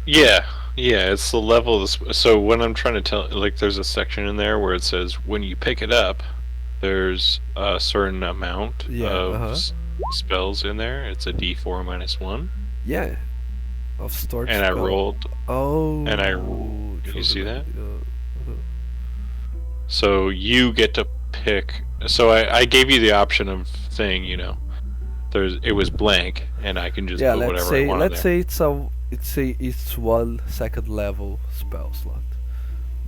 Yeah, it's the level of so when I'm trying to tell, like, there's a section in there where it says when you pick it up, there's a certain amount of spells in there. It's a d4 minus 1. Yeah. Of stored And spell. I rolled. Oh. And I Can you see that? So you get to pick. So I gave you the option of thing. It was blank, and I can just put whatever I want. Let's say it's 1 second level spell slot.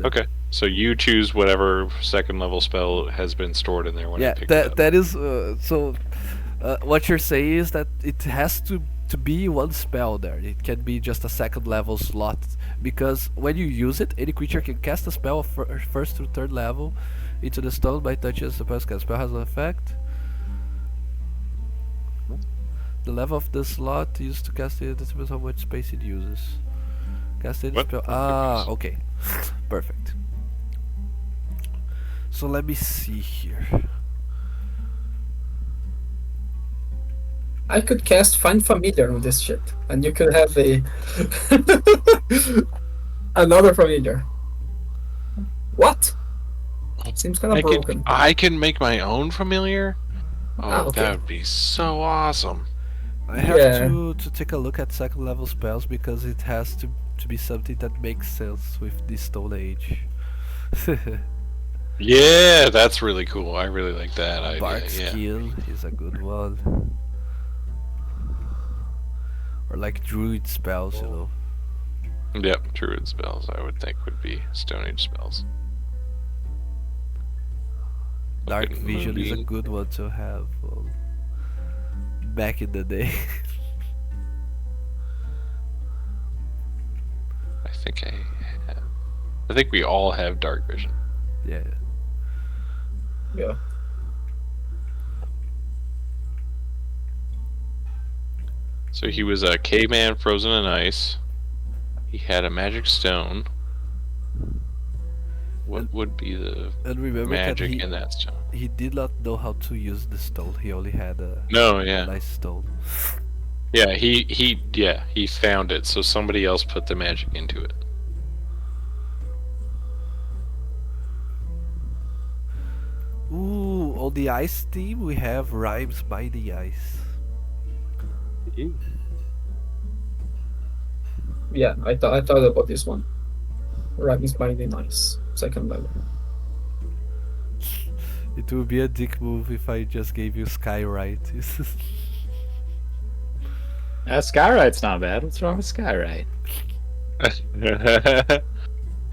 Okay. So you choose whatever second level spell has been stored in there when I pick it up. that is so. What you're saying is that it has to be 1 spell there. It can be just a second level slot, because when you use it, any creature can cast a spell of first to third level into the stone by touching the spell. Spell has an effect. The level of the slot used to cast it determines how much space it uses. Casted What? spell. Okay. Perfect. So let me see here. I could cast Find Familiar on this shit, and you could have a another familiar. What? Seems kind of broken. I can make my own familiar. Oh, Okay. that would be so awesome. I have Yeah. to take a look at second level spells because it has to be something that makes sense with the Stone Age. Yeah, that's really cool. I really like that idea. Bark Yeah. Skin is a good one. Or like Druid spells, you know. Yep, druid spells I would think would be Stone Age spells. Dark Fucking Vision is a movie. good one to have back in the day. I think we all have dark vision. Yeah. Yeah. So he was a caveman frozen in ice. He had a magic stone. What would be the And remember magic that in that stone? he did not know how to use the stone. He only had a No, yeah. nice stone. Yeah, he found it, so somebody else put the magic into it. Ooh, on the ice team we have Rhymes by the Ice. Yeah, I thought about this one. Rabbit's Binding Nice, second level. It would be a dick move if I just gave you Skywrite. Skyrite's not bad. What's wrong with Skyrite?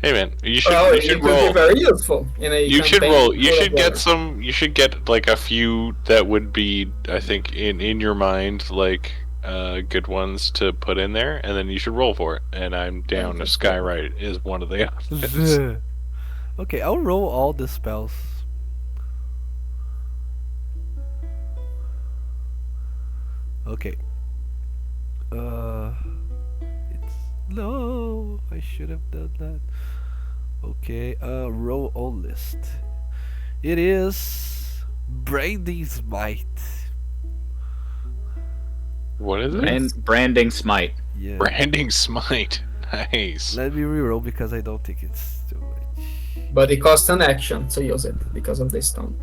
Hey man, you should Oh, you it should could roll. be very useful in a You should campaign roll. You full of should get water. some. You should get like a few that would be, I think, in your mind, like good ones to put in there, and then you should roll for it. And I'm down if Skywrite is one of the options. Okay, I'll roll all the spells. Okay. It's no. I should have done that. Okay. Roll on list. It is Branding Smite. What is it? Branding Smite. Yeah. Branding Smite. Nice. Let me reroll because I don't think it's too much. But it costs an action to use it because of this stone.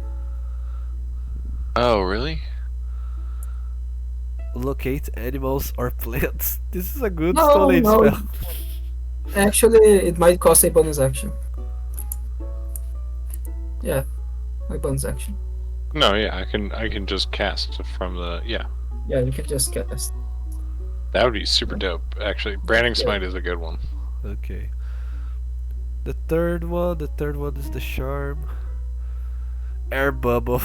Oh, really? Locate animals or plants. This is a good No, Stone Age no. spell. Actually, it might cost a bonus action. Yeah, a bonus action. No, yeah, I can just cast from the yeah. Yeah, you can just cast. That would be super dope. Actually, Branding Smite is a good one. Okay. The third one is the charm. Air bubble.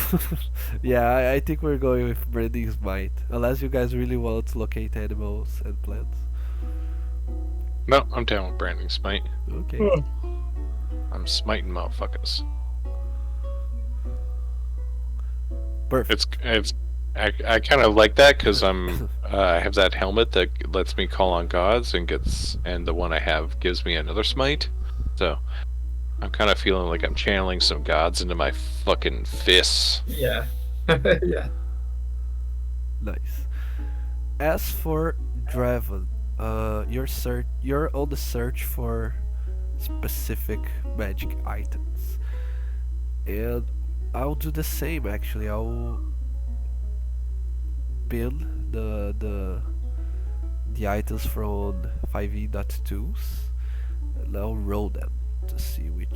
Yeah, I think we're going with Branding Smite. Unless you guys really want to locate animals and plants. No, I'm down with Branding Smite. Okay. I'm smiting motherfuckers. Perfect. I kind of like that because I have that helmet that lets me call on gods and the one I have gives me another smite. So I'm kind of feeling like I'm channeling some gods into my fucking fists. Yeah. Yeah. Nice. As for Drevon, you're on the search for specific magic items. And I'll do the same actually. I'll pin the items from 5e.2s and I'll roll them to see which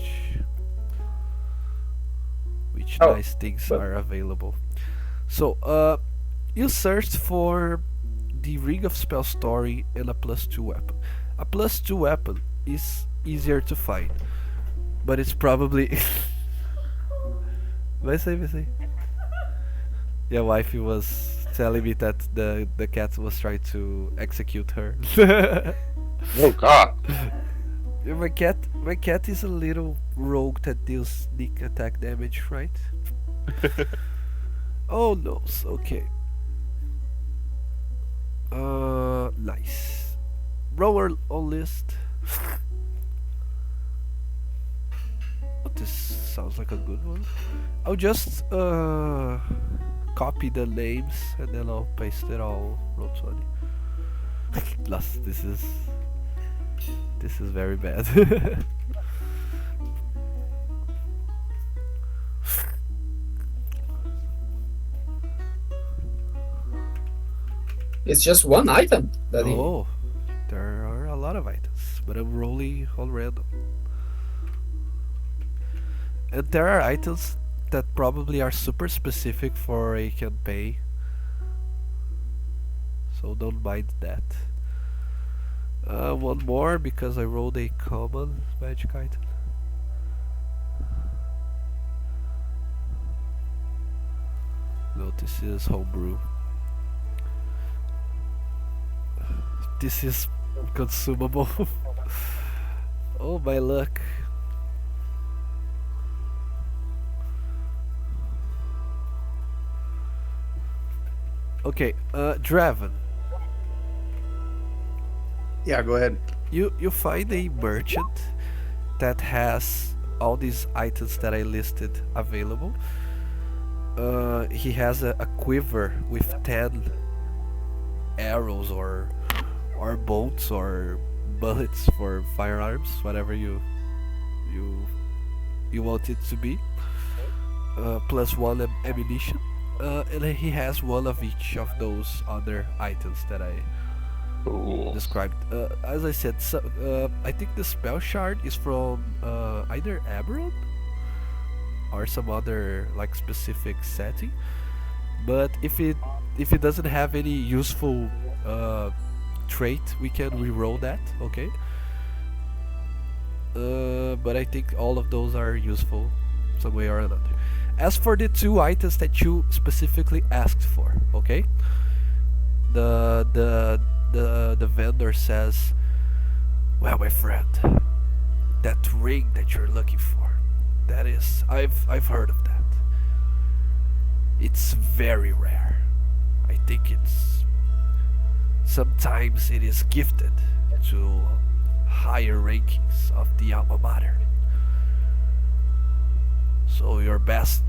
nice things are available. So you searched for the Ring of Spell Story and a +2 weapon. A +2 weapon is easier to find, but it's probably vai say. Yeah, wifey was telling me that the cat was trying to execute her. Oh god. Yeah, my cat is a little rogue that deals sneak attack damage, right? Oh no, okay. Nice. Roller on list. Oh, this sounds like a good one. I'll just copy the names and then I'll paste it all roll 20. Lost. This is very bad. It's just one item that he. Oh, there are a lot of items, but I'm rolling on random. And there are items that probably are super specific for a campaign, so don't mind that. One more because I rolled a common magic item. No, this is homebrew. This is consumable. Oh, my luck. Okay, Drevon. Yeah, go ahead. You find a merchant that has all these items that I listed available. He has a quiver with 10 arrows or bolts or bullets for firearms, whatever you want it to be. Plus 1 ammunition. And he has one of each of those other items that I Ooh. described. As I said, I think the spell shard is from either Aberon or some other like specific setting. But if it doesn't have any useful trait, we can reroll that. Okay. But I think all of those are useful some way or another. As for the 2 items that you specifically asked for, okay? The vendor says, "Well, my friend, that ring that you're looking for, that is, I've heard of that. It's very rare. I think sometimes it is gifted to higher rankings of the alma mater. So your best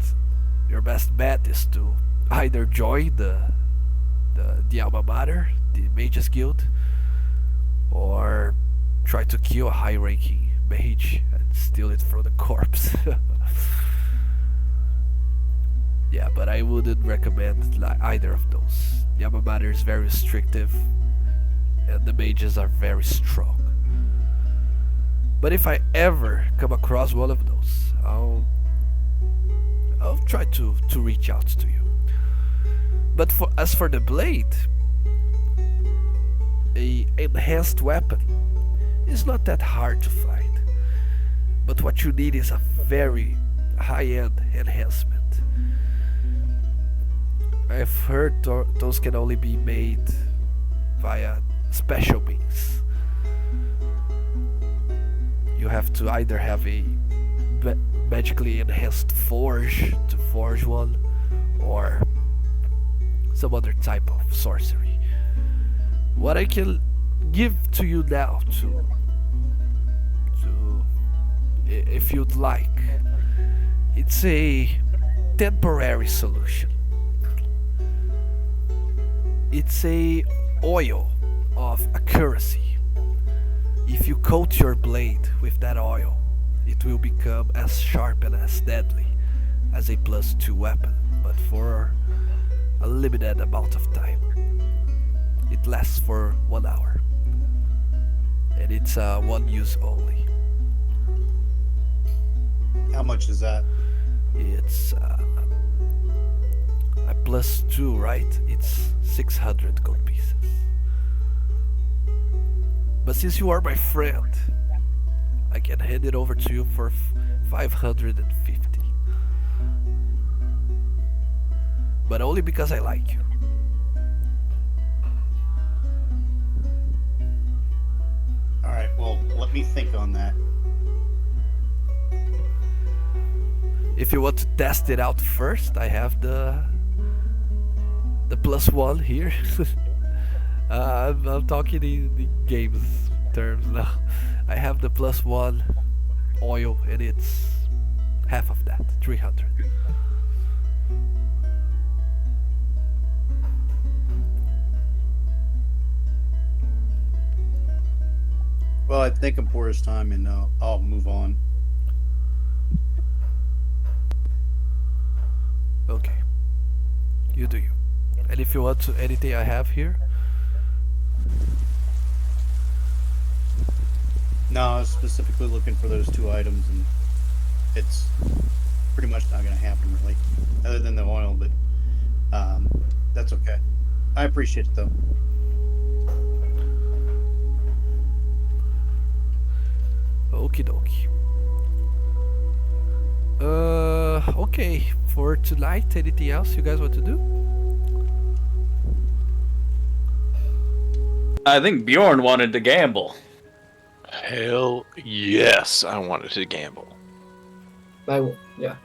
bet is to either join the alma mater, the mages guild, or try to kill a high-ranking mage and steal it from the corpse." Yeah, but I wouldn't recommend either of those. The alma mater is very restrictive, and the mages are very strong. But if I ever come across one of those, I'll try to reach out to you. But as for the blade, a enhanced weapon is not that hard to find. But what you need is a very high-end enhancement. I've heard those can only be made via special means. You have to either have a magically enhanced forge to forge one, or some other type of sorcery. What I can give to you now, if you'd like, it's a temporary solution. It's a oil of accuracy. If you coat your blade with that oil, it will become as sharp and as deadly as a +2 weapon, but for a limited amount of time. It lasts for 1 hour, and it's one use only. How much is that? It's a +2, right? It's 600 gold pieces. But since you are my friend, I can hand it over to you for 550. But only because I like you. Alright, well, let me think on that. If you want to test it out first, I have the +1 here. I'm talking in the games terms now. I have the +1 oil, and it's half of that, 300. Well, I thank him for his time, and I'll move on. Okay. You do you. And if you want to anything I have here, No, I was specifically looking for those 2 items, and it's pretty much not going to happen, really, other than the oil, but that's okay. I appreciate it, though. okie dokie. Okay. For tonight, anything else you guys want to do? I think Bjorn wanted to gamble. Hell yes, I wanted to gamble. Yeah.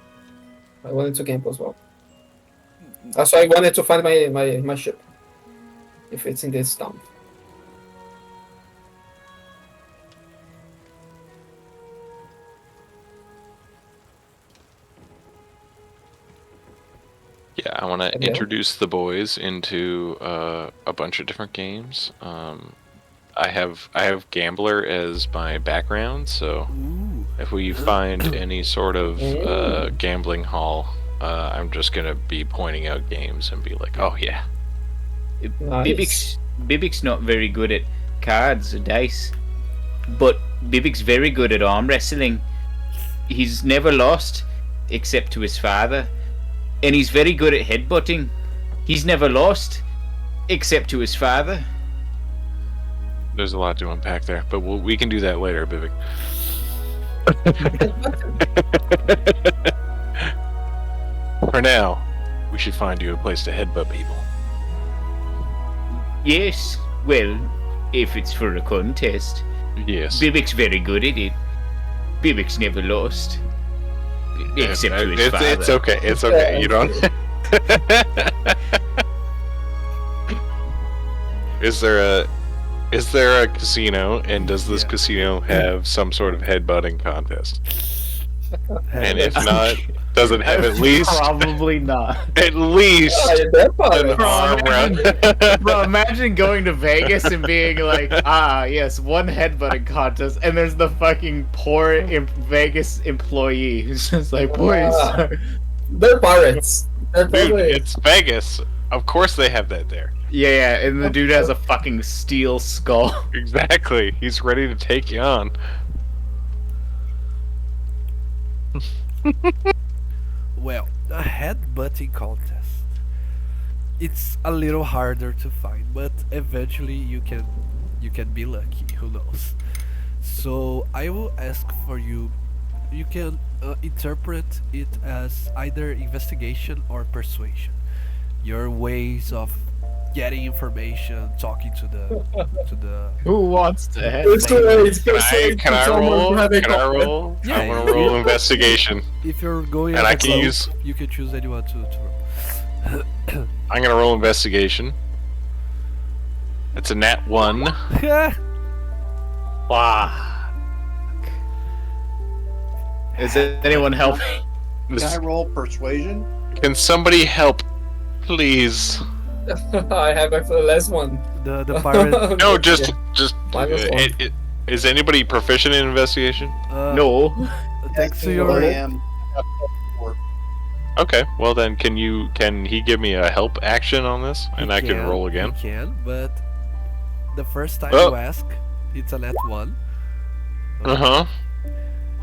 I wanted to gamble as well. Also, I wanted to find my ship. If it's in this town. Yeah, I want to Okay. introduce the boys into a bunch of different games. I have Gambler as my background, so Ooh. if we find any sort of gambling hall, I'm just gonna be pointing out games and be like, oh yeah. Nice. Bibbick's not very good at cards or dice, but Bibbick's very good at arm wrestling. He's never lost, except to his father, and he's very good at headbutting. He's never lost, except to his father. There's a lot to unpack there, but we can do that later, Bibbick. For now, we should find you a place to headbutt people. Yes, well, if it's for a contest. Yes. Bibbick's very good at it. Bibbick's never lost. Except to his father. It's okay. It's okay. You don't. Is there a casino, and does this casino have some sort of headbutting contest? And if not, does it have at least Probably not. at least an arm round? Bro, imagine going to Vegas and being like, yes, one headbutting contest, and there's the fucking poor Vegas employee who's just like, boys. They're pirates. They're Dude, probably it's Vegas. Of course they have that there. Yeah, and the dude has a fucking steel skull. Exactly. He's ready to take you on. Well, a headbutting contest. It's a little harder to find, but eventually you can be lucky. Who knows? So I will ask for you. You can interpret it as either investigation or persuasion. Your ways of getting information, talking to the. Who wants to Can I roll? Yeah, I'm gonna roll investigation. If you're going, And as I a can clone, use- You can choose anyone to roll. I'm gonna roll investigation. It's a nat 1. Is anyone helping? Can I roll persuasion? Can somebody help, please? I have actually the last one. The pirate. No, just. Minus one. Is anybody proficient in investigation? No. Thanks to I your. am. Okay, well then, can he give me a help action on this, and I can roll again? You can, but the first time Oh. you ask, it's a net 1. Uh huh.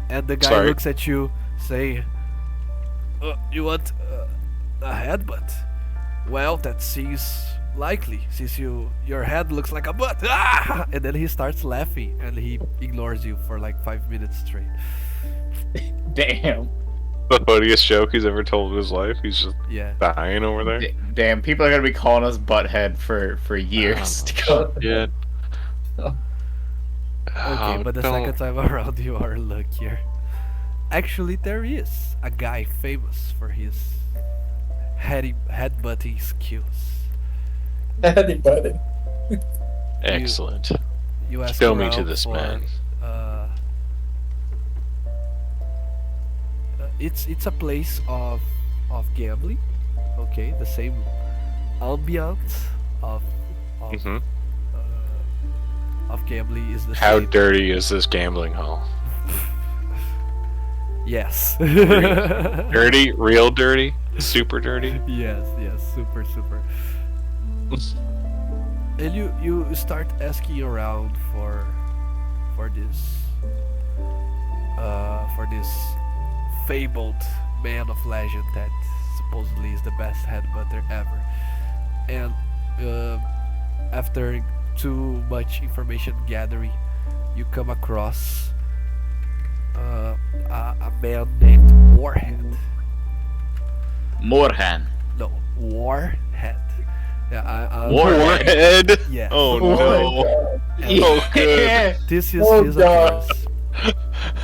And the guy Sorry. looks at you, saying, "You want a headbutt? Well, that seems likely, since your head looks like a butt." Ah! And then he starts laughing, and he ignores you for like 5 minutes straight. Damn. The funniest joke he's ever told in his life. He's just Yeah. dying over there. Damn, people are gonna be calling us butthead for years to come. Yeah. Okay, but the second time around, you are luckier. Actually, there is a guy famous for his headbutting skills. Anybody. Excellent. You ask Show me around to this for, man. It's a place of gambling. Okay, the same ambiance of Mhm. of gambling is the How same. dirty is this gambling hall? Yes. Dirty? Real dirty? Super dirty? Yes, super. And you start asking around for this fabled man of legend that supposedly is the best headbutter ever. And after too much information gathering, you come across a man named Warhead. Morhan. No, Warhead. Yeah, Warhead? Yeah. Oh no. Oh good. This is Oh, his God.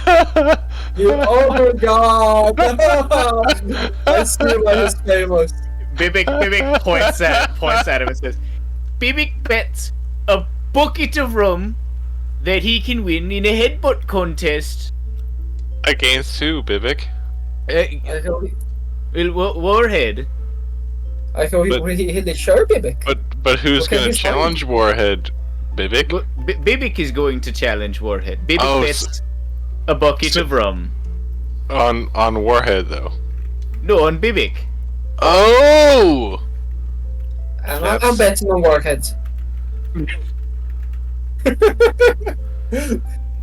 appearance. Oh my god! I see why he's famous. Bibbick points at him and says, Bibbick bets a bucket of rum that he can win in a headbutt contest. Against who, Bibbick? Warhead. I thought But- he hit the sure, Bibbick. But who's Okay, gonna he's fine. challenge Warhead? Bibbick? Bibbick is going to challenge Warhead. Bibbick Oh, bets a bucket of rum. On Warhead though. No, on Bibbick. Oh! I'm That's- betting on Warhead.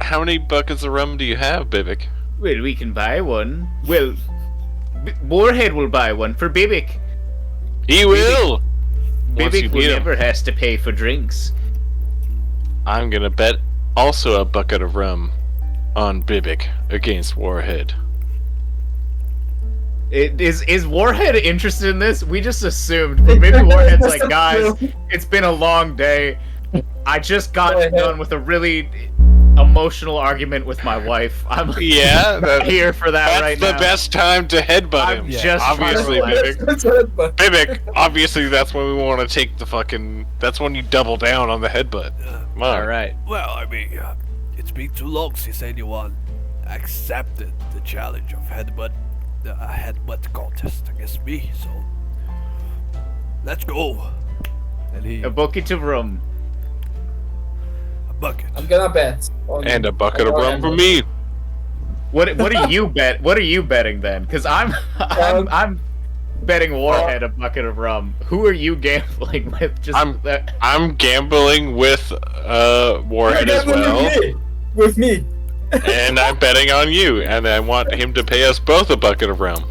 How many buckets of rum do you have, Bibbick? Well, we can buy one. Well, Warhead will buy one for Bibbick. He will! Once you Bibbick will beat him. never has to pay for drinks. I'm gonna bet also a bucket of rum on Bibbick against Warhead. Is Warhead interested in this? We just assumed, but maybe Warhead's like, guys, it's been a long day. I just got done with a really emotional argument with my wife. I'm Yeah, here for that that's right the now. best time to headbutt I'm him. just obviously, trying to Bibbick. Bibbick, obviously that's when we want to take the fucking... That's when you double down on the headbutt. Come on. All right. Well, I mean, it's been too long since anyone accepted the challenge of headbutt contest against me. So let's go. And he A bucket of rum. a bucket. I'm gonna bet. On, And a bucket of on rum for Warhead. me. What do you bet? What are you betting then? Because I'm betting Warhead a bucket of rum. Who are you gambling with? Just I'm gambling with Warhead as well. With me. And I'm betting on you, and I want him to pay us both a bucket of rum.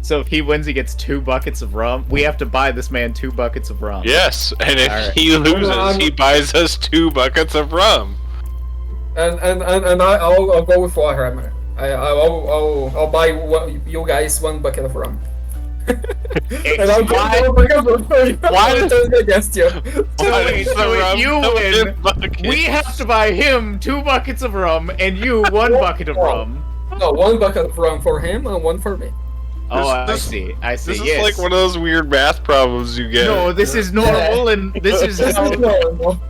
So if he wins, he gets 2 buckets of rum. We have to buy this man 2 buckets of rum. Yes, and if Alright. he loses, he buys us 2 buckets of rum. And I'll go with Warhammer. I'll buy you guys 1 bucket of rum. And I'll get 1 bucket of rum for you. Why I'll does- turn against you. Why wait, does so the if rum you come win, in buckets? We have to buy him 2 buckets of rum and you 1 bucket of rum. No, 1 bucket of rum for him and 1 for me. Oh, I This- see. I see. This is Yes. like one of those weird math problems you get. No, this is normal, and this is This how. is normal.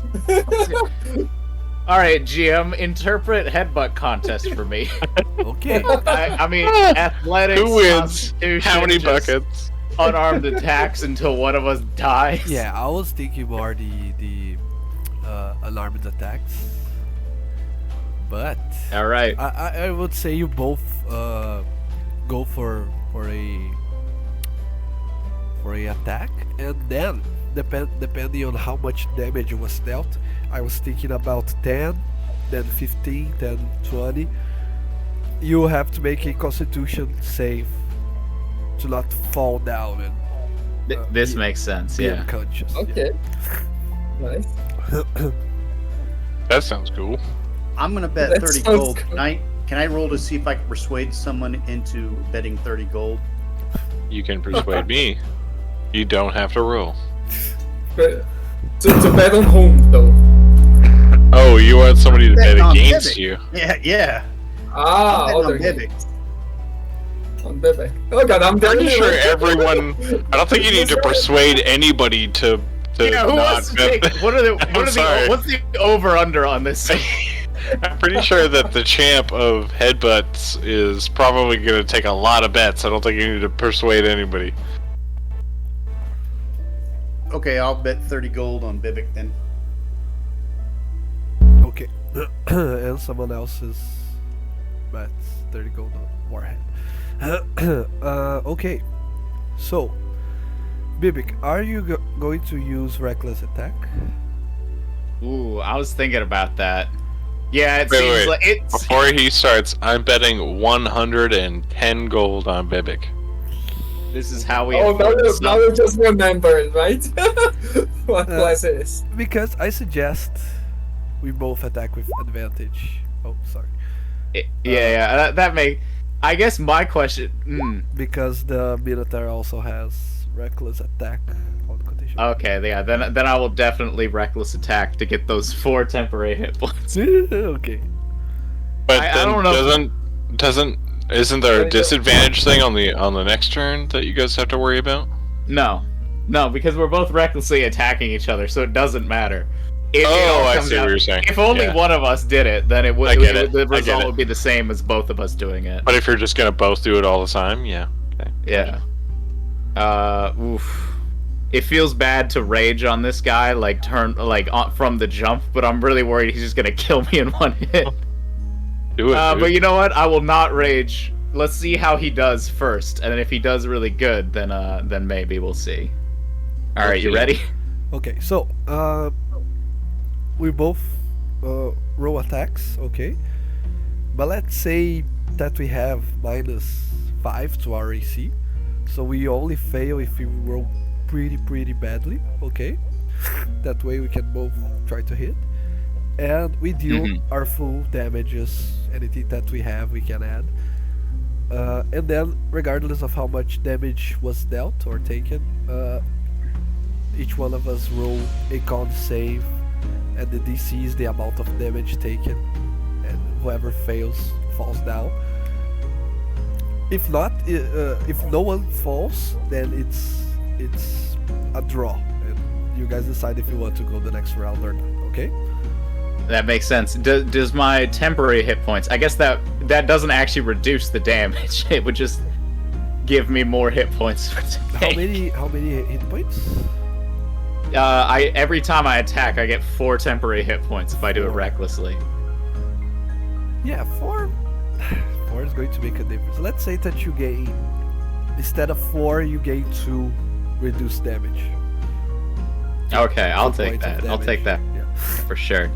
All right, GM, interpret headbutt contest for me. Okay. I mean, athletics. Who wins? Constitution, How many just buckets? Unarmed attacks until one of us dies. Yeah, I was thinking more the alarmed attacks, but All right. I would say you both go for a attack, and then depending on how much damage was dealt, I was thinking about 10, then 15, then 20. You have to make a Constitution save to not fall down and This be- makes sense. be Yeah. unconscious. Okay. Nice. That sounds cool. I'm gonna bet That 30 sounds gold. good. Can I roll to see if I can persuade someone into betting 30 gold? You can persuade me. You don't have to roll. But, to bet on whom though? Oh, you want somebody to bet Bet on against Bibbick. you? Yeah. Ah, I'm other betting on game. Bibbick. On Bibbick. Oh god, I'm Pretty dead. sure everyone. I don't think you need to persuade anybody to Yeah. Who not wants to bet. take? What are the? What are sorry. the? What's the over under on this? I'm pretty sure that the champ of headbutts is probably going to take a lot of bets. I don't think you need to persuade anybody. Okay, I'll bet 30 gold on Bibbick then. and someone else's that's 30 gold on warhead. Okay, so Bibbick, are you going to use reckless attack? Ooh, I was thinking about that. Yeah, it Wait, seems wait. like it's. Before he starts, I'm betting 110 gold on Bibbick. This is how we. Oh, afford now stuff. you just remembered, right? What class it is? Because I suggest we both attack with advantage. Oh, sorry. Yeah, that make. I guess my question. Because the Minotaur also has reckless attack on condition. Okay, yeah, then I will definitely reckless attack to get those 4 temporary hit points. Okay. But I then don't know. isn't there a disadvantage thing on the next turn that you guys have to worry about? No, because we're both recklessly attacking each other, so it doesn't matter. It all I comes see what down- you're saying. If only Yeah. one of us did it, then it would. I get it. The I get result it. would be the same as both of us doing it. But if you're just gonna both do it all the time, yeah. Okay. Yeah. Oof. It feels bad to rage on this guy, like from the jump, but I'm really worried he's just gonna kill me in one hit. Do it. But dude. you know what? I will not rage. Let's see how he does first, and then if he does really good, then maybe we'll see. All right, you Okay. ready? Okay, so we both roll attacks, okay? But let's say that we have -5 to our AC, so we only fail if we roll pretty badly, okay? That way we can both try to hit, and we deal our full damages. Anything that we have, we can add. And then, regardless of how much damage was dealt or taken, each one of us roll a con save, and the DC is the amount of damage taken, and whoever fails falls down. If not, if no one falls, then it's a draw, and you guys decide if you want to go the next round or not. Okay? That makes sense. Does my temporary hit points? I guess that doesn't actually reduce the damage. It would just give me more hit points for today. How many hit points? Every time I attack, I get 4 temporary hit points if I do it 4. recklessly. Yeah, 4. 4 is going to make a difference. Let's say that you gain, instead of 4, you gain 2 reduced damage. Okay, I'll 2 take points of that. I'll take that Yeah. for sure.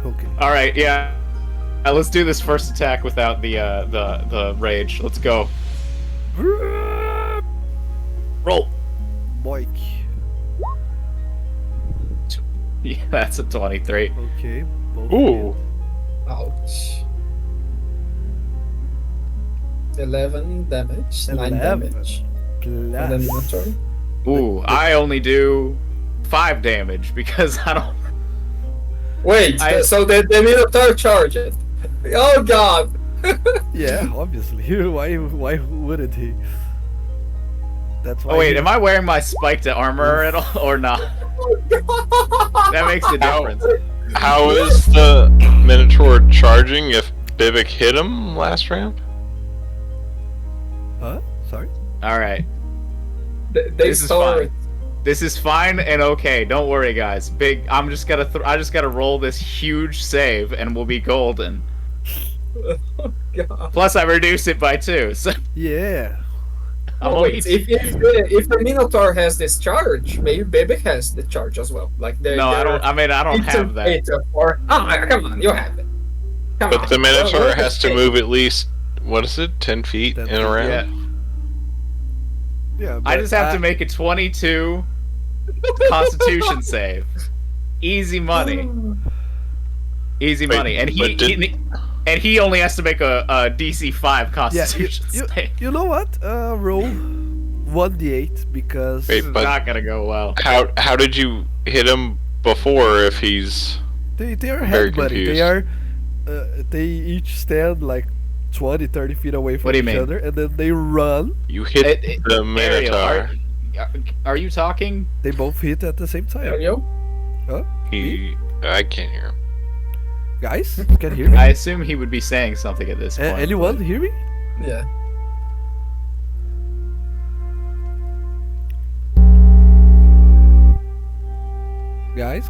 Okay. All right, yeah. Let's do this first attack without the rage. Let's go. Roll. Boink. Yeah, that's a 23. Okay. both Ooh. hit. Ouch. 11 damage, 9 11. damage. And then Plus. Minotaur. Ooh, I only do 5 damage because I don't. Wait, so the Minotaur charged it. Oh god! Yeah, obviously. Why wouldn't he? That's why. Oh wait, he- am I wearing my spiked armor at all or not? That makes a difference. How is the Minotaur charging if Bibbick hit him last round? Huh? Sorry. All right, They This is store fine. it. this is fine and okay. Don't worry, guys. I just gotta roll this huge save and we'll be golden. God. Plus, I reduce it by 2. So Yeah. I'm Oh, only wait, if the Minotaur has this charge, maybe Bibbick has the charge as well. Like no, I don't. I mean, I don't have that. Come on, you have it. Come But on. the Minotaur Well, has to move at least, what is it, 10 feet 10 in a feet, round? Yeah. Yeah. I but just have to make a 22 Constitution save. Easy money. Easy Wait, money. And but he only has to make a DC 5 Yeah. Constitution save. You know what? Roll 1d8 because. Wait, This is but- not gonna go well. How did you hit him before if he's... They are Very headbutting. They confused. are. They each stand like 20, 30 feet away from What do you each mean? other, and then they run. You hit the Ariel, Minotaur. are you talking? They both hit at the same time. Ariel? I can't hear him. Guys, you can hear me? I assume he would be saying something at this point. Anyone hear me? Yeah. Guys.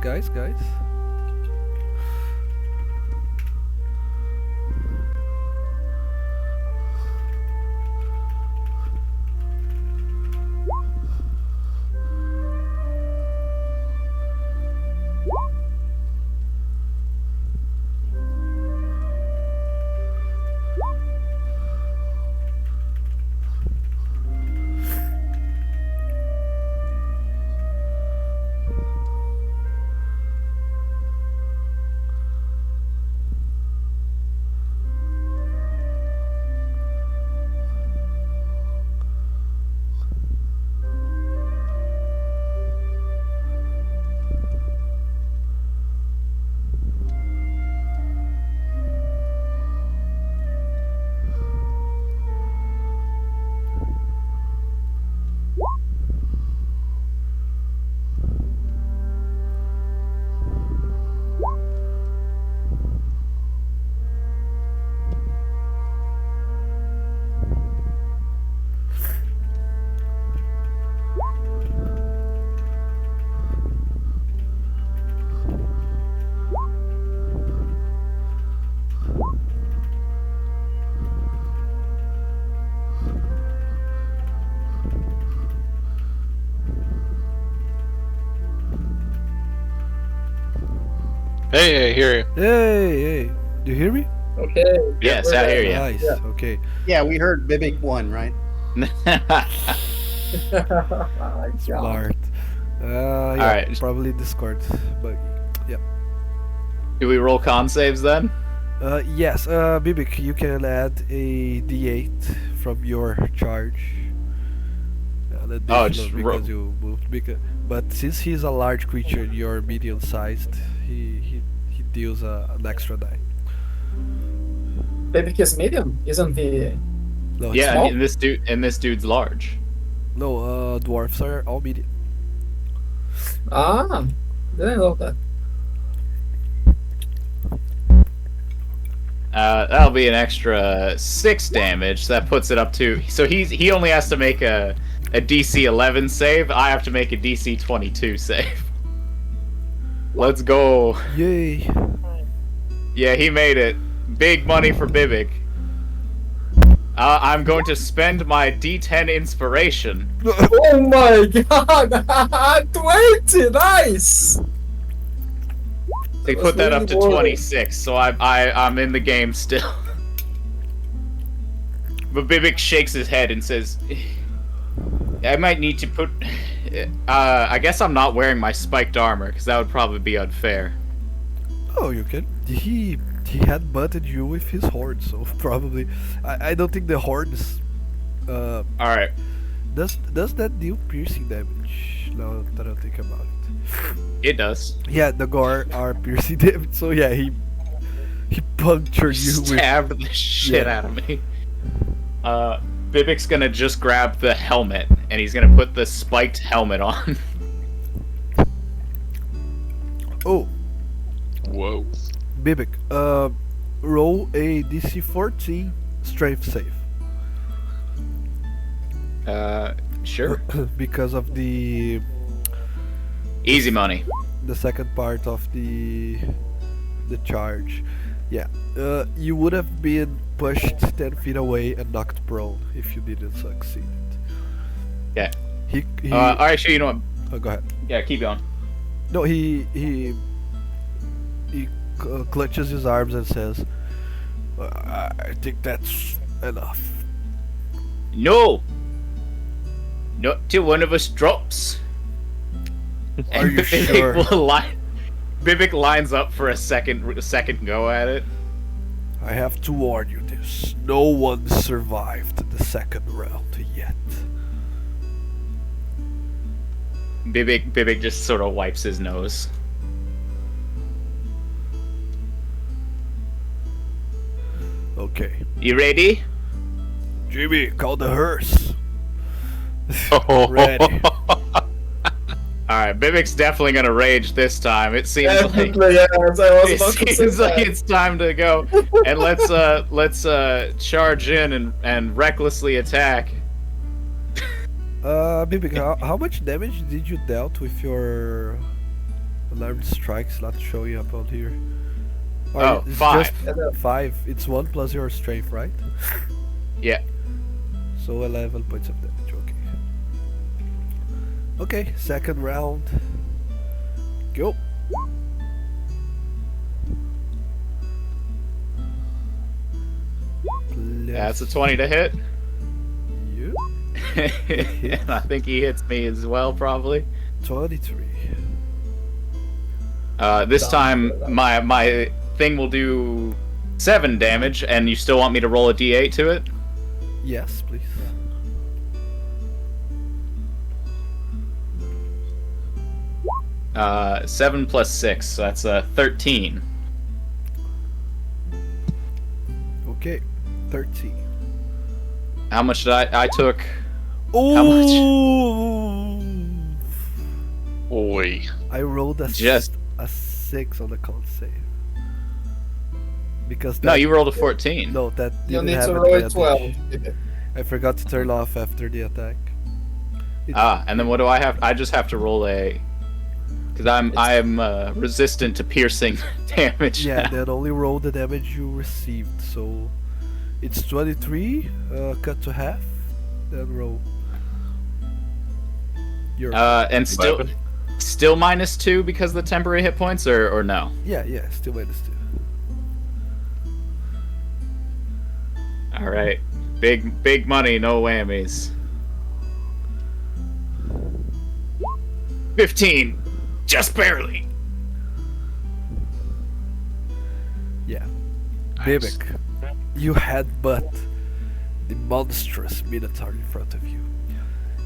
Hey, I hear you. Hey, do you hear me? Okay. Yes, I hear you. Nice. Yeah. Okay. Yeah, we heard Bibbick won, right? Smart. Yeah, Alright. probably Discord buggy. Yeah. Do we roll con saves then? Yes, Bibbick, you can add a D8 from your charge. An additional just because you moved. But since he's a large creature and you're medium-sized, he deals an extra die. Bibbick is medium, isn't he? No, it's Yeah, not. and this dude's large. No, dwarfs are all medium. Ah, didn't know that. That'll be an extra 6 damage. That puts it up to. So he only has to make a DC 11 save. I have to make a DC 22 save. Let's go. Yay! Yeah, he made it. Big money for Bibbick. I'm going to spend my D10 inspiration. Oh my god! 20! Nice! They put that up to 26, so I'm in the game still. But Bibbick shakes his head and says, I might need to put... I guess I'm not wearing my spiked armor, because that would probably be unfair. Oh, you can. He had butted you with his horn, so probably. I don't think the horns. Alright. Does that deal piercing damage? Now that I think about it. It does. Yeah, the gore are piercing damage. So yeah, he punctured you with. Stabbed the shit Yeah. out of me. Bibbick's gonna just grab the helmet, and he's gonna put the spiked helmet on. Oh, Whoa. Bibbick. Roll a DC 14 strength save. Sure. Because of the Easy money. second part of the charge. Yeah. You would have been pushed 10 feet away and knocked prone if you didn't succeed. Yeah. He Actually, you know what? oh, go ahead. Yeah, keep going. No, he clutches his arms and says, I think that's enough. No! Not till one of us drops. Are you sure? Bibbick lines up for a second go at it. I have to warn you this. No one survived the second round yet. Bibbick just sort of wipes his nose. Okay. You ready? Jimmy, call the hearse. Oh. Ready. Alright, Bibbick's definitely gonna rage this time. It seems like Definitely, yes, I was about to it say seems like that. it's time to go. And let's charge in and recklessly attack. Bibbick, how much damage did you dealt with your alarmed strikes? Not showing up on here. Or Oh, it's 5. Just 5. It's 1 plus your strength, right? Yeah. So 11 points of damage. Okay, second round. Go. That's a 20 to hit. Yeah. And I think he hits me as well, probably. 23. This time my thing will do 7 damage, and you still want me to roll a d8 to it? Yes, please. 7 plus 6, so that's 13. Okay, 13. How much did I took? Oh! Oi. I rolled a Just- a 6 on the con save. Because No, that- you rolled a 14. No, that You didn't need have to roll it advantage. 12. I forgot to turn off after the attack. And then what do I have? I just have to roll a... Because I'm resistant to piercing damage. Yeah, now. then only roll the damage you received. So it's 23, cut to half, then roll. Your And still... Weapon? Still -2 because of the temporary hit points, or no? Yeah, still -2. All right, big money, no whammies. 15, just barely. Yeah. Nice. Bibbick, you headbutt the monstrous minotaur in front of you,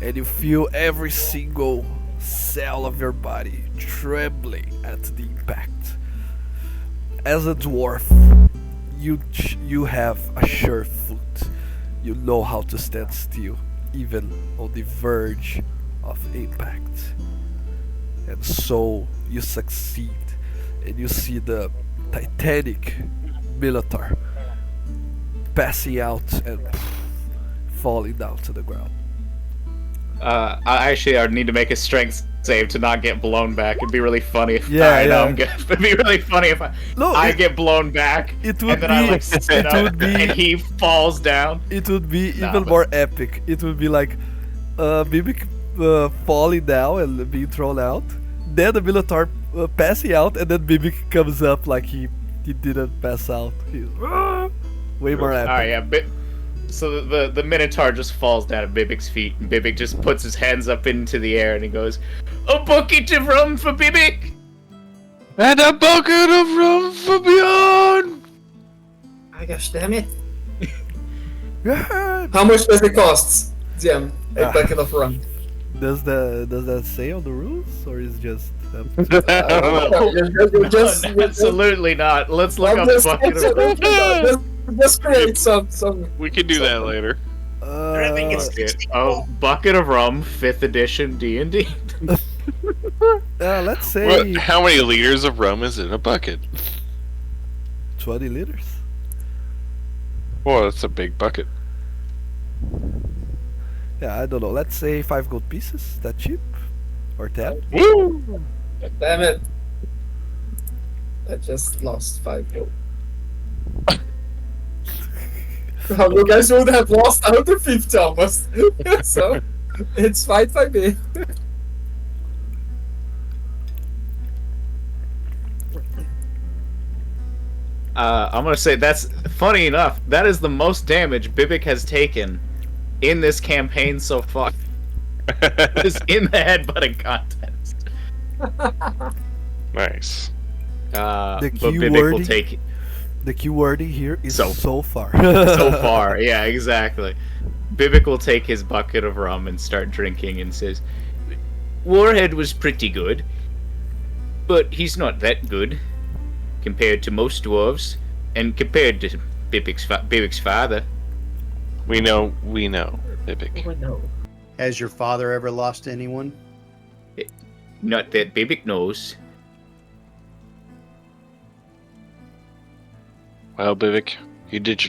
and you feel every single cell of your body trembling at the impact. As a dwarf, you have a sure foot. You know how to stand still, even on the verge of impact. And so you succeed, and you see the titanic minotaur passing out and falling down to the ground. I need to make a strength save to not get blown back. It'd be really funny if I'm good. It'd be really funny if I get blown back It would and then be. I like sit up would be- and he falls down. It would be Nah, even but- more epic. It would be like Bibbick falling down and being thrown out, then the Minotaur passing out, and then Bibbick comes up like he didn't pass out. He's way more epic. Alright, yeah. So the Minotaur just falls down at Bibbick's feet, and Bibbick just puts his hands up into the air and he goes, "A bucket of rum for Bibbick! And a bucket of rum for Bjorn! Ah, gosh damn it. Yeah. How much does it cost, DM? A Ah. bucket of rum. Does that say on the rules, or is just? You just- Absolutely not. Let's look I'm up just- bucket of rum. Just create some. We can do that later. Bucket of rum, 5th edition D&D. Let's say How many liters of rum is in a bucket? 20 liters. Well, that's a big bucket. Yeah, I don't know. Let's say 5 gold pieces. That cheap? Or 10? Woo! Damn it. I just lost 5 gold. Well, you guys would have lost out of 50 almost. So, it's fine by me. I'm gonna say that's funny enough. That is the most damage Bibbick has taken in this campaign so far. Is in the headbutting contest. Nice. But key Bibbick will wording- take The key wording here is So- so far. so far. Yeah, exactly. Bibbick will take his bucket of rum and start drinking and says, "Warhead was pretty good, but he's not that good compared to most dwarves, and compared to Bibbick's father." We know, Bibbick. Oh no. Has your father ever lost anyone? Not that Bibbick knows. Well, Bibbick, you did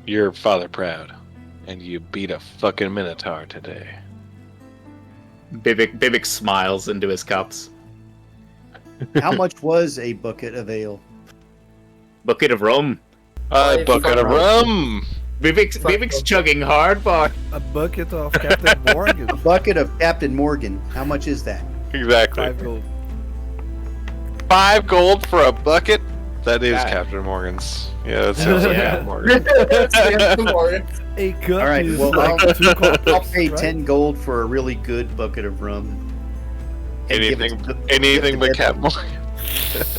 your father proud, and you beat a fucking Minotaur today. Bibbick smiles into his cups. How much was a bucket of ale? Bucket of rum. A bucket of rum! Bibbick's chugging hard, boy. A bucket of Captain Morgan. Bucket of Captain Morgan. How much is that? Exactly. 5 gold. 5 gold for a bucket? That is God. Captain Morgan's. Yeah, that sounds like Yeah. Captain Morgan. A cup All right, is well, like 2 gold. I'll pay right? 10 gold for a really good bucket of rum. And give it to- Anything but give it to Captain Bibbick. Morgan.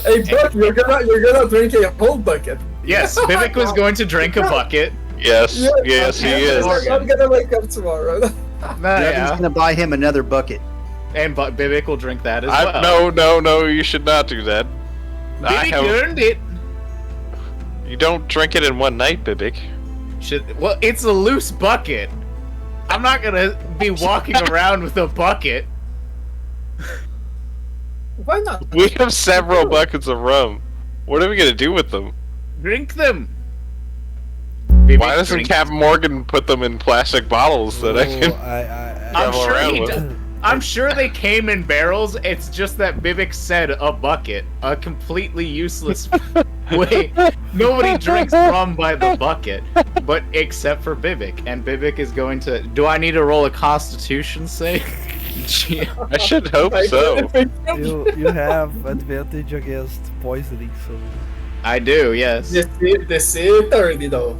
Hey, Buck, you're gonna drink a whole bucket. Yes, Bibbick was going to drink a bucket. Yes, yes, he is. I'm gonna wake up tomorrow. Drevon's gonna buy him another bucket. And Bibbick will drink that as well. No, you should not do that. Bibbick earned it. You don't drink it in one night, Bibbick. Well, it's a loose bucket. I'm not gonna be walking around with a bucket. Why not? We have several buckets of rum. What are we gonna do with them? Drink them. Why doesn't Captain Morgan put them in plastic bottles that I can I'm travel sure around he with? does. I'm sure they came in barrels. It's just that Bibbick said a bucket, a completely useless way. Nobody drinks rum by the bucket, except for Bibbick, and Bibbick is going to. Do I need to roll a Constitution save? I should hope so. You have advantage against poisoning, so I do, yes. DC 30 though.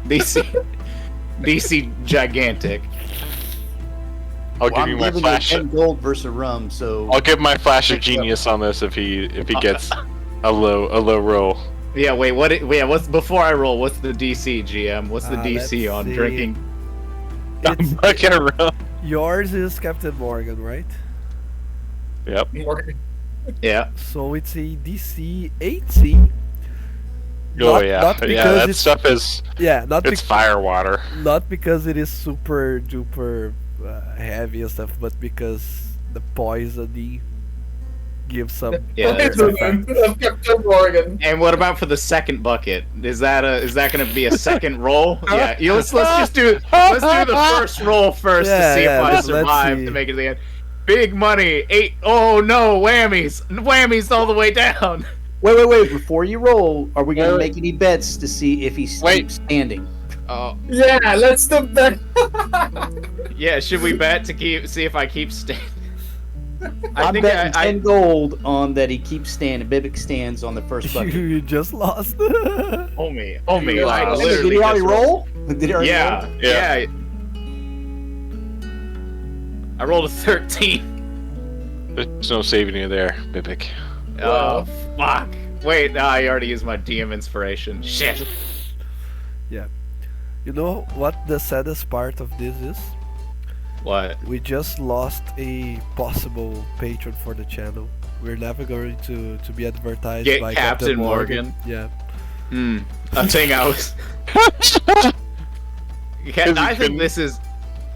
DC gigantic. I'll Well, give I'm you my giving flash. 10 gold versus rum, so I'll give my flash of genius on this if he gets a low roll. Yeah, wait, what's before I roll, what's the DC, GM? What's the Let's DC on see. drinking? It's- Bucket of rum. yours is Captain Morgan, right? Yep. Yeah. So it's a DC 18. Oh Not- yeah, not yeah. because That it's- stuff is Yeah, it's fire water. not because it is super duper heavy and stuff, but because the poisoning gives some. Yeah, that's some a effect. Of Captain Morgan. And what about for the second bucket? Is that gonna be a second roll? Yeah, let's just do the first roll first Yeah, to see yeah, if I let's survive see. to make it to the end. Big money, 8. Oh no, whammies all the way down. wait. Before you roll, are we going to Wait. make any bets to see if he's Wait. standing? Oh, Yeah, let's do that. yeah. Should we bet to see if I keep staying? I'm betting 10 gold on that he keeps standing. Bibbick stands on the first bucket. You just lost. Oh me. Like Did literally. he already just roll? Did he already roll? Yeah. I rolled a 13. There's no saving you there, Bibbick. Oh fuck! Wait, no, I already used my DM inspiration. Shit. You know what the saddest part of this is? What? We just lost a possible patron for the channel. We're never going to be advertised Get by Captain Morgan. Yeah. A thing I was.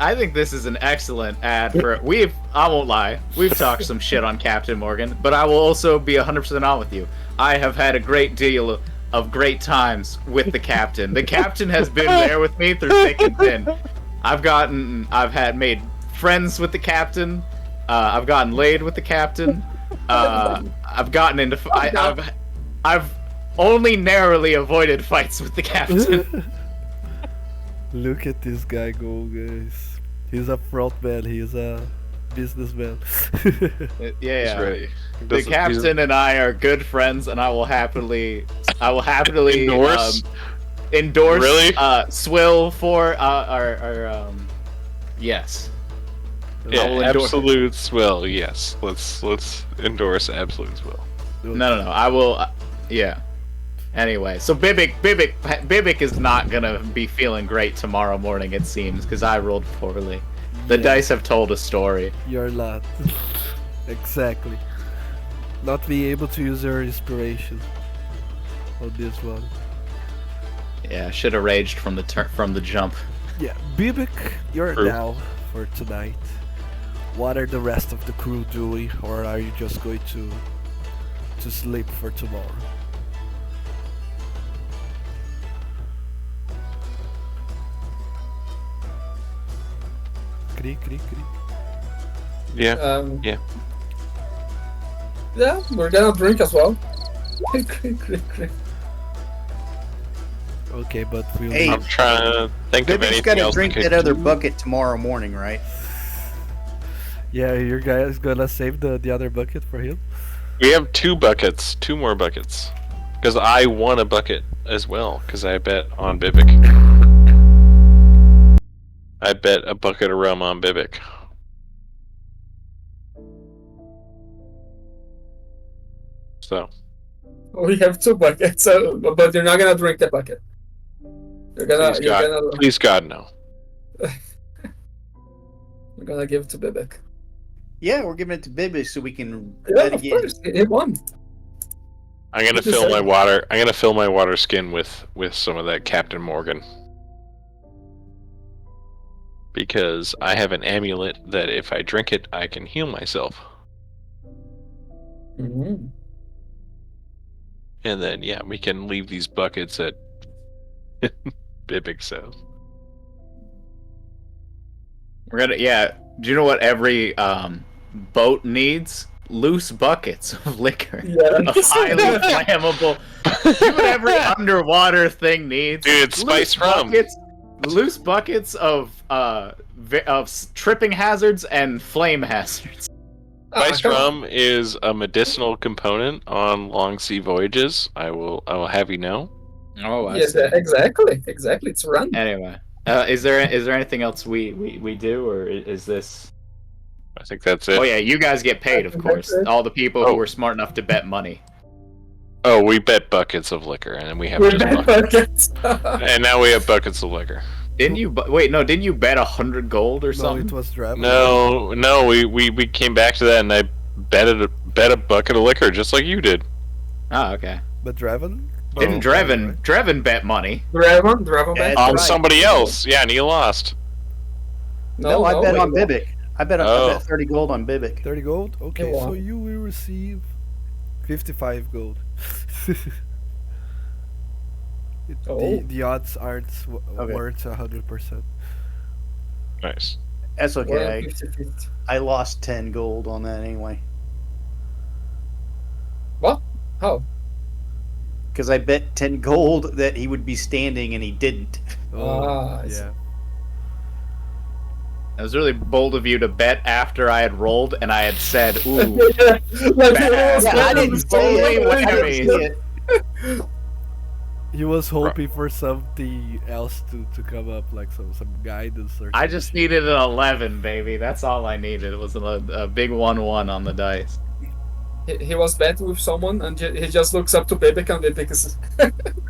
I think this is an excellent ad for. I won't lie. We've talked some shit on Captain Morgan, but I will also be 100% on with you. I have had a great deal of great times with the captain. The captain has been there with me through thick and thin. I've made friends with the captain. I've gotten laid with the captain. I've gotten into. I've only narrowly avoided fights with the captain. Look at this guy go, guys. He's a front man. He's a businessman. Yeah. He's ready. The captain and I are good friends, and I will happily Endorse? endorse Really? Swill for our yes. I Yeah, will endorse- absolute swill. Yes, let's endorse absolute swill. No. I will. Yeah. Anyway, so Bibbick is not gonna be feeling great tomorrow morning. It seems because I rolled poorly. The Yeah. dice have told a story. You're not. Exactly. Not being able to use your inspiration on this one. Yeah, I should have raged from the jump. Yeah, Bibbick, you're True. down for tonight. What are the rest of the crew doing, or are you just going to sleep for tomorrow? Creak, creak, creak. Yeah, Yeah. Yeah, we're gonna drink as well. Okay, but we'll Hey, I'm trying to think of Bibbick's anything got to else. drink we could that other do. bucket tomorrow morning, right? Yeah, your guys gonna save the other bucket for him? We have 2 buckets, 2 more buckets, because I won a bucket as well. Because I bet on Bibbick. I bet a bucket of rum on Bibbick. So We have 2 buckets, but you're not gonna drink the bucket. please God, please God, no. We're gonna give it to Bibbick. Yeah, we're giving it to Bibbick so we can Yeah, bet of again. course. He won. I'm gonna Just fill say- my water. I'm gonna fill my water skin with some of that Captain Morgan. Because I have an amulet that if I drink it, I can heal myself. Mm-hmm. And then, yeah, we can leave these buckets at Bibbick's house. We're gonna Do you know what every boat needs? Loose buckets of liquor. Yeah. A highly flammable. Do you know what every underwater thing needs? Dude, it's Loose spice rum. Loose buckets of tripping hazards and flame hazards. Spice rum is a medicinal component on long sea voyages. I will have you know. Oh, I Yes, see. exactly. It's run. Anyway, is there anything else we do, or is this? I think that's it. Oh yeah, you guys get paid, of course. All the people who were smart enough to bet money. Oh, we bet buckets of liquor, and we have We're just bad buckets. buckets. And now we have buckets of liquor. Didn't you? Wait, no. Didn't you bet 100 gold or No, something? it was Drevon. No, we came back to that, and I bet a bucket of liquor just like you did. Oh, okay. But Drevon? Didn't Oh, Drevon right. Drevon bet money? Drevon Yeah, bet. On right. somebody else, yeah, and he lost. No, I bet wait, on no. Bibbick. I bet Oh. 30 gold on Bibbick. 30 gold? Okay, Yeah, so wow. you will receive 55 gold. Oh. The odds Okay. weren't 100%. Nice. That's Well, okay. 50-50. I lost 10 gold on that anyway. What? How? Because I bet 10 gold that he would be standing and he didn't. Ah, I see. yeah. It was really bold of you to bet after I had rolled and I had said, "Ooh, Like, bad. Yeah, I didn't say it. Totally I didn't whammy. see it. He was hoping for something else to come up, like some guidance or I something. just needed an 11, baby. That's all I needed. It was a big 1-1 on the dice." he was betting with someone, and he just looks up to Bibbick, and Bibbick is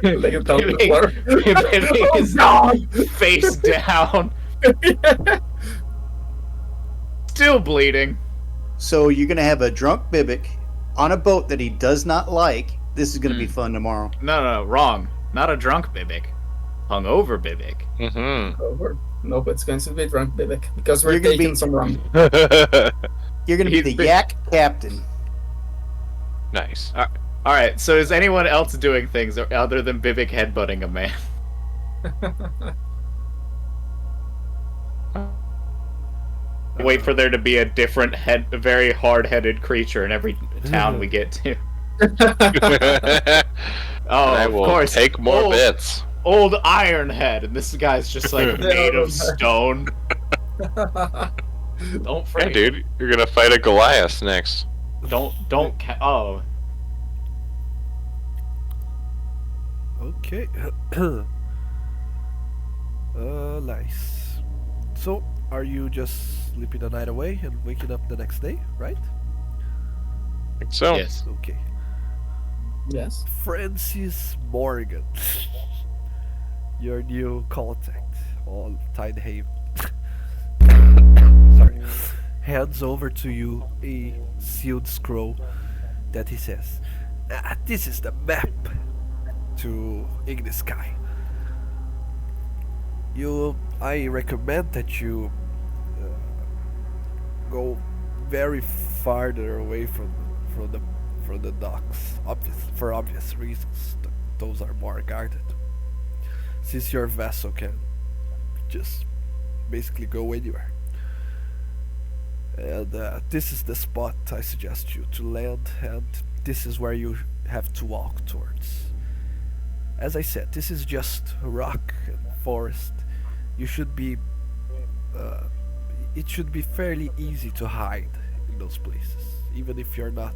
laying down on the floor. Bibbick is God! face down, still bleeding. So you're going to have a drunk Bibbick on a boat that he does not like. This is going to be fun tomorrow. No, wrong. Not a drunk Bibbick. Hungover Bibbick. Mm-hmm. Over. No, but it's going to be drunk Bibbick, because we're You're gonna taking be- some rum. You're going to be He's the big- yak captain. Nice. All right. So is anyone else doing things other than Bibbick headbutting a man? Wait for there to be a different a very hard-headed creature in every town we get to. Oh, I of will course. take more old, bits. Old Iron Head, and this guy's just like made of stone. Don't Yeah, fret, dude, you're gonna fight a Goliath next. Don't. Oh, Okay. Nice. So, are you just sleeping the night away and waking up the next day, right? I think so. yes. Okay. Yes. Francis Morgan, your new contact on Hive. Sorry. Hands over to you a sealed scroll that he says, "This is the map to Ignis Sky. I recommend that you go very farther away from the docks, for obvious reasons. Those are more guarded. Since your vessel can just basically go anywhere. And this is the spot I suggest you to land, and this is where you have to walk towards. As I said, this is just rock and forest. You should be it should be fairly easy to hide in those places, even if you're not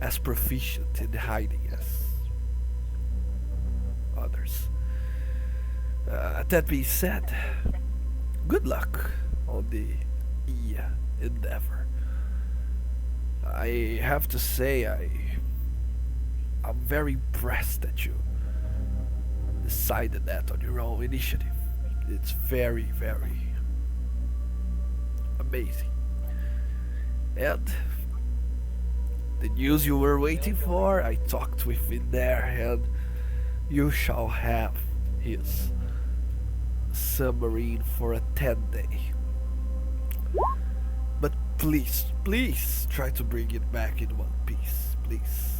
as proficient in hiding as others. That being said, good luck on the endeavor. I have to say, I'm very impressed that you decided that on your own initiative. It's very, very amazing. And the news you were waiting for, I talked with in there, and you shall have his submarine for a 10-day. But please, please try to bring it back in one piece, please.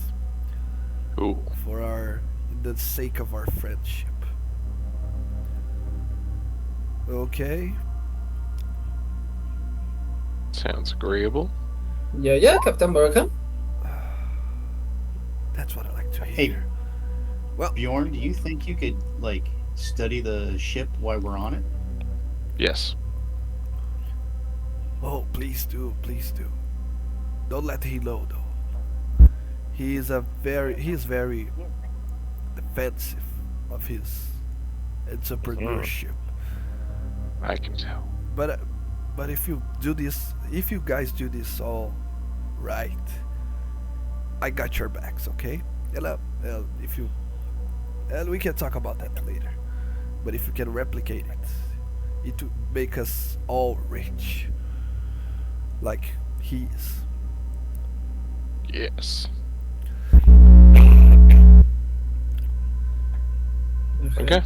Ooh. For the sake of our friendship. Okay? Sounds agreeable. Yeah, Captain Morgan. That's what I like to Hey. hear. Bjorn, do you think you could, like, study the ship while we're on it? Yes. Oh, please do, please do. Don't let him know though. He is very defensive of his entrepreneurship. I can tell. But if you guys do this all right, I got your backs, okay? If you and we can talk about that later. But if you can replicate it, it will make us all rich, like he is. Yes. Okay.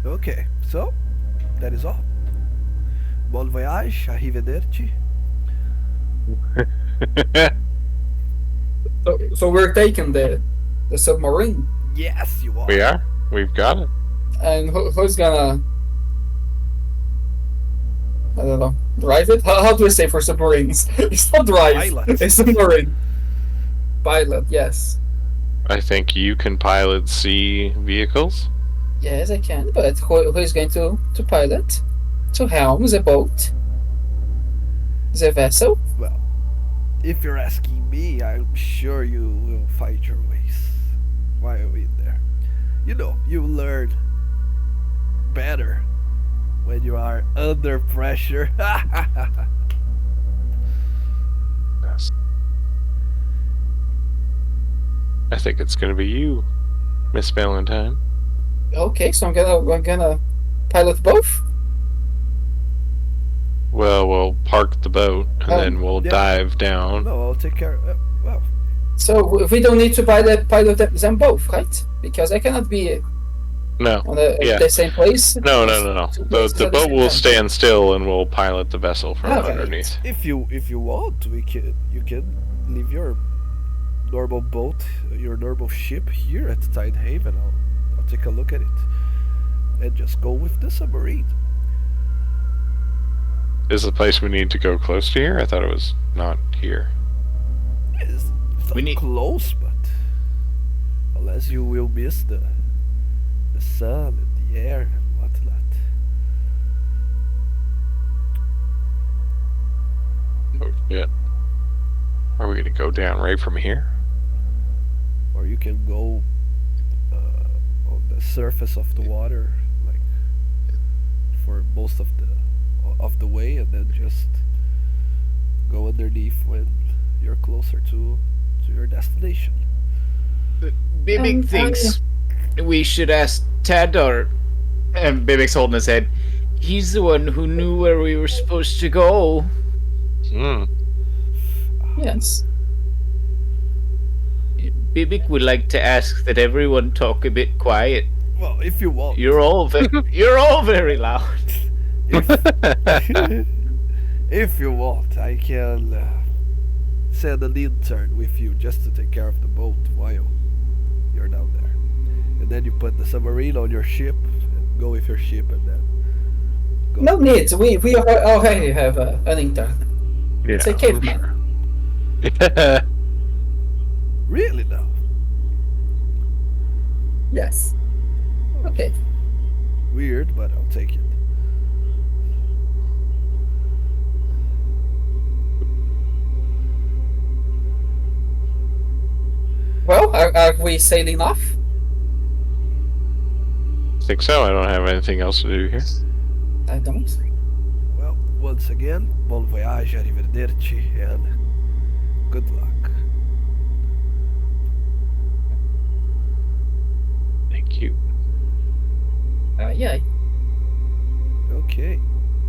Okay, so that is all. Bon voyage, arrivederci. So we're taking the submarine, Yes, you are. We are. We've got it. and who's gonna? I don't know. Drive it? How do we say for submarines? It's not drive. Pilot. It's submarine. Pilot. Yes. I think you can pilot sea vehicles. Yes, I can. But who is going to pilot? To helm the boat. The vessel. Well, if you're asking me, I'm sure you will find your ways while we're there. You know, you learn better when you are under pressure. Yes. I think it's gonna be you, Miss Valentine. Okay, so I'm gonna pilot both. Well, we'll park the boat and then we'll yeah. dive down. No, I'll take care. Well, So we don't need to pilot them both, right? Because I cannot be No. on Yeah. the same place. No. The boat will stay. stand still and we'll pilot the vessel from Okay. underneath. if you want, you can leave your normal boat, your normal ship here at Tide Haven. I'll take a look at it and just go with the submarine. Is the place we need to go close to here? I thought it was not here. It's We need- close, but unless you will miss the sun and the air and whatnot. Oh shit. Are we gonna go down right from here? Or you can go on the surface of the water, like for most of the way, and then just go underneath when you're closer to your destination. Bibbick thinks we should ask Ted, and Bibbick's holding his head. He's the one who knew where we were supposed to go. Hmm. Yes. Bibbick would like to ask that everyone talk a bit quiet. Well, if you want. You're all very loud. If you want, I can send an intern with you just to take care of the boat while you're down there. And then you put the submarine on your ship and go with your ship and then go. No need. We already have an intern. Yeah. It's a caveman. Really now? Yes. Okay. Weird, but I'll take it. Well, are we sailing off? Think so. I don't have anything else to do here. I don't. Well, once again, bon voyage, arrivederci, and good luck. Thank you. Yeah. Okay,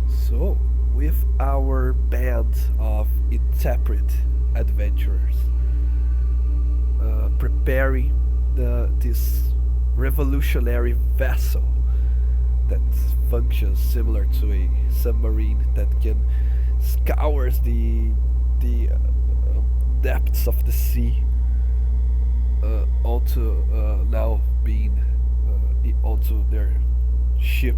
so with our band of intrepid adventurers preparing this revolutionary vessel that functions similar to a submarine that can scours the depths of the sea, onto now being onto their ship,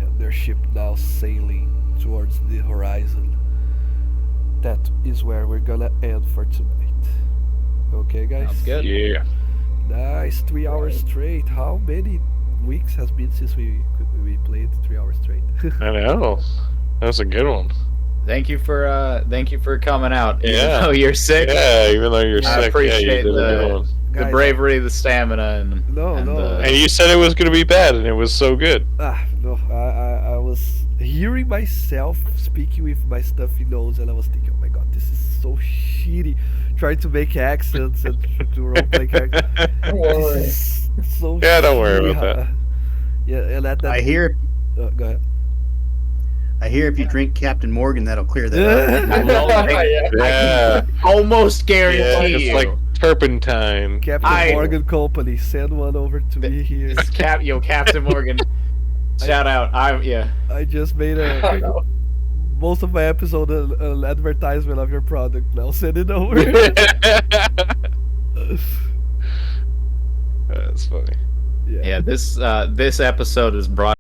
and their ship now sailing towards the horizon. That is where we're gonna end for tonight. Okay, guys? Sounds good. Yeah. Nice, 3 hours straight. How many weeks has been since we played 3 hours straight. I know. That was a good one. Thank you for coming out. Even Yeah. though you're sick. Yeah, even though you're I sick, appreciate yeah, you did a good one. the Guys, bravery, the stamina, and No, and, no. And you said it was gonna be bad, and it was so good. No, I was hearing myself speaking with my stuffy nose, and I was thinking, oh my god, this is so shitty. Trying to make accents and to roleplay characters. Don't worry. This is so Yeah, don't worry shitty, about that. Yeah, and at that. I hear Go ahead. if you drink Captain Morgan, that'll clear that up. I don't think- Yeah, almost guarantee yeah, it's you. like turpentine. Captain Morgan Company, send one over to me here. Captain Morgan. Shout out. I just made I know. most of my episode an advertisement of your product. Now send it over. That's funny. Yeah, this episode is brought